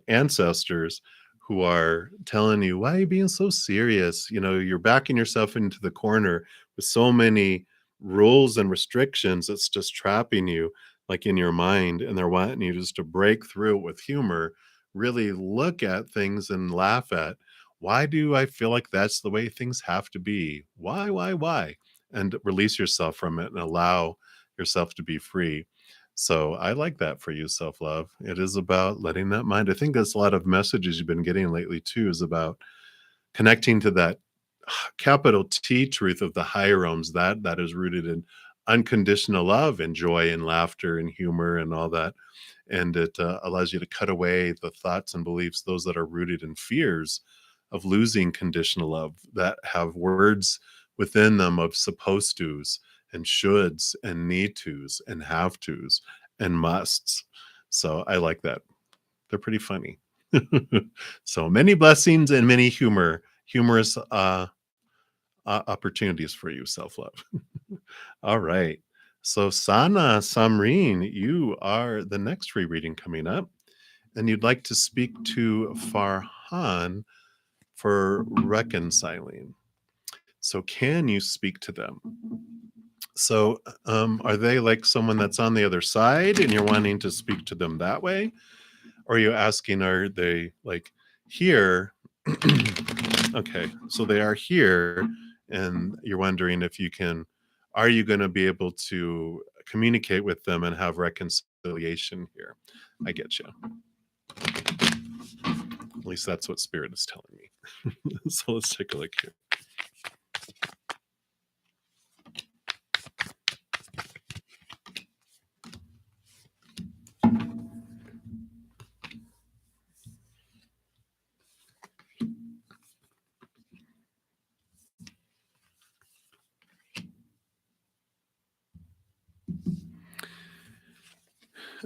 ancestors who are telling you, why are you being so serious? You're backing yourself into the corner with so many rules and restrictions. It's just trapping you like in your mind, and they're wanting you just to break through it with humor, really look at things and laugh at, why do I feel like that's the way things have to be? Why? And release yourself from it and allow yourself to be free. So I like that for you, self-love. It is about letting that mind. I think that's a lot of messages you've been getting lately too, is about connecting to that capital T truth of the higher realms that is rooted in unconditional love and joy and laughter and humor and all that. And it allows you to cut away the thoughts and beliefs, those that are rooted in fears of losing conditional love, that have words within them of supposed tos and shoulds and need tos and have tos and musts. So I like that. They're pretty funny. So many blessings and many humorous opportunities for you, self love. All right. So, Sana Samreen, you are the next free reading coming up, and you'd like to speak to Farhan for reconciling. So, can you speak to them? So, are they like someone that's on the other side and you're wanting to speak to them that way? Or are you asking, are they like here? Okay, so they are here, and you're wondering if you can, are you going to be able to communicate with them and have reconciliation here? I get you. At least that's what Spirit is telling me. So let's take a look here.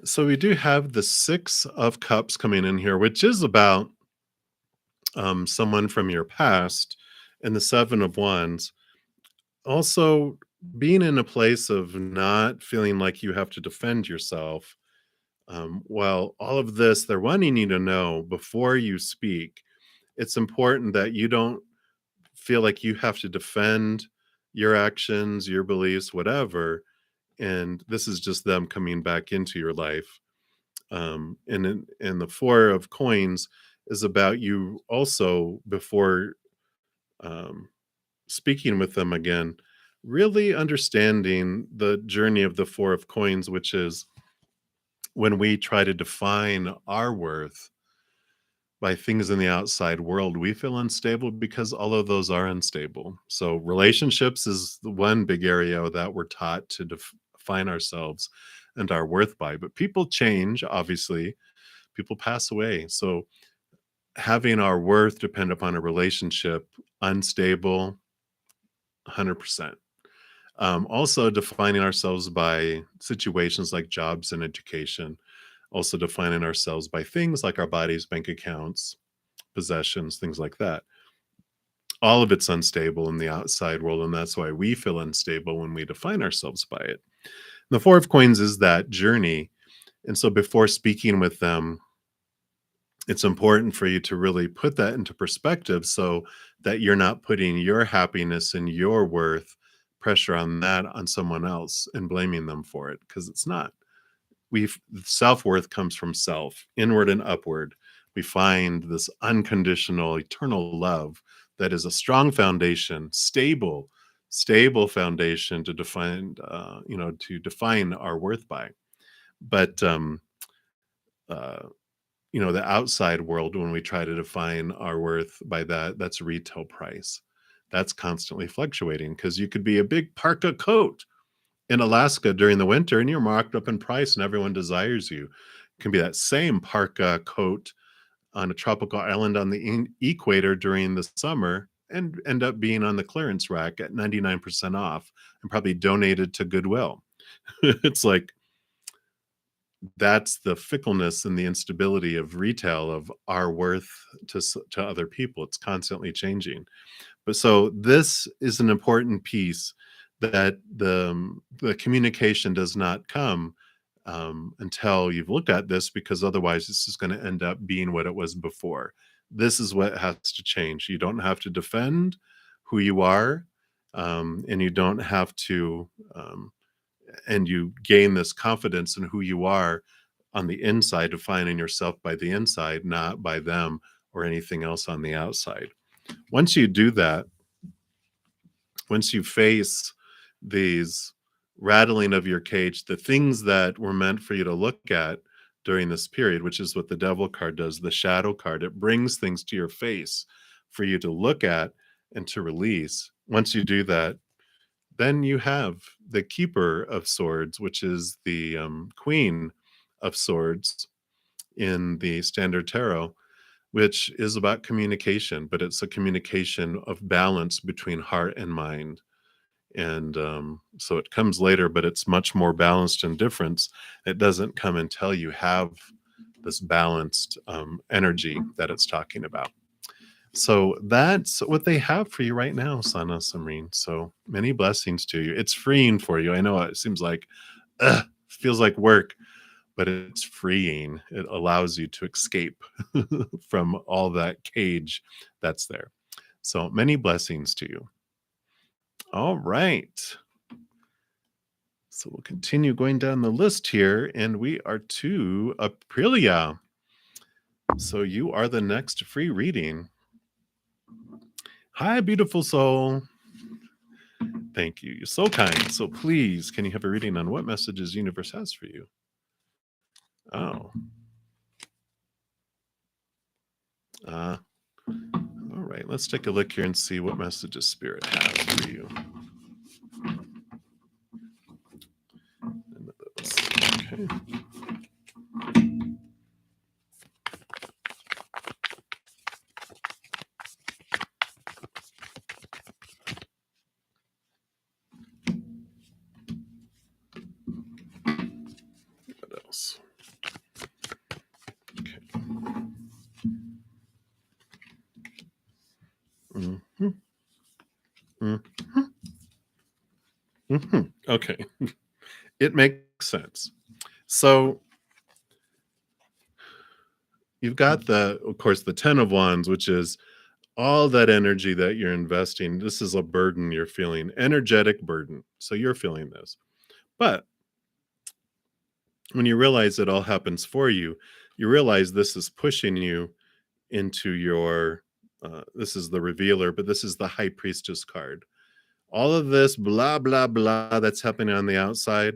So we do have the Six of Cups coming in here, which is about someone from your past, and the Seven of Wands. Also, being in a place of not feeling like you have to defend yourself. Well, all of this, they're wanting you to know before you speak. It's important that you don't feel like you have to defend your actions, your beliefs, whatever. And this is just them coming back into your life. And the Four of Coins is about you also before um, speaking with them again, really understanding the journey of the Four of Coins, which is when we try to define our worth by things in the outside world, we feel unstable because all of those are unstable. So, relationships is the one big area that we're taught to define ourselves and our worth by. But people change, obviously, people pass away. So, having our worth depend upon a relationship, unstable, 100%. Also, defining ourselves by situations like jobs and education, also defining ourselves by things like our bodies, bank accounts, possessions, things like that. All of it's unstable in the outside world, and that's why we feel unstable when we define ourselves by it. The Four of Coins is that journey. And so, before speaking with them, it's important for you to really put that into perspective so that you're not putting your happiness and your worth pressure on that on someone else and blaming them for it, because it's not. We've Self-worth comes from self, inward and upward. We find this unconditional eternal love that is a strong foundation, stable foundation to define to define our worth by. But uh the outside world, when we try to define our worth by that, that's retail price. That's constantly fluctuating, because you could be a big parka coat in Alaska during the winter and you're marked up in price and everyone desires you. It can be that same parka coat on a tropical island on the equator during the summer and end up being on the clearance rack at 99% off and probably donated to Goodwill. It's like, that's the fickleness and the instability of retail, of our worth to other people. It's constantly changing. But so this is an important piece, that the communication does not come until you've looked at this, because otherwise it's just going to end up being what it was before. This is what has to change. You don't have to defend who you are, and you don't have to and you gain this confidence in who you are on the inside, defining yourself by the inside, not by them or anything else on the outside. Once you do that, once you face these rattling of your cage, the things that were meant for you to look at during this period, which is what the Devil card does, the Shadow card, it brings things to your face for you to look at and to release. Once you do that, Then you have the Keeper of Swords, which is the Queen of Swords in the Standard Tarot, which is about communication, but it's a communication of balance between heart and mind. And so it comes later, but it's much more balanced in difference. It doesn't come until you have this balanced energy that it's talking about. So that's what they have for you right now, Sana Samreen. So many blessings to you. It's freeing for you. I know it seems like feels like work, but it's freeing. It allows you to escape from all that cage that's there. So many blessings to you. All right. So we'll continue going down the list here, and we are to Aprilia. So you are the next free reading. Hi, beautiful soul. Thank you. You're so kind. So please, can you have a reading on what messages universe has for you? Oh. All right. Let's take a look here and see what messages spirit has for you. Okay. What else? Okay. Mm-hmm. Mm-hmm. Mm-hmm. Okay. It makes sense. So you've got of course, the 10 of Wands, which is all that energy that you're investing. This is a burden you're feeling, energetic burden. So you're feeling this. But when you realize it all happens for you, you realize this is pushing you into your, this is the revealer, but this is the high priestess card. All of this blah, blah, blah that's happening on the outside,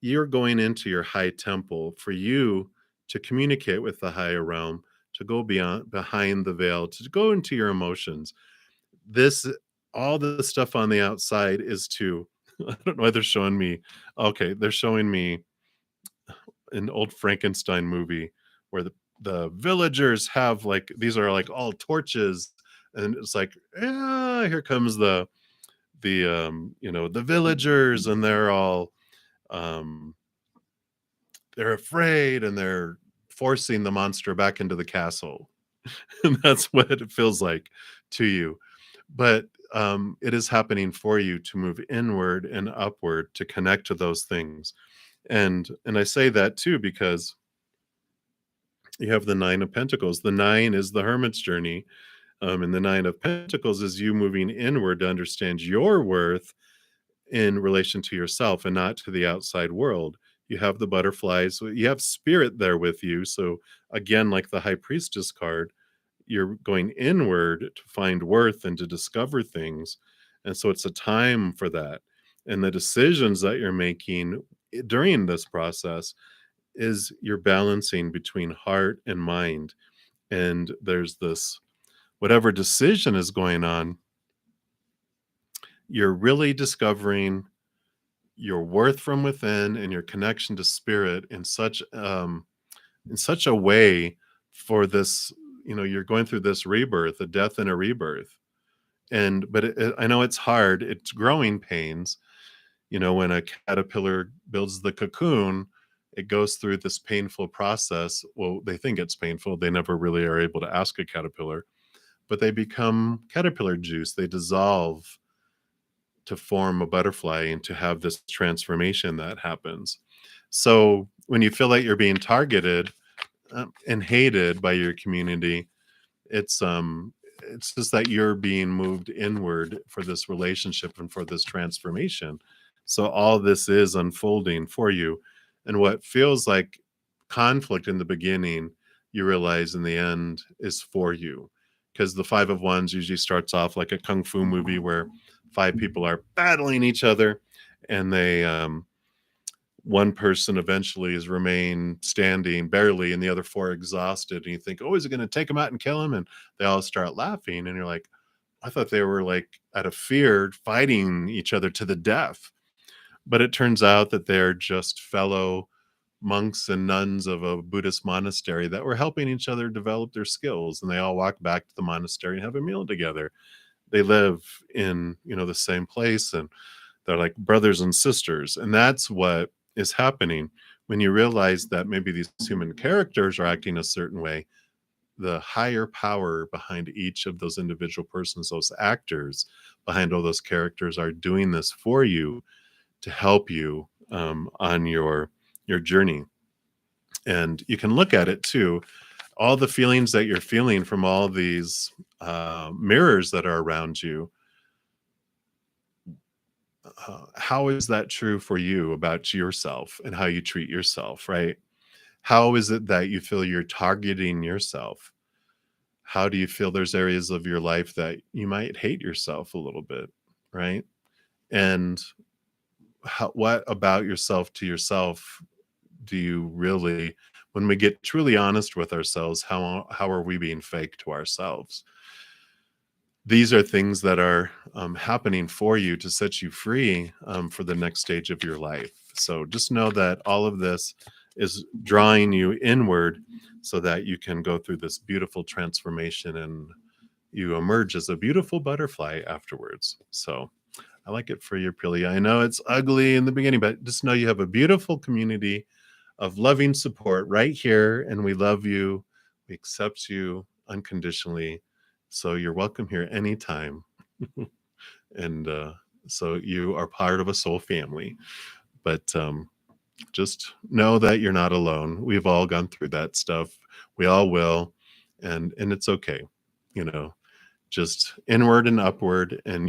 you're going into your high temple for you to communicate with the higher realm, to go beyond, behind the veil, to go into your emotions. This, all the stuff on the outside is to, I don't know why they're showing me. Okay, they're showing me an old Frankenstein movie where the villagers have like, these are like all torches, and it's like, yeah, here comes the villagers, and they're all um they're afraid, and they're forcing the monster back into the castle. And that's what it feels like to you. But it is happening for you to move inward and upward to connect to those things. And I say that too because you have the 9 of Pentacles. The 9 is the hermit's journey, and the 9 of Pentacles is you moving inward to understand your worth in relation to yourself and not to the outside world. You have the butterflies, you have spirit there with you. So again, like the high priestess card, you're going inward to find worth and to discover things. And so it's a time for that. And the decisions that you're making during this process is you're balancing between heart and mind. And there's this, whatever decision is going on, you're really discovering your worth from within and your connection to spirit in such a way for this, you're going through this rebirth, a death and a rebirth. But I know it's hard, it's growing pains. When a caterpillar builds the cocoon, it goes through this painful process. Well, they think it's painful, they never really are able to ask a caterpillar, but they become caterpillar juice, they dissolve to form a butterfly and to have this transformation that happens. So when you feel like you're being targeted and hated by your community, it's just that you're being moved inward for this relationship and for this transformation. So all this is unfolding for you, and what feels like conflict in the beginning, you realize in the end is for you, because the 5 of Wands usually starts off like a kung fu movie where 5 people are battling each other, and they one person eventually is remain standing barely, and the other 4 exhausted, and you think, oh, is it going to take him out and kill him? And they all start laughing, and you're like, I thought they were like out of fear fighting each other to the death. But it turns out that they're just fellow monks and nuns of a Buddhist monastery that were helping each other develop their skills. And they all walk back to the monastery and have a meal together. They live in, the same place, and they're like brothers and sisters. And that's what is happening when you realize that maybe these human characters are acting a certain way. The higher power behind each of those individual persons, those actors behind all those characters, are doing this for you to help you on your journey. And you can look at it too, all the feelings that you're feeling from all these mirrors that are around you. How is that true for you about yourself and how you treat yourself, right? How is it that you feel you're targeting yourself? How do you feel there's areas of your life that you might hate yourself a little bit, right? And what about yourself to yourself do you really, when we get truly honest with ourselves, how are we being fake to ourselves? These are things that are happening for you to set you free for the next stage of your life. So just know that all of this is drawing you inward so that you can go through this beautiful transformation and you emerge as a beautiful butterfly afterwards. So I like it for you, Prilia. I know it's ugly in the beginning, but just know you have a beautiful community of loving support right here, and we love you. We accept you unconditionally. So you're welcome here anytime. And so you are part of a soul family. But just know that you're not alone. We've all gone through that stuff. We all will. And it's okay. You know, just inward and upward, and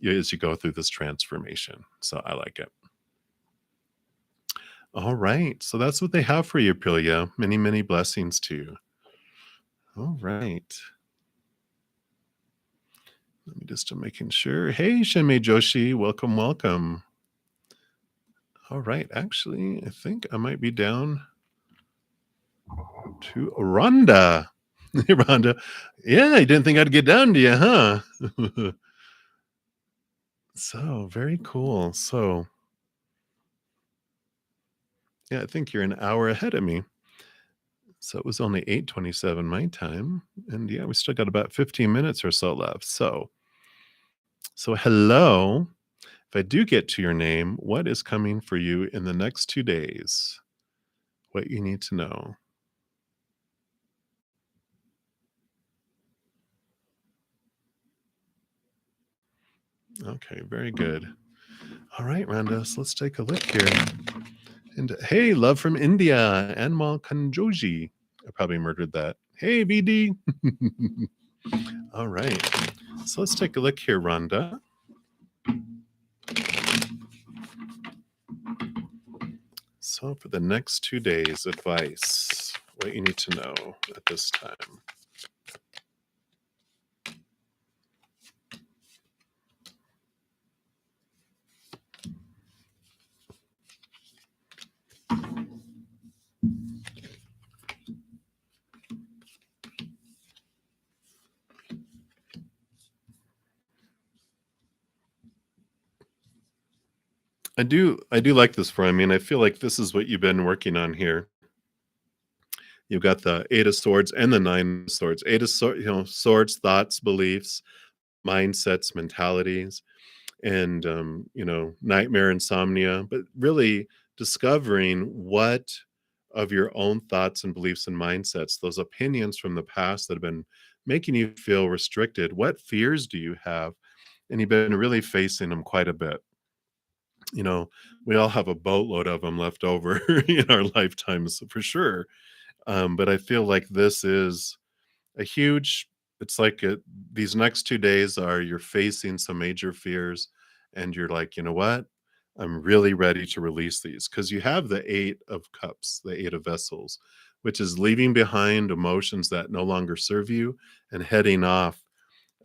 as you go through this transformation. So I like it. All right. So that's what they have for you, Prilia. Many, many blessings to you. All right. Let me just making sure. Hey, Shenmei Joshi. Welcome, welcome. All right. Actually, I think I might be down to Rhonda. Hey, Rhonda. Yeah, I didn't think I'd get down to you, huh? So very cool. So yeah, I think you're an hour ahead of me. So it was only 8:27 my time. And yeah, we still got about 15 minutes or so left. So hello. If I do get to your name, what is coming for you in the next 2 days? What you need to know. Okay, very good. All right, Rhonda, so let's take a look here. And hey, love from India, Anmal Kanjoji. I probably murdered that. Hey, BD. All right. So let's take a look here, Rhonda. So for the next 2 days, advice, what you need to know at this time. I do like this for. I mean, I feel like this is what you've been working on here. You've got the 8 of Swords and the 9 of Swords. 8 of Swords, thoughts, beliefs, mindsets, mentalities, and nightmare, insomnia. But really discovering what of your own thoughts and beliefs and mindsets, those opinions from the past that have been making you feel restricted. What fears do you have? And you've been really facing them quite a bit. We all have a boatload of them left over in our lifetimes for sure. But I feel like this is a huge, it's like these next 2 days are you're facing some major fears, and you're like, you know what? I'm really ready to release these, because you have the 8 of cups, the 8 of vessels, which is leaving behind emotions that no longer serve you and heading off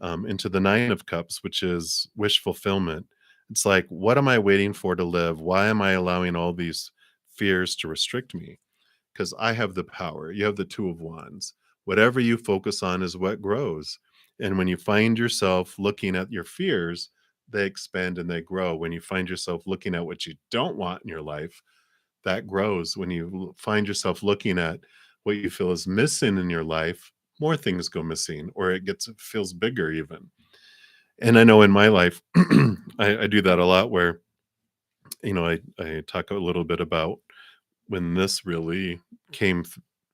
into the 9 of cups, which is wish fulfillment. It's like, what am I waiting for to live? Why am I allowing all these fears to restrict me? Because I have the power. You have the 2 of wands. Whatever you focus on is what grows. And when you find yourself looking at your fears, they expand and they grow. When you find yourself looking at what you don't want in your life, that grows. When you find yourself looking at what you feel is missing in your life, more things go missing, or it feels bigger even. And I know in my life, I do that a lot where, I talk a little bit about when this really came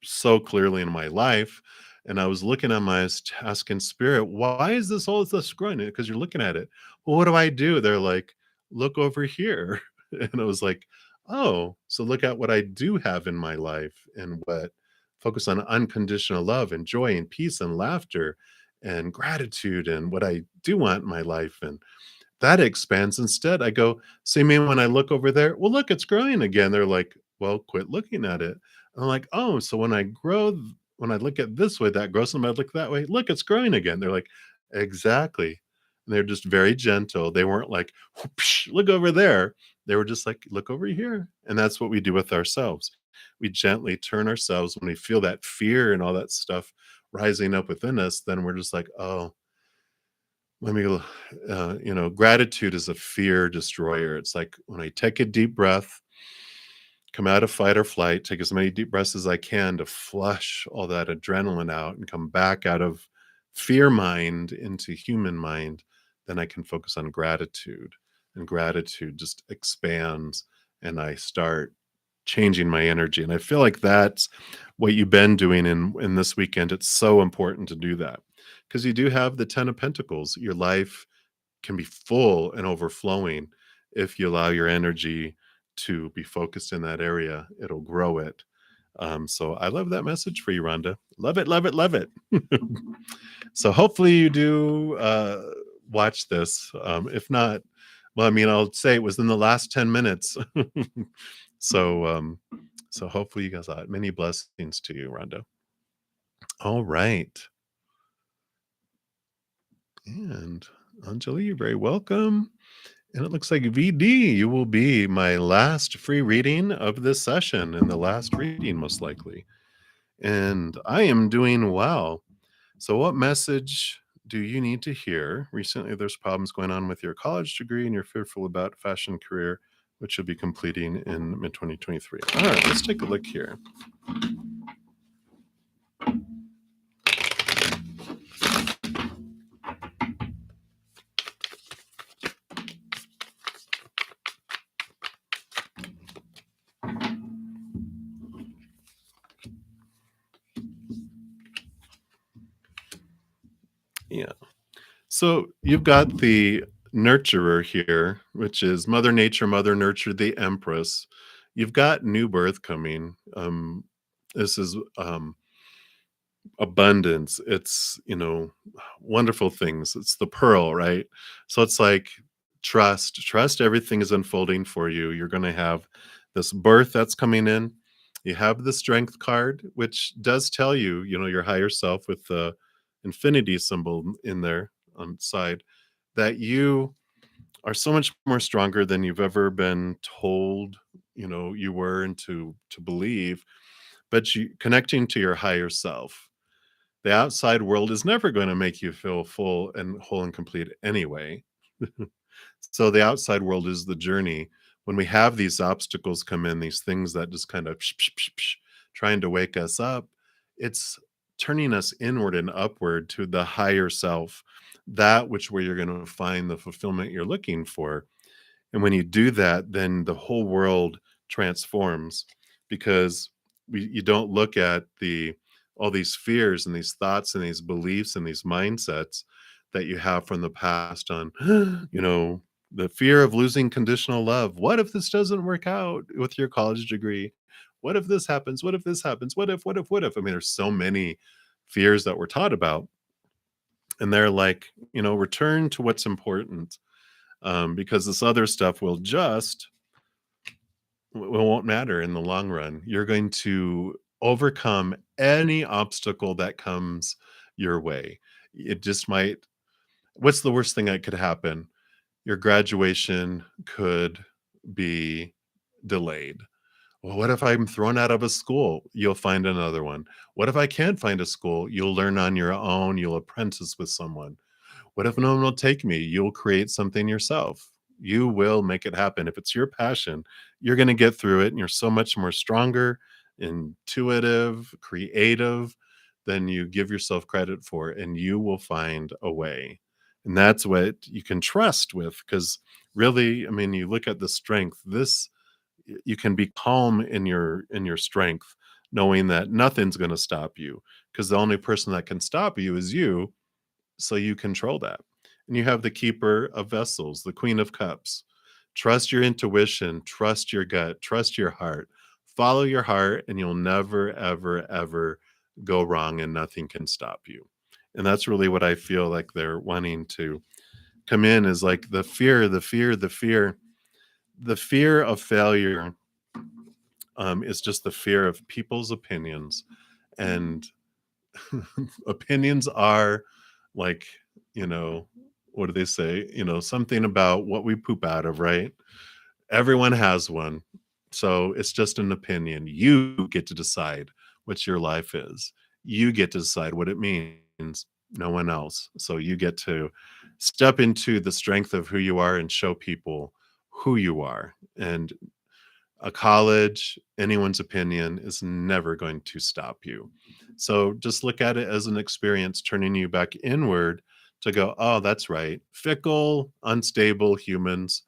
so clearly in my life. And I was looking at my task in spirit, why is this all this growing? Because you're looking at it. Well, what do I do? They're like, look over here. And I was like, oh, so look at what I do have in my life and what focus on unconditional love and joy and peace and laughter and gratitude and what I do want in my life. And that expands. Instead, I go, "So you mean when I look over there? Well, look, it's growing again." They're like, "Well, quit looking at it." I'm like, "Oh, so when I look at this way, that grows, and when I look that way, look, it's growing again." They're like, "Exactly." And they're just very gentle. They weren't like, "Whoopsh, look over there." They were just like, "Look over here." And that's what we do with ourselves. We gently turn ourselves when we feel that fear and all that stuff rising up within us, then we're just like, "Oh, let me gratitude is a fear destroyer. It's like when I take a deep breath, come out of fight or flight, take as many deep breaths as I can to flush all that adrenaline out and come back out of fear mind into human mind, then I can focus on gratitude. And gratitude just expands and I start changing my energy. And I feel like that's what you've been doing in this weekend. It's so important to do that because you do have the 10 of Pentacles. Your life can be full and overflowing if you allow your energy to be focused in that area. It'll grow it. So I love that message for you, Rhonda. Love it, love it, love it. So hopefully you do watch this. If not, well, I mean, I'll say it was in the last 10 minutes. So hopefully you guys saw it. Many blessings to you, Rhonda. All right. And Anjali, you're very welcome. And it looks like VD, you will be my last free reading of this session and the last reading, most likely. And I am doing well. So, what message do you need to hear? Recently, there's problems going on with your college degree and you're fearful about fashion career, which you'll be completing in mid 2023. All right, let's take a look here. Yeah. So you've got the nurturer here, which is Mother Nature, Mother Nurture, the Empress. You've got new birth coming. This is abundance. It's, wonderful things. It's the pearl, right? So it's like trust everything is unfolding for you. You're going to have this birth that's coming in. You have the strength card, which does tell you, your higher self with the infinity symbol in there on the side, that you are so much more stronger than you've ever been told, you were and to believe, but you connecting to your higher self. The outside world is never going to make you feel full and whole and complete anyway. So the outside world is the journey. When we have these obstacles come in, these things that just kind of trying to wake us up, it's turning us inward and upward to the higher self, that which where you're going to find the fulfillment you're looking for. And when you do that, then the whole world transforms because you don't look at all these fears and these thoughts and these beliefs and these mindsets that you have from the past on, the fear of losing conditional love. What if this doesn't work out with your college degree? What if this happens? What if this happens? What if? I mean, there's so many fears that we're taught about. And they're like, return to what's important because this other stuff won't matter in the long run. You're going to overcome any obstacle that comes your way. It just might. What's the worst thing that could happen? Your graduation could be delayed, Well, what if I'm thrown out of a school? You'll find another one. What if I can't find a school? You'll learn on your own. You'll apprentice with someone. What if no one will take me? You'll create something yourself. You will make it happen. If it's your passion, you're going to get through it. And you're so much more stronger, intuitive, creative than you give yourself credit for. And you will find a way. And that's what you can trust with. Because really, I mean, you look at the strength, you can be calm in your strength, knowing that nothing's going to stop you. Because the only person that can stop you is you, so you control that. And you have the keeper of vessels, the queen of cups. Trust your intuition, trust your gut, trust your heart. Follow your heart, and you'll never, ever, ever go wrong, and nothing can stop you. And that's really what I feel like they're wanting to come in is like the fear, the fear, the fear. The fear of failure is just the fear of people's opinions. And opinions are like, you know, what do they say? Something about what we poop out of, right? Everyone has one. So it's just an opinion. You get to decide what your life is. You get to decide what it means. No one else. So you get to step into the strength of who you are and show people who you are. And a college, anyone's opinion is never going to stop you. So just look at it as an experience, turning you back inward to go, oh, that's right. Fickle, unstable humans.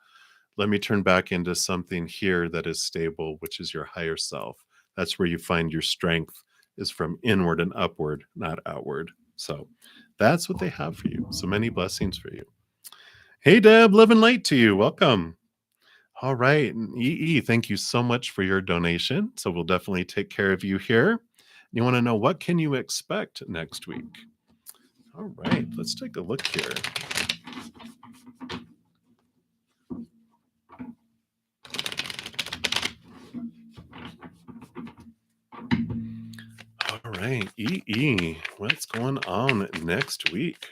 Let me turn back into something here that is stable, which is your higher self. That's where you find your strength is from inward and upward, not outward. So that's what they have for you. So many blessings for you. Hey, Deb, living late to you. Welcome. All right. And EE, thank you so much for your donation. So we'll definitely take care of you here. You want to know what can you expect next week? All right, let's take a look here. All right, EE, what's going on next week?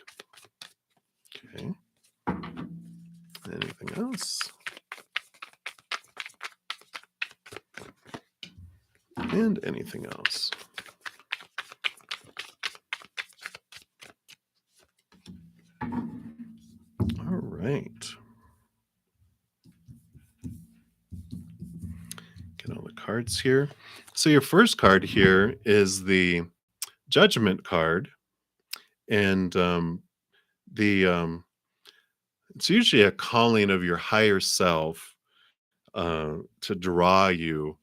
Okay. Anything else? And anything else? All right. Get all the cards here. So your first card here is the Judgment card, and the it's usually a calling of your higher self to draw you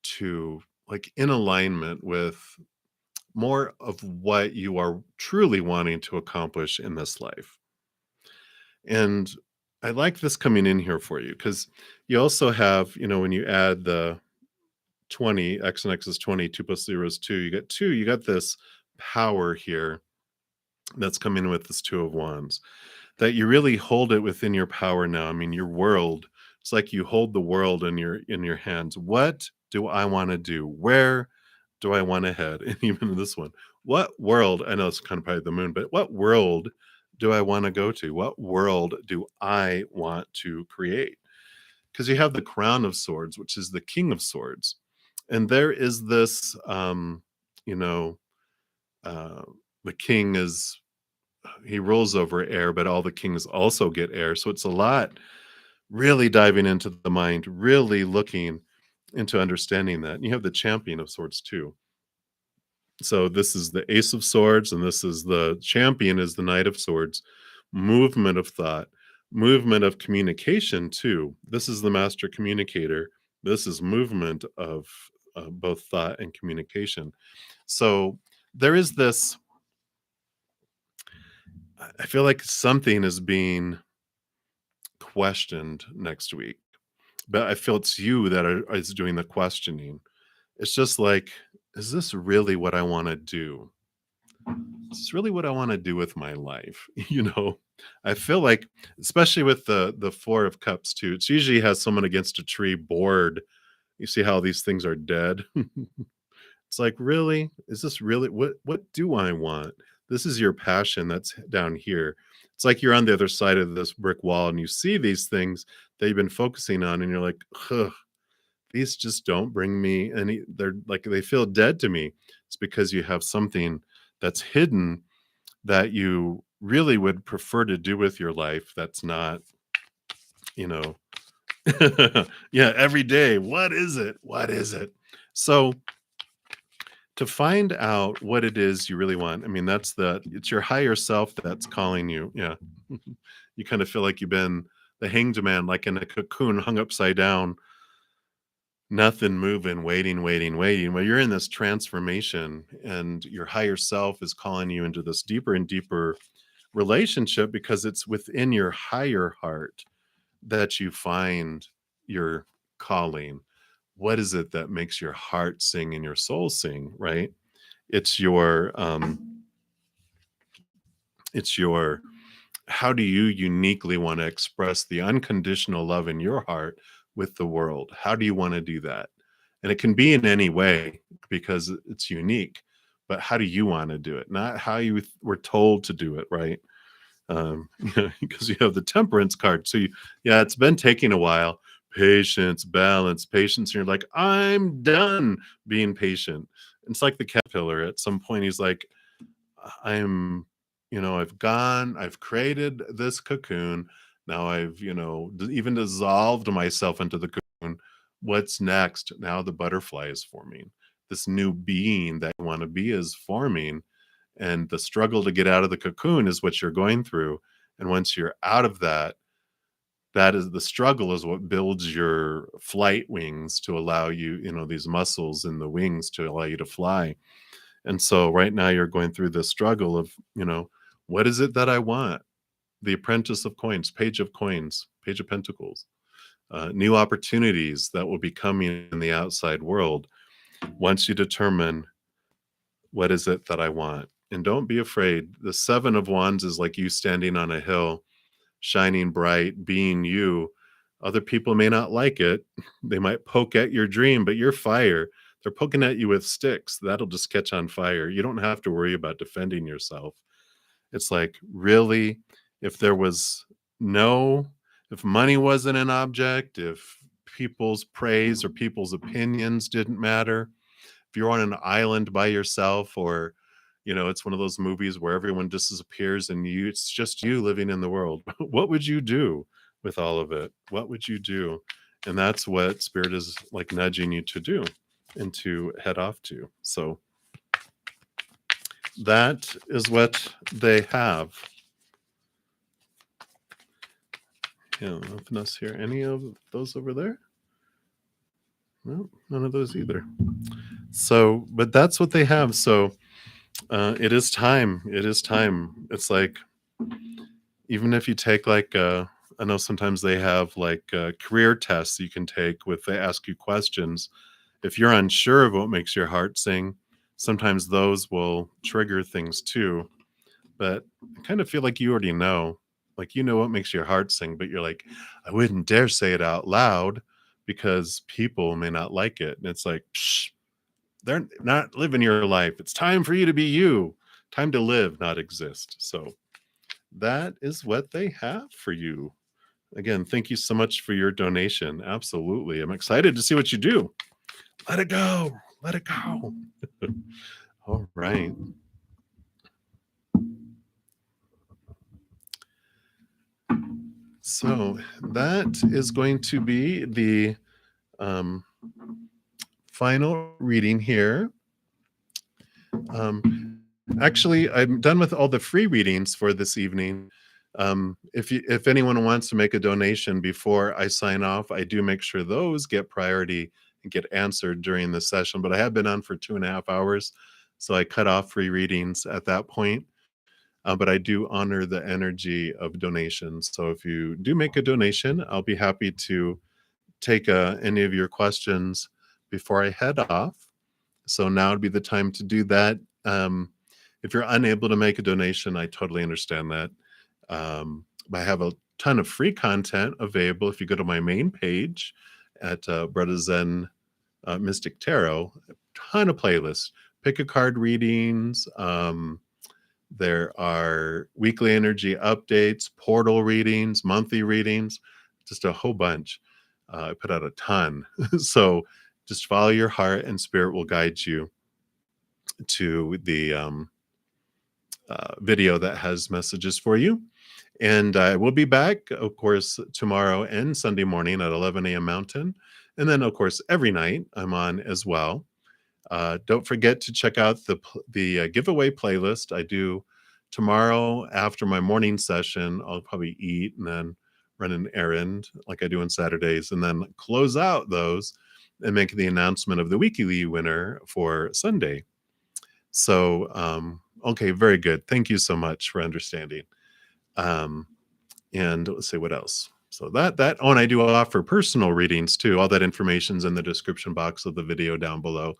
to like in alignment with more of what you are truly wanting to accomplish in this life. And I like this coming in here for you because you also have, when you add the 20, x and x is 20, 2 plus 0 is 2, you get 2, you got this power here that's coming with this 2 of wands, that you really hold it within your power now. I mean, your world, it's like you hold the world in your hands. What do I want to do? Where do I want to head? And even in this one, what world, I know it's kind of probably the moon, but what world do I want to go to? What world do I want to create? Because you have the crown of swords, which is the king of swords. And there is this, you know, uh, the king is he rules over air, but all the kings also get air. So it's a lot really diving into the mind, really looking into understanding that. And you have the champion of swords too. So this is the ace of swords, and this is the champion is the knight of swords. Movement of thought, movement of communication too. This is the master communicator. This is movement of both thought and communication. So there is this I feel like something is being questioned next week, but I feel it's you that is doing the questioning. It's just like, is this really what I want to do? Is this really what I want to do with my life? I feel like, especially with the 4 of cups too, it's usually has someone against a tree bored. You see how these things are dead. It's like, really? Is this really what do I want? This is your passion that's down here. It's like you're on the other side of this brick wall and you see these things that you've been focusing on and you're like, ugh, these just don't bring me any, they're like, they feel dead to me. It's because you have something that's hidden that you really would prefer to do with your life that's not, you know, yeah, every day. What is it? What is it? So to find out what it is you really want, I mean, it's your higher self that's calling you. Yeah. You kind of feel like you've been the hanged man, like in a cocoon hung upside down, nothing moving, waiting, waiting, waiting. Well, you're in this transformation, and your higher self is calling you into this deeper and deeper relationship because it's within your higher heart that you find your calling. What is it that makes your heart sing and your soul sing, right? It's your how do you uniquely want to express the unconditional love in your heart with the world? How do you want to do that? And it can be in any way because it's unique, but how do you want to do it? Not how you were told to do it, right? Because you have the temperance card. So yeah, it's been taking a while. Patience, balance, patience. And you're like, I'm done being patient. It's like the caterpillar. At some point, he's like, I'm, I've created this cocoon. Now I've, even dissolved myself into the cocoon. What's next? Now the butterfly is forming. This new being that you want to be is forming. And the struggle to get out of the cocoon is what you're going through. And once you're out of that, that is the struggle is what builds your flight wings to allow you, these muscles in the wings to allow you to fly. And so right now you're going through this struggle of, what is it that I want? The Apprentice of Coins, Page of Coins, Page of Pentacles, new opportunities that will be coming in the outside world once you determine what is it that I want. And don't be afraid. The Seven of Wands is like you standing on a hill, shining bright, being you. Other people may not like it. They might poke at your dream, but you're fire. They're poking at you with sticks. That'll just catch on fire. You don't have to worry about defending yourself. It's like, really, if there was no, if money wasn't an object, if people's praise or people's opinions didn't matter, if you're on an island by yourself, or it's one of those movies where everyone disappears and it's just you living in the world, what would you do with all of it? What would you do? And that's what spirit is like nudging you to do and to head off to. So that is what they have. Yeah, nothing else here. Any of those over there? No, none of those either. So, but that's what they have. So it is time. It is time. It's like, even if you take like, I know sometimes they have like career tests you can take with, they ask you questions. If you're unsure of what makes your heart sing, sometimes those will trigger things too. But I kind of feel like you already know, like, what makes your heart sing, but you're like, I wouldn't dare say it out loud because people may not like it. And it's like, psh, they're not living your life. It's time for you to be you. Time to live, not exist. So that is what they have for you. Again, thank you so much for your donation. Absolutely. I'm excited to see what you do. Let it go. Let it go. All right. So that is going to be the final reading here. Actually, I'm done with all the free readings for this evening. If anyone wants to make a donation before I sign off, I do make sure those get priority and get answered during the session. But I have been on for 2.5 hours, so I cut off free readings at that point. But I do honor the energy of donations. So if you do make a donation, I'll be happy to take any of your questions before I head off. So now would be the time to do that. If you're unable to make a donation, I totally understand that. I have a ton of free content available if you go to my main page at Brother Zen Mystic Tarot. A ton of playlists, pick a card readings. There are weekly energy updates, portal readings, monthly readings, just a whole bunch. I put out a ton. So just follow your heart, and spirit will guide you to the video that has messages for you. And I will be back, of course, tomorrow and Sunday morning at 11 a.m. Mountain. And then, of course, every night I'm on as well. Don't forget to check out the giveaway playlist. I do tomorrow after my morning session. I'll probably eat and then run an errand like I do on Saturdays, and then close out those and make the announcement of the weekly winner for Sunday. So, okay, very good. Thank you so much for understanding. Um, and let's see what else. So oh, and I do offer personal readings too. All that information's in the description box of the video down below.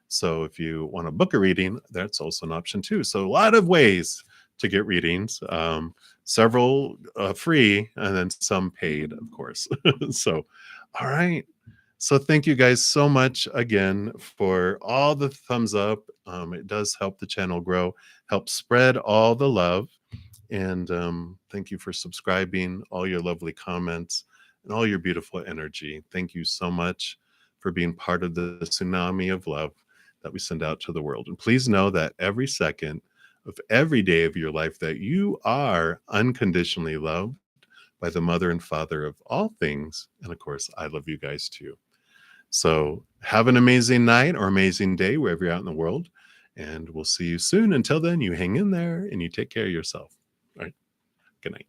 So if you want to book a reading, that's also an option too. So a lot of ways to get readings, several free, and then some paid, of course. So, all right. So thank you guys so much again for all the thumbs up. It does help the channel grow, help spread all the love. And thank you for subscribing, all your lovely comments, and all your beautiful energy. Thank you so much for being part of the tsunami of love that we send out to the world. And please know that every second of every day of your life that you are unconditionally loved by the mother and father of all things. And of course, I love you guys too. So have an amazing night or amazing day wherever you're out in the world. And we'll see you soon. Until then, you hang in there and you take care of yourself. All right. Good night.